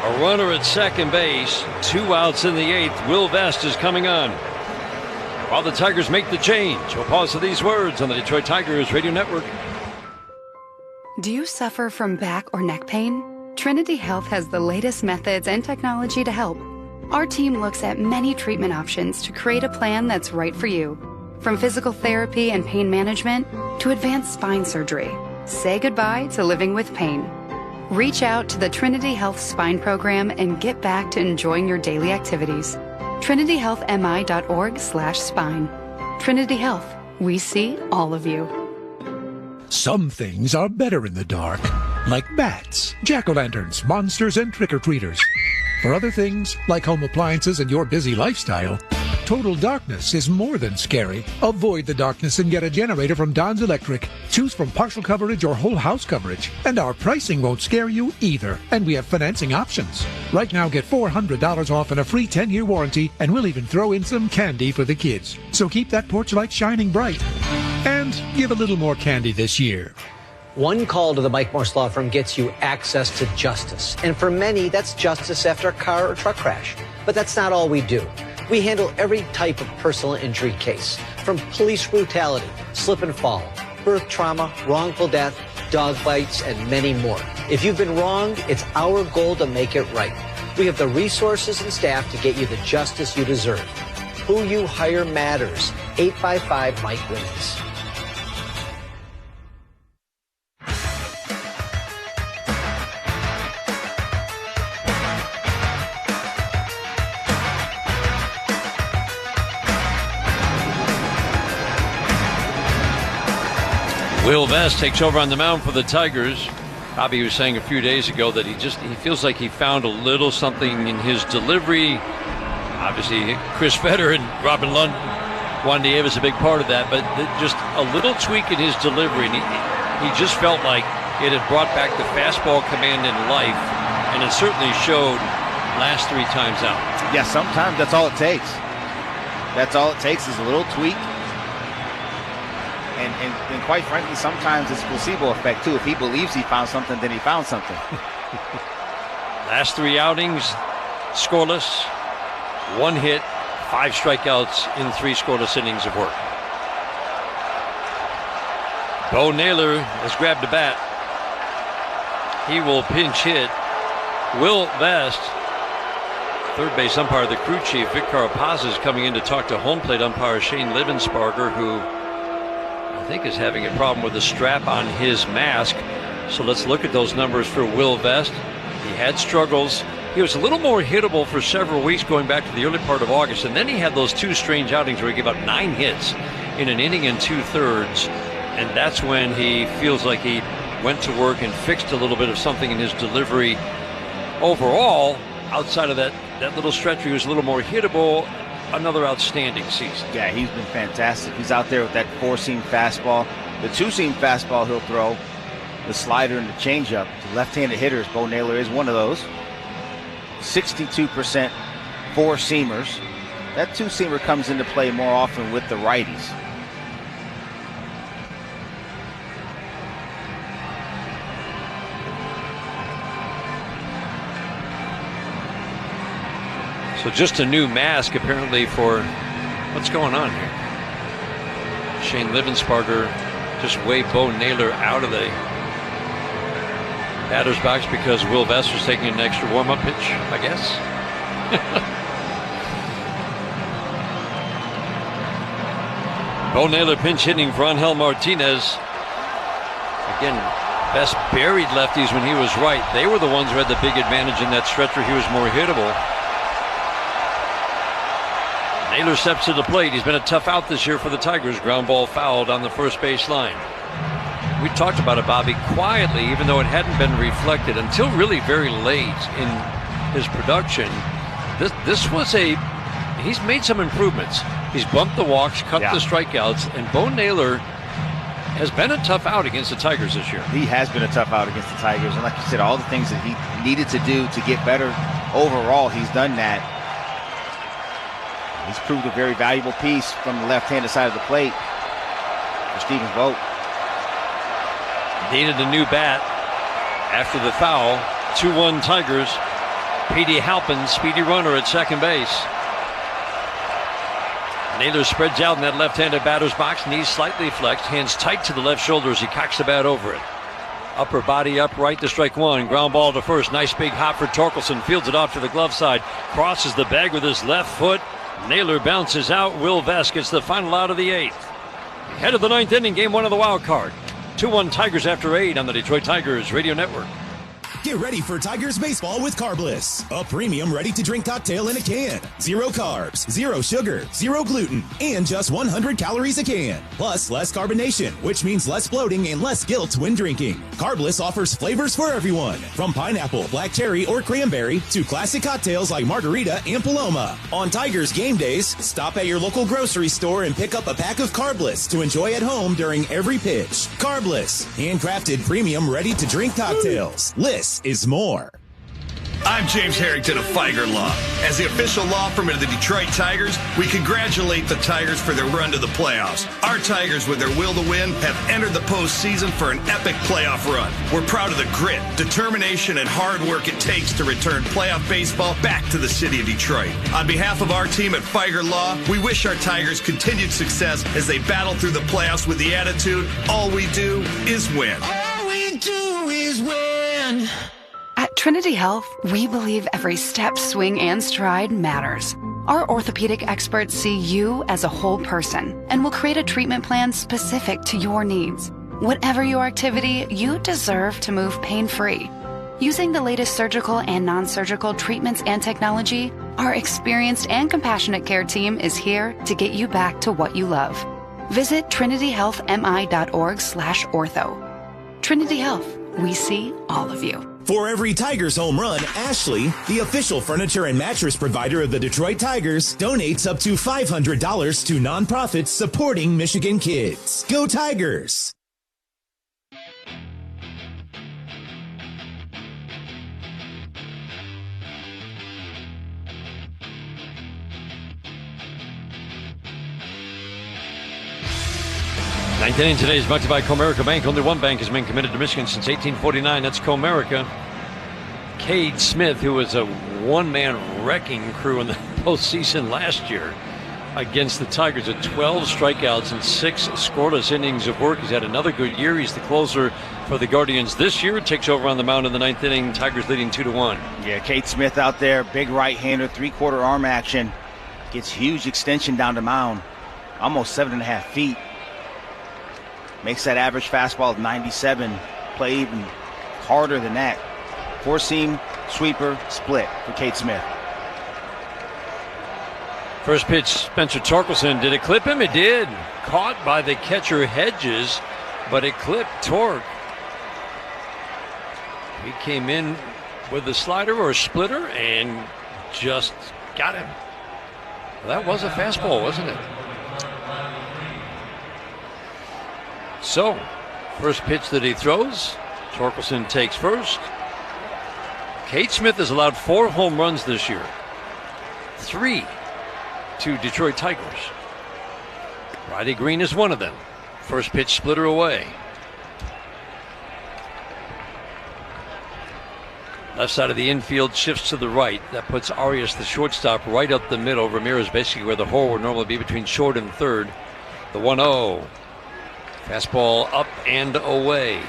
A runner at second base. 2 outs in the 8th. Will Vest is coming on. While the Tigers make the change, we'll pause for these words on the Detroit Tigers Radio Network. Do you suffer from back or neck pain? Trinity Health has the latest methods and technology to help. Our team looks at many treatment options to create a plan that's right for you. From physical therapy and pain management to advanced spine surgery. Say goodbye to living with pain. Reach out to the Trinity Health Spine Program and get back to enjoying your daily activities. TrinityHealthMI.org/spine. Trinity Health. We see all of you. Some things are better in the dark, like bats, jack-o'-lanterns, monsters, and trick-or-treaters. For other things, like home appliances and your busy lifestyle, total darkness is more than scary. Avoid the darkness and get a generator from Don's Electric. Choose from partial coverage or whole house coverage. And our pricing won't scare you either. And we have financing options. Right now, get $400 off and a free 10-year warranty, and we'll even throw in some candy for the kids. So keep that porch light shining bright. And give a little more candy this year. One call to the Mike Morse Law Firm gets you access to justice. And for many, that's justice after a car or truck crash. But that's not all we do. We handle every type of personal injury case, from police brutality, slip and fall, birth trauma, wrongful death, dog bites, and many more. If you've been wronged, it's our goal to make it right. We have the resources and staff to get you the justice you deserve. Who you hire matters. 855 Mike wins. Will Vest takes over on the mound for the Tigers. Bobby was saying a few days ago that he feels like he found a little something in his delivery. Obviously, Chris Vedder and Robin Lund, Juan Nieves, a big part of that, but just a little tweak in his delivery. And he just felt like it had brought back the fastball command in life, and it certainly showed last 3 times out. Yeah, sometimes that's all it takes. That's all it takes is a little tweak. And quite frankly, sometimes it's placebo effect, too. If he believes he found something, then he found something. Last 3 outings, scoreless, 1 hit, 5 strikeouts in 3 scoreless innings of work. Bo Naylor has grabbed a bat. He will pinch hit. Will Vest, third base umpire, the crew chief, Vic Carapaz, is coming in to talk to home plate umpire Shane Livensparger, who I think is having a problem with the strap on his mask. So let's look at those numbers for Will Vest. He had struggles. He was a little more hittable for several weeks going back to the early part of August, and then he had those 2 strange outings where he gave up 9 hits in an inning and 2/3, and that's when he feels like he went to work and fixed a little bit of something in his delivery. Overall, outside of that little stretch where he was a little more hittable, another outstanding season. Yeah, he's been fantastic. He's out there with that 4-seam fastball. The 2-seam fastball he'll throw, the slider and the changeup. To left-handed hitters, Bo Naylor is one of those. 62% 4-seamers. That 2-seamer comes into play more often with the righties. So just a new mask apparently for what's going on here. Shane Livensparger just waved Bo Naylor out of the batter's box because Will Vest was taking an extra warm-up pitch, I guess. Bo Naylor pinch hitting for Angel Martinez. Again, Vest buried lefties when he was right. They were the ones who had the big advantage in that stretch where he was more hittable. Naylor steps to the plate. He's been a tough out this year for the Tigers. Ground ball fouled on the first base line. We talked about it, Bobby, quietly, even though it hadn't been reflected until really very late in his production. He's made some improvements. He's bumped the walks, cut the strikeouts, and Bo Naylor has been a tough out against the Tigers this year. He has been a tough out against the Tigers. And like you said, all the things that he needed to do to get better overall, he's done that. He's proved a very valuable piece from the left-handed side of the plate for Stephen Vogt. Needed a new bat after the foul. 2-1 Tigers. Petey Halpin, speedy runner at second base. Naylor spreads out in that left-handed batter's box, knees slightly flexed, hands tight to the left shoulder as he cocks the bat over it. Upper body upright to strike one. Ground ball to first. Nice big hop for Torkelson. Fields it off to the glove side. Crosses the bag with his left foot. Naylor bounces out. Will Vest gets the final out of the 8th. Head of the 9th inning, game 1 of the wild card. 2-1 Tigers after 8 on the Detroit Tigers Radio Network. Get ready for Tigers baseball with Carbliss, a premium ready-to-drink cocktail in a can. 0 carbs, 0 sugar, 0 gluten, and just 100 calories a can. Plus, less carbonation, which means less bloating and less guilt when drinking. Carbliss offers flavors for everyone, from pineapple, black cherry, or cranberry to classic cocktails like margarita and Paloma. On Tigers game days, stop at your local grocery store and pick up a pack of Carbliss to enjoy at home during every pitch. Carbliss, handcrafted premium ready-to-drink cocktails. Less is more. I'm James Harrington of Feiger Law. As the official law firm of the Detroit Tigers, we congratulate the Tigers for their run to the playoffs. Our Tigers, with their will to win, have entered the postseason for an epic playoff run. We're proud of the grit, determination, and hard work it takes to return playoff baseball back to the city of Detroit. On behalf of our team at Feiger Law, we wish our Tigers continued success as they battle through the playoffs with the attitude, all we do is win. All we do is win. At Trinity Health, we believe every step, swing, and stride matters. Our orthopedic experts see you as a whole person and will create a treatment plan specific to your needs. Whatever your activity, you deserve to move pain-free. Using the latest surgical and non-surgical treatments and technology, our experienced and compassionate care team is here to get you back to what you love. Visit trinityhealthmi.org/ortho. Trinity Health, we see all of you. For every Tigers home run, Ashley, the official furniture and mattress provider of the Detroit Tigers, donates up to $500 to nonprofits supporting Michigan kids. Go Tigers! Ninth inning today is brought to you by Comerica Bank. Only one bank has been committed to Michigan since 1849. That's Comerica. Cade Smith, who was a one-man wrecking crew in the postseason last year against the Tigers, at 12 strikeouts and 6 scoreless innings of work. He's had another good year. He's the closer for the Guardians this year. Takes over on the mound in the ninth inning. Tigers leading 2-1. Yeah, Cade Smith out there, big right-hander, three-quarter arm action. Gets huge extension down the mound, almost 7.5 feet. Makes that average fastball of 97 play even harder than that. Four-seam, sweeper, split for Cade Smith. First pitch, Spencer Torkelson. Did it clip him? It did. Caught by the catcher Hedges, but it clipped Tork. He came in with a slider or a splitter and just got him. Well, that was a fastball, wasn't it? So, first pitch that he throws, Torkelson takes first. Cade Smith has allowed 4 home runs this year. 3 to Detroit Tigers. Riley Green is one of them. First pitch splitter away. Left side of the infield shifts to the right. That puts Arias, the shortstop, right up the middle. Ramirez basically where the hole would normally be between short and third. The 1-0. Fastball up and away.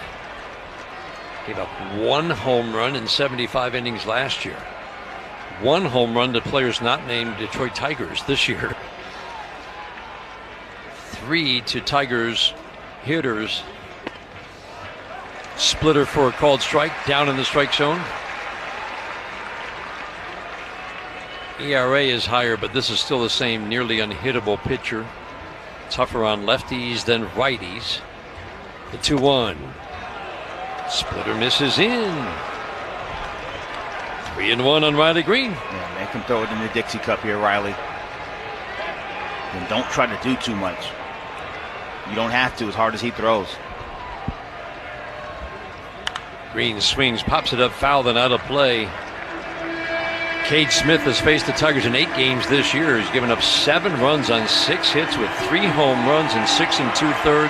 Gave up 1 home run in 75 innings last year. 1 home run to players not named Detroit Tigers this year. 3 to Tigers hitters. Splitter for a called strike, down in the strike zone. ERA is higher, but this is still the same nearly unhittable pitcher. Tougher on lefties than righties. The 2-1. Splitter misses in. 3-1 on Riley Green. Yeah, make him throw it in the Dixie Cup here, Riley. And don't try to do too much. You don't have to, as hard as he throws. Green swings, pops it up, foul, then out of play. Cade Smith has faced the Tigers in 8 games this year. He's given up 7 runs on 6 hits with 3 home runs and 6 2/3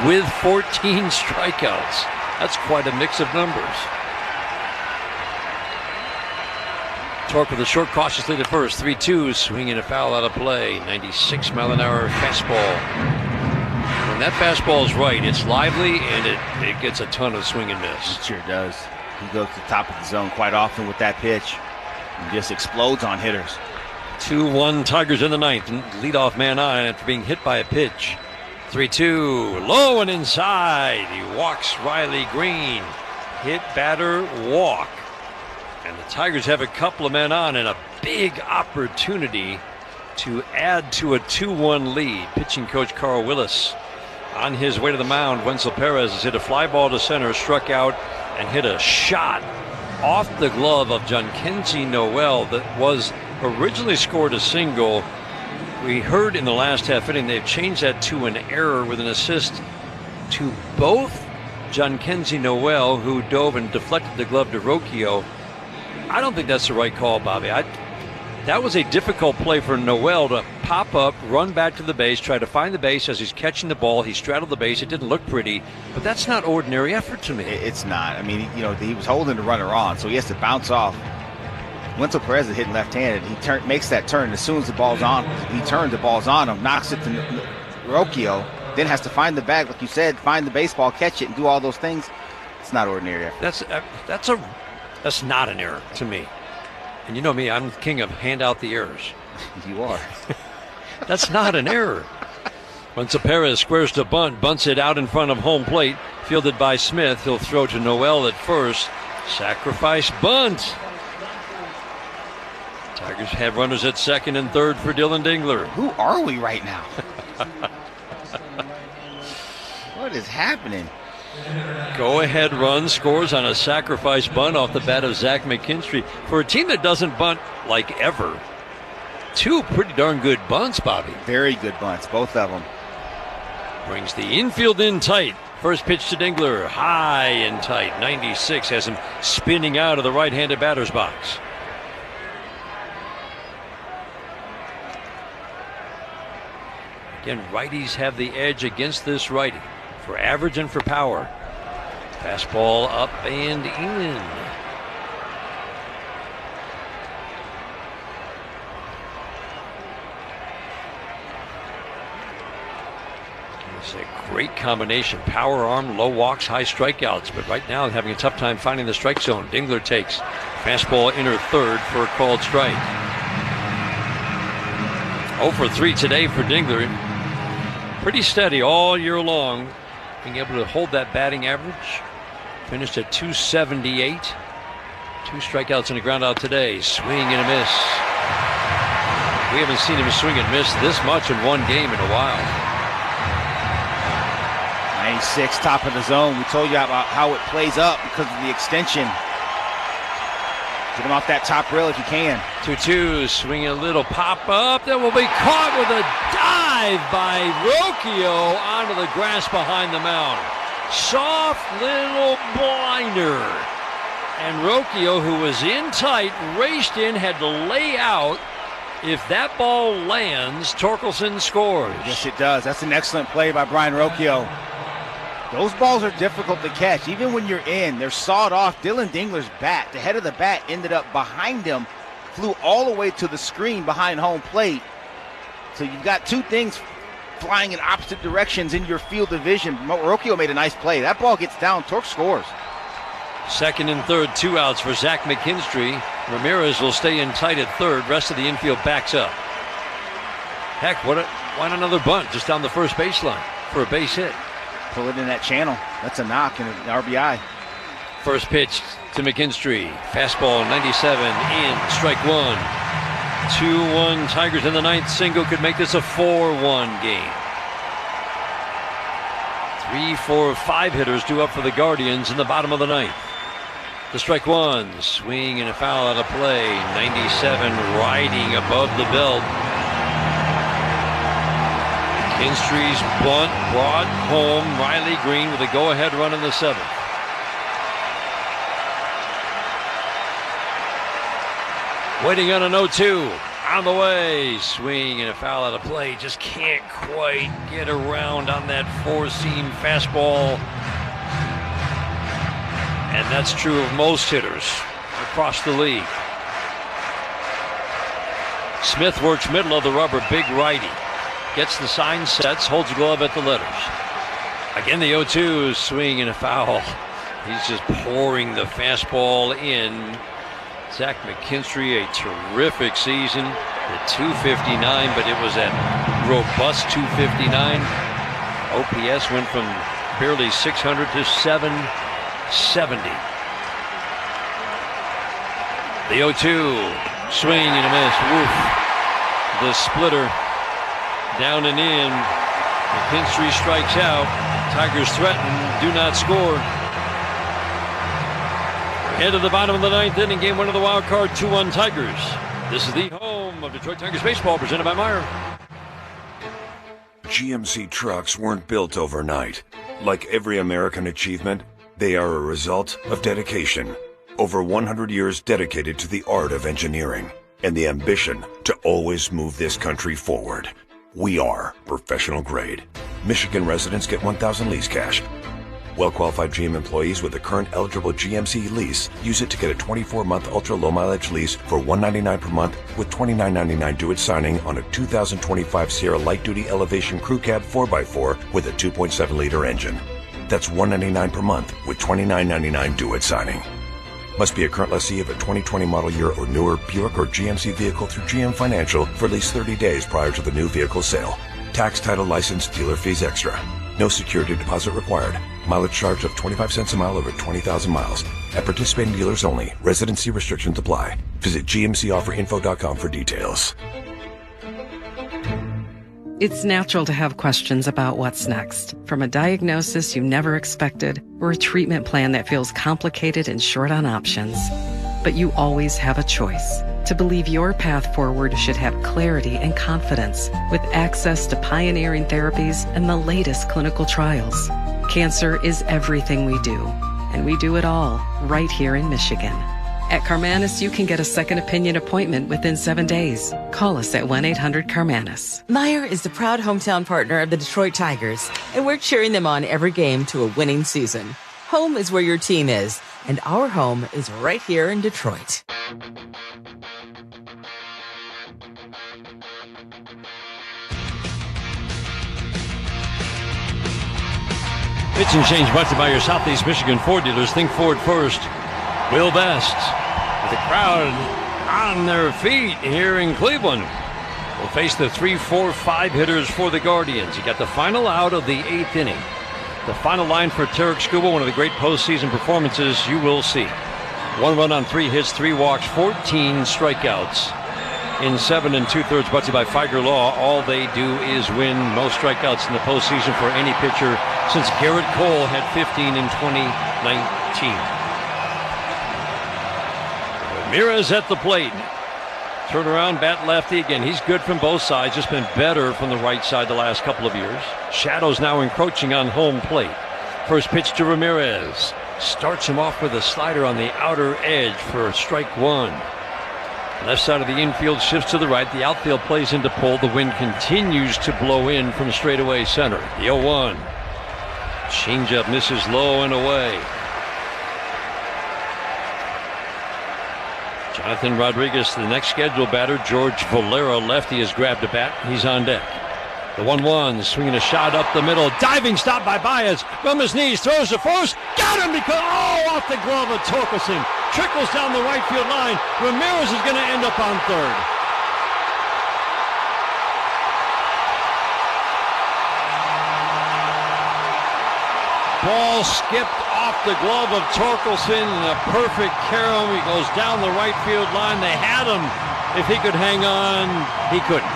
with 14 strikeouts. That's quite a mix of numbers. Tork with a short, cautiously to first. 3-2, swinging a foul out of play. 96-mile-an-hour fastball. When that fastball is right, it's lively and it gets a ton of swing and miss. It sure does. He goes to the top of the zone quite often with that pitch and just explodes on hitters. 2-1 Tigers in the ninth. Leadoff man on after being hit by a pitch. 3-2, low and inside. He walks Riley Green. Hit, batter, walk. And the Tigers have a couple of men on and a big opportunity to add to a 2-1 lead. Pitching coach Carl Willis on his way to the mound. Wenzel Perez has hit a fly ball to center, struck out, and hit a shot off the glove of Jhonkensy Noel that was originally scored a single. We heard in the last half inning they've changed that to an error with an assist to both Jhonkensy Noel, who dove and deflected the glove to Rocchio. I don't think that's the right call, Bobby. That was a difficult play for Noel to pop up, run back to the base, try to find the base as he's catching the ball. He straddled the base. It didn't look pretty, but that's not ordinary effort to me. It's not. I mean, he was holding the runner on, so he has to bounce off. Wenzel Perez is hitting left-handed. He makes that turn. As soon as the ball's on, he turns, the ball's on him, knocks it to Rocchio, then has to find the bag, like you said, find the baseball, catch it, and do all those things. It's not ordinary effort. That's not an error to me. And you know me, I'm the king of hand out the errors. You are. That's not an error. Once Perez squares to bunt, bunts it out in front of home plate, fielded by Smith. He'll throw to Noel at first. Sacrifice bunt. Tigers have runners at second and third for Dylan Dingler. Who are we right now? What is happening? Go-ahead run scores on a sacrifice bunt off the bat of Zach McKinstry. For a team that doesn't bunt like ever, 2 pretty darn good bunts, Bobby. Very good bunts, both of them. Brings the infield in tight. First pitch to Dingler, high and tight. 96 has him spinning out of the right-handed batter's box. Again, righties have the edge against this righty for average and for power. Fastball up and in. It's a great combination. Power arm, low walks, high strikeouts. But right now, having a tough time finding the strike zone. Dingler takes fastball inner third for a called strike. 0 for 3 today for Dingler. Pretty steady all year long. Being able to hold that batting average. Finished at 278. 2 strikeouts and a ground out today. Swing and a miss. We haven't seen him swing and miss this much in one game in a while. 96, top of the zone. We told you about how it plays up because of the extension. Get him off that top rail if you can. 2-2, swinging a little pop up. That will be caught with a dive by Rocchio onto the grass behind the mound. Soft little blinder. And Rocchio, who was in tight, raced in, had to lay out. If that ball lands, Torkelson scores. Yes, it does. That's an excellent play by Brian Rocchio. Those balls are difficult to catch. Even when you're in, they're sawed off. Dylan Dingler's bat, the head of the bat, ended up behind him, flew all the way to the screen behind home plate. So you've got 2 things flying in opposite directions in your field of vision. Rocchio made a nice play. That ball gets down. Torque scores. Second and third, 2 outs for Zach McKinstry. Ramirez will stay in tight at third. Rest of the infield backs up. Heck, why not another bunt just down the first baseline for a base hit? Pull it in that channel. That's a knock and an RBI. First pitch to McKinstry. Fastball 97 in. Strike 1. 2-1 Tigers in the 9th. Single could make this a 4-1 game. 3, 4, 5 hitters due up for the Guardians in the bottom of the 9th. The strike 1. Swing and a foul out of play. 97 riding above the belt. McKinstry's bunt brought home Riley Green with a go-ahead run in the 7th. Waiting on an 0-2. On the way. Swing and a foul out of play. Just can't quite get around on that 4-seam fastball. And that's true of most hitters across the league. Smith works middle of the rubber, big righty. Gets the sign, sets, holds the glove at the letters. Again, the 0-2, swing and a foul. He's just pouring the fastball in. Zach McKinstry, a terrific season at 259, but it was at robust 259. OPS went from barely 600 to 770. The 0-2, swing and a miss. Woof. The splitter. Down and in. McKinstry strikes out. Tigers threaten. Do not score. Head of the bottom of the 9th inning. Game 1 of the wild card. 2-1 Tigers. This is the home of Detroit Tigers baseball, presented by Meyer. GMC trucks weren't built overnight. Like every American achievement, they are a result of dedication. Over 100 years dedicated to the art of engineering and the ambition to always move this country forward. We are professional grade. Michigan residents get $1,000 lease cash. Well-qualified GM employees with a current eligible GMC lease use it to get a 24-month ultra-low mileage lease for $199 per month with $29.99 due at signing on a 2025 Sierra light-duty elevation crew cab 4x4 with a 2.7-liter engine. That's $199 per month with $29.99 due at signing. Must be a current lessee of a 2020 model year or newer Buick or GMC vehicle through GM Financial for at least 30 days prior to the new vehicle sale. Tax, title, license, dealer fees extra. No security deposit required. Mileage charge of 25 cents a mile over 20,000 miles. At participating dealers only. Residency restrictions apply. Visit gmcofferinfo.com for details. It's natural to have questions about what's next. From a diagnosis you never expected, or a treatment plan that feels complicated and short on options. But you always have a choice. To believe your path forward should have clarity and confidence, with access to pioneering therapies and the latest clinical trials. Cancer is everything we do, and we do it all right here in Michigan. At Carmanis, you can get a second opinion appointment within 7 days. Call us at 1-800-CARMANIS. Meijer is the proud hometown partner of the Detroit Tigers, and we're cheering them on every game to a winning season. Home is where your team is, and our home is right here in Detroit. Pitch and change brought to you by your Southeast Michigan Ford dealers. Think Ford first. Will Best, with the crowd on their feet here in Cleveland, will face the 3-4-5 hitters for the Guardians. He got the final out of the 8th inning. The final line for Tarek Scubal, one of the great postseason performances you will see. 1 run on 3 hits, 3 walks, 14 strikeouts in 7 2/3. Brought to you by Figer Law. All they do is win. Most strikeouts in the postseason for any pitcher since Garrett Cole had 15 in 2019. Ramirez at the plate. Turn around, bat lefty again. He's good from both sides, just been better from the right side the last couple of years. Shadows now encroaching on home plate. First pitch to Ramirez. Starts him off with a slider on the outer edge for strike 1. Left side of the infield shifts to the right. The outfield plays into pull. The wind continues to blow in from straightaway center. The 0-1. Changeup misses low and away. Jonathan Rodriguez, the next scheduled batter. George Valera, lefty, has grabbed a bat. He's on deck. The 1-1, swinging a shot up the middle. Diving stop by Baez. From his knees, throws to first. Got him because, off the glove of Torkelson. Trickles down the right field line. Ramirez is going to end up on third. Ball skipped off the glove of Torkelson in a perfect carom. He goes down the right field line. They had him. If he could hang on, he couldn't.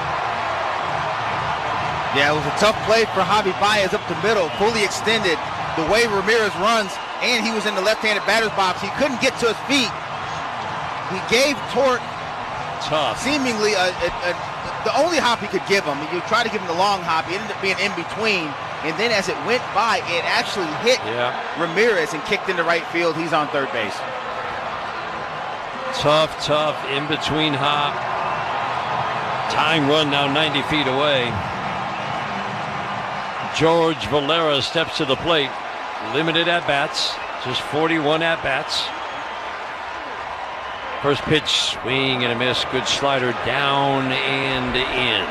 Yeah, it was a tough play for Javi Baez up the middle, fully extended. The way Ramirez runs, and he was in the left-handed batter's box, he couldn't get to his feet. He gave Tork seemingly the only hop he could give him. You try to give him the long hop. He ended up being in between. And then as it went by, it actually hit Ramirez and kicked into right field. He's on third base. Tough in-between hop. Tying run now 90 feet away. George Valera steps to the plate. Limited at-bats. Just 41 at-bats. First pitch, swing and a miss. Good slider down and in.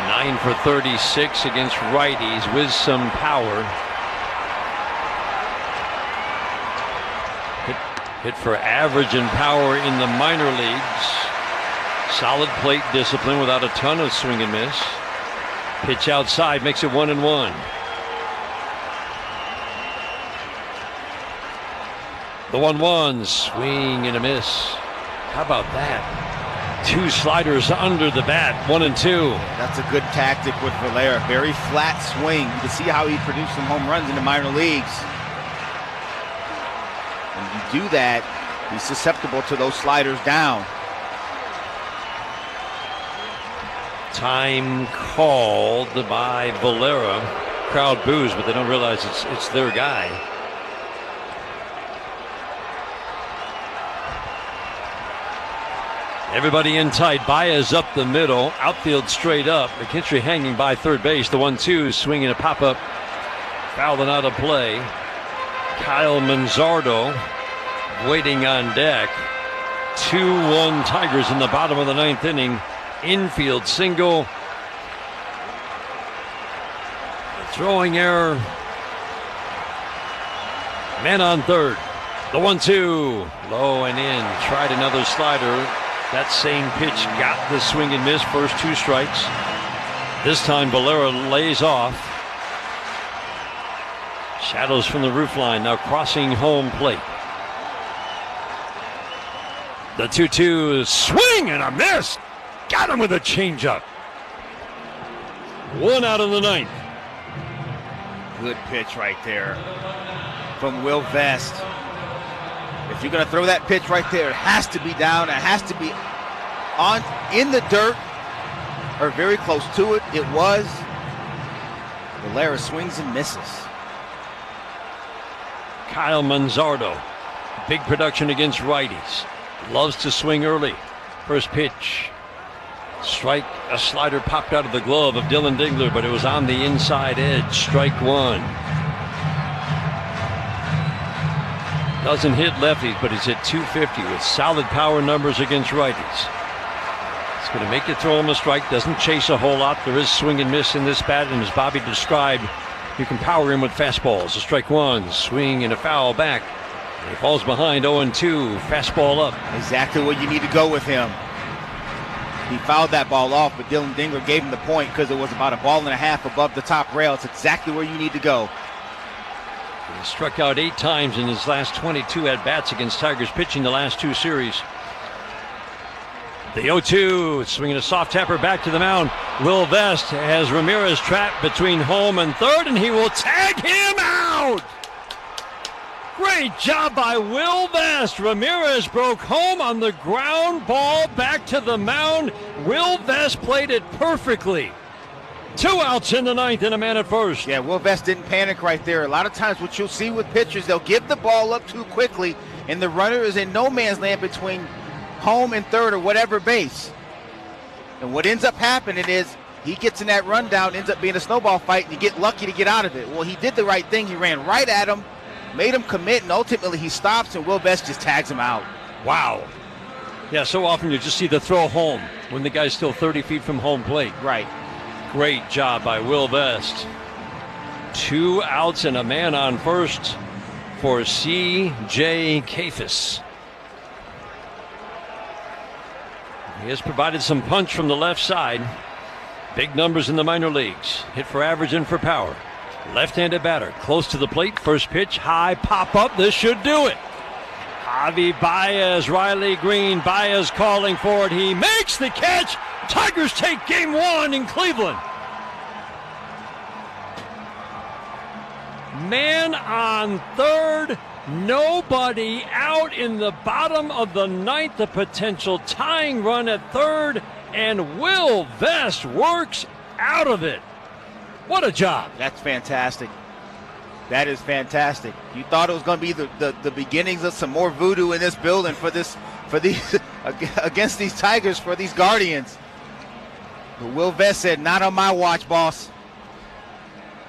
9 for 36 against righties with some power. Hit for average and power in the minor leagues. Solid plate discipline without a ton of swing and miss. Pitch outside makes it 1-1. The 1-1, swing and a miss. How about that? 2 sliders under the bat, 1-2. That's a good tactic with Valera. Very flat swing. You can see how he produced some home runs in the minor leagues. When you do that, he's susceptible to those sliders down. Time called by Valera. Crowd boos, but they don't realize it's their guy. Everybody in tight. Baez up the middle. Outfield straight up. McKinstry hanging by third base. The 1-2, swinging a pop-up. Fouling out of play. Kyle Manzardo waiting on deck. 2-1 Tigers in the bottom of the 9th inning. Infield single. Throwing error. Man on third. The 1-2. Low and in. Tried another slider. That same pitch got the swing and miss. First 2 strikes. This time Valera lays off. Shadows from the roof line now crossing home plate. The 2-2 swing and a miss. Got him with a changeup. 1 out in the 9th. Good pitch right there from Will Vest. If you're going to throw that pitch right there, it has to be down. It has to be in the dirt or very close to it. It was. Valera swings and misses. Kyle Manzardo Big production against righties. Loves to swing early. First pitch. Strike. A slider popped out of the glove of Dylan Dingler, but it was on the inside edge. Strike one. Doesn't hit lefties, but he's hit .250 with solid power numbers against righties. It's going to make you throw him a strike. Doesn't chase a whole lot. There is swing and miss in this bat, and as Bobby described, you can power him with fastballs. A strike one. Swing and a foul back. He falls behind 0-2. Fastball up. Exactly where you need to go with him. He fouled that ball off, but Dylan Dingler gave him the point because it was about a ball and a half above the top rail. It's exactly where you need to go. He struck out 8 times in his last 22 at-bats against Tigers pitching the last 2 series. The 0-2, swinging a soft tapper back to the mound. Will Vest has Ramirez trapped between home and third, and he will tag him out! Great job by Will Vest. Ramirez broke home on the ground ball back to the mound. Will Vest played it perfectly. 2 outs in the 9th and a man at first. Yeah, Will Vest didn't panic right there. A lot of times what you'll see with pitchers, they'll give the ball up too quickly, and the runner is in no man's land between home and third or whatever base. And what ends up happening is he gets in that rundown, ends up being a snowball fight, and you get lucky to get out of it. Well, he did the right thing. He ran right at him, made him commit, and ultimately he stops, and Will Vest just tags him out. Wow. Yeah, so often you just see the throw home when the guy's still 30 feet from home plate. Right. Great job by Will Vest. 2 outs and a man on first for C.J. Kafis. He has provided some punch from the left side. Big numbers in the minor leagues. Hit for average and for power. Left-handed batter, close to the plate. First pitch, high pop up. This should do it. Javi Baez, Riley Green. Baez calling for it. He makes the catch. Tigers take game 1 in Cleveland. Man on third. Nobody out in the bottom of the 9th. A potential tying run at third. And Will Vest works out of it. What a job. That's fantastic. That is fantastic. You thought it was going to be the beginnings of some more voodoo in this building for these against these Tigers, for these Guardians. But Will Vest said, not on my watch, boss.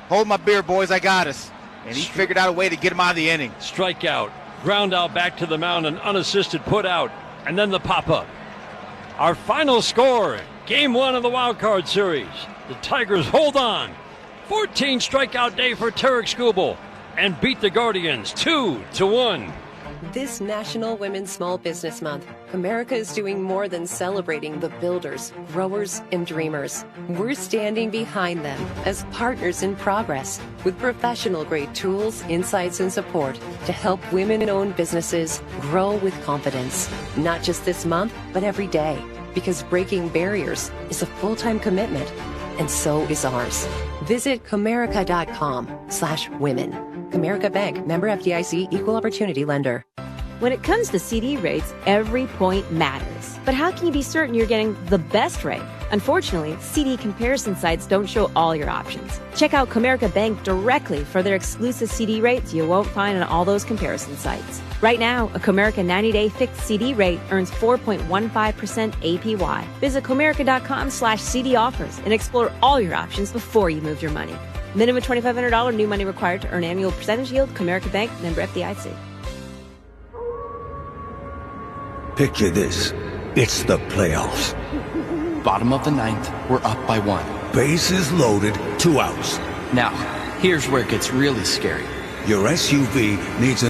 Hold my beer, boys. I got us. And he figured out a way to get him out of the inning. Strikeout, ground out back to the mound, and unassisted put out, and then the pop-up. Our final score, game 1 of the wild card series. The Tigers hold on. 14 strikeout day for Tarek Scubal and beat the Guardians 2-1. This National Women's Small Business Month, America is doing more than celebrating the builders, growers, and dreamers. We're standing behind them as partners in progress with professional-grade tools, insights, and support to help women-owned businesses grow with confidence. Not just this month, but every day, because breaking barriers is a full-time commitment, and so is ours. Visit Comerica.com/women. Comerica Bank, member FDIC, equal opportunity lender. When it comes to CD rates, every point matters. But how can you be certain you're getting the best rate? Unfortunately, CD comparison sites don't show all your options. Check out Comerica Bank directly for their exclusive CD rates you won't find on all those comparison sites. Right now, a Comerica 90-day fixed CD rate earns 4.15% APY. Visit Comerica.com/CD offers and explore all your options before you move your money. Minimum $2,500 new money required to earn annual percentage yield. Comerica Bank, member FDIC. Picture this. It's the playoffs. Bottom of the 9th, we're up by 1. Bases loaded, 2 outs. Now, here's where it gets really scary. Your SUV needs a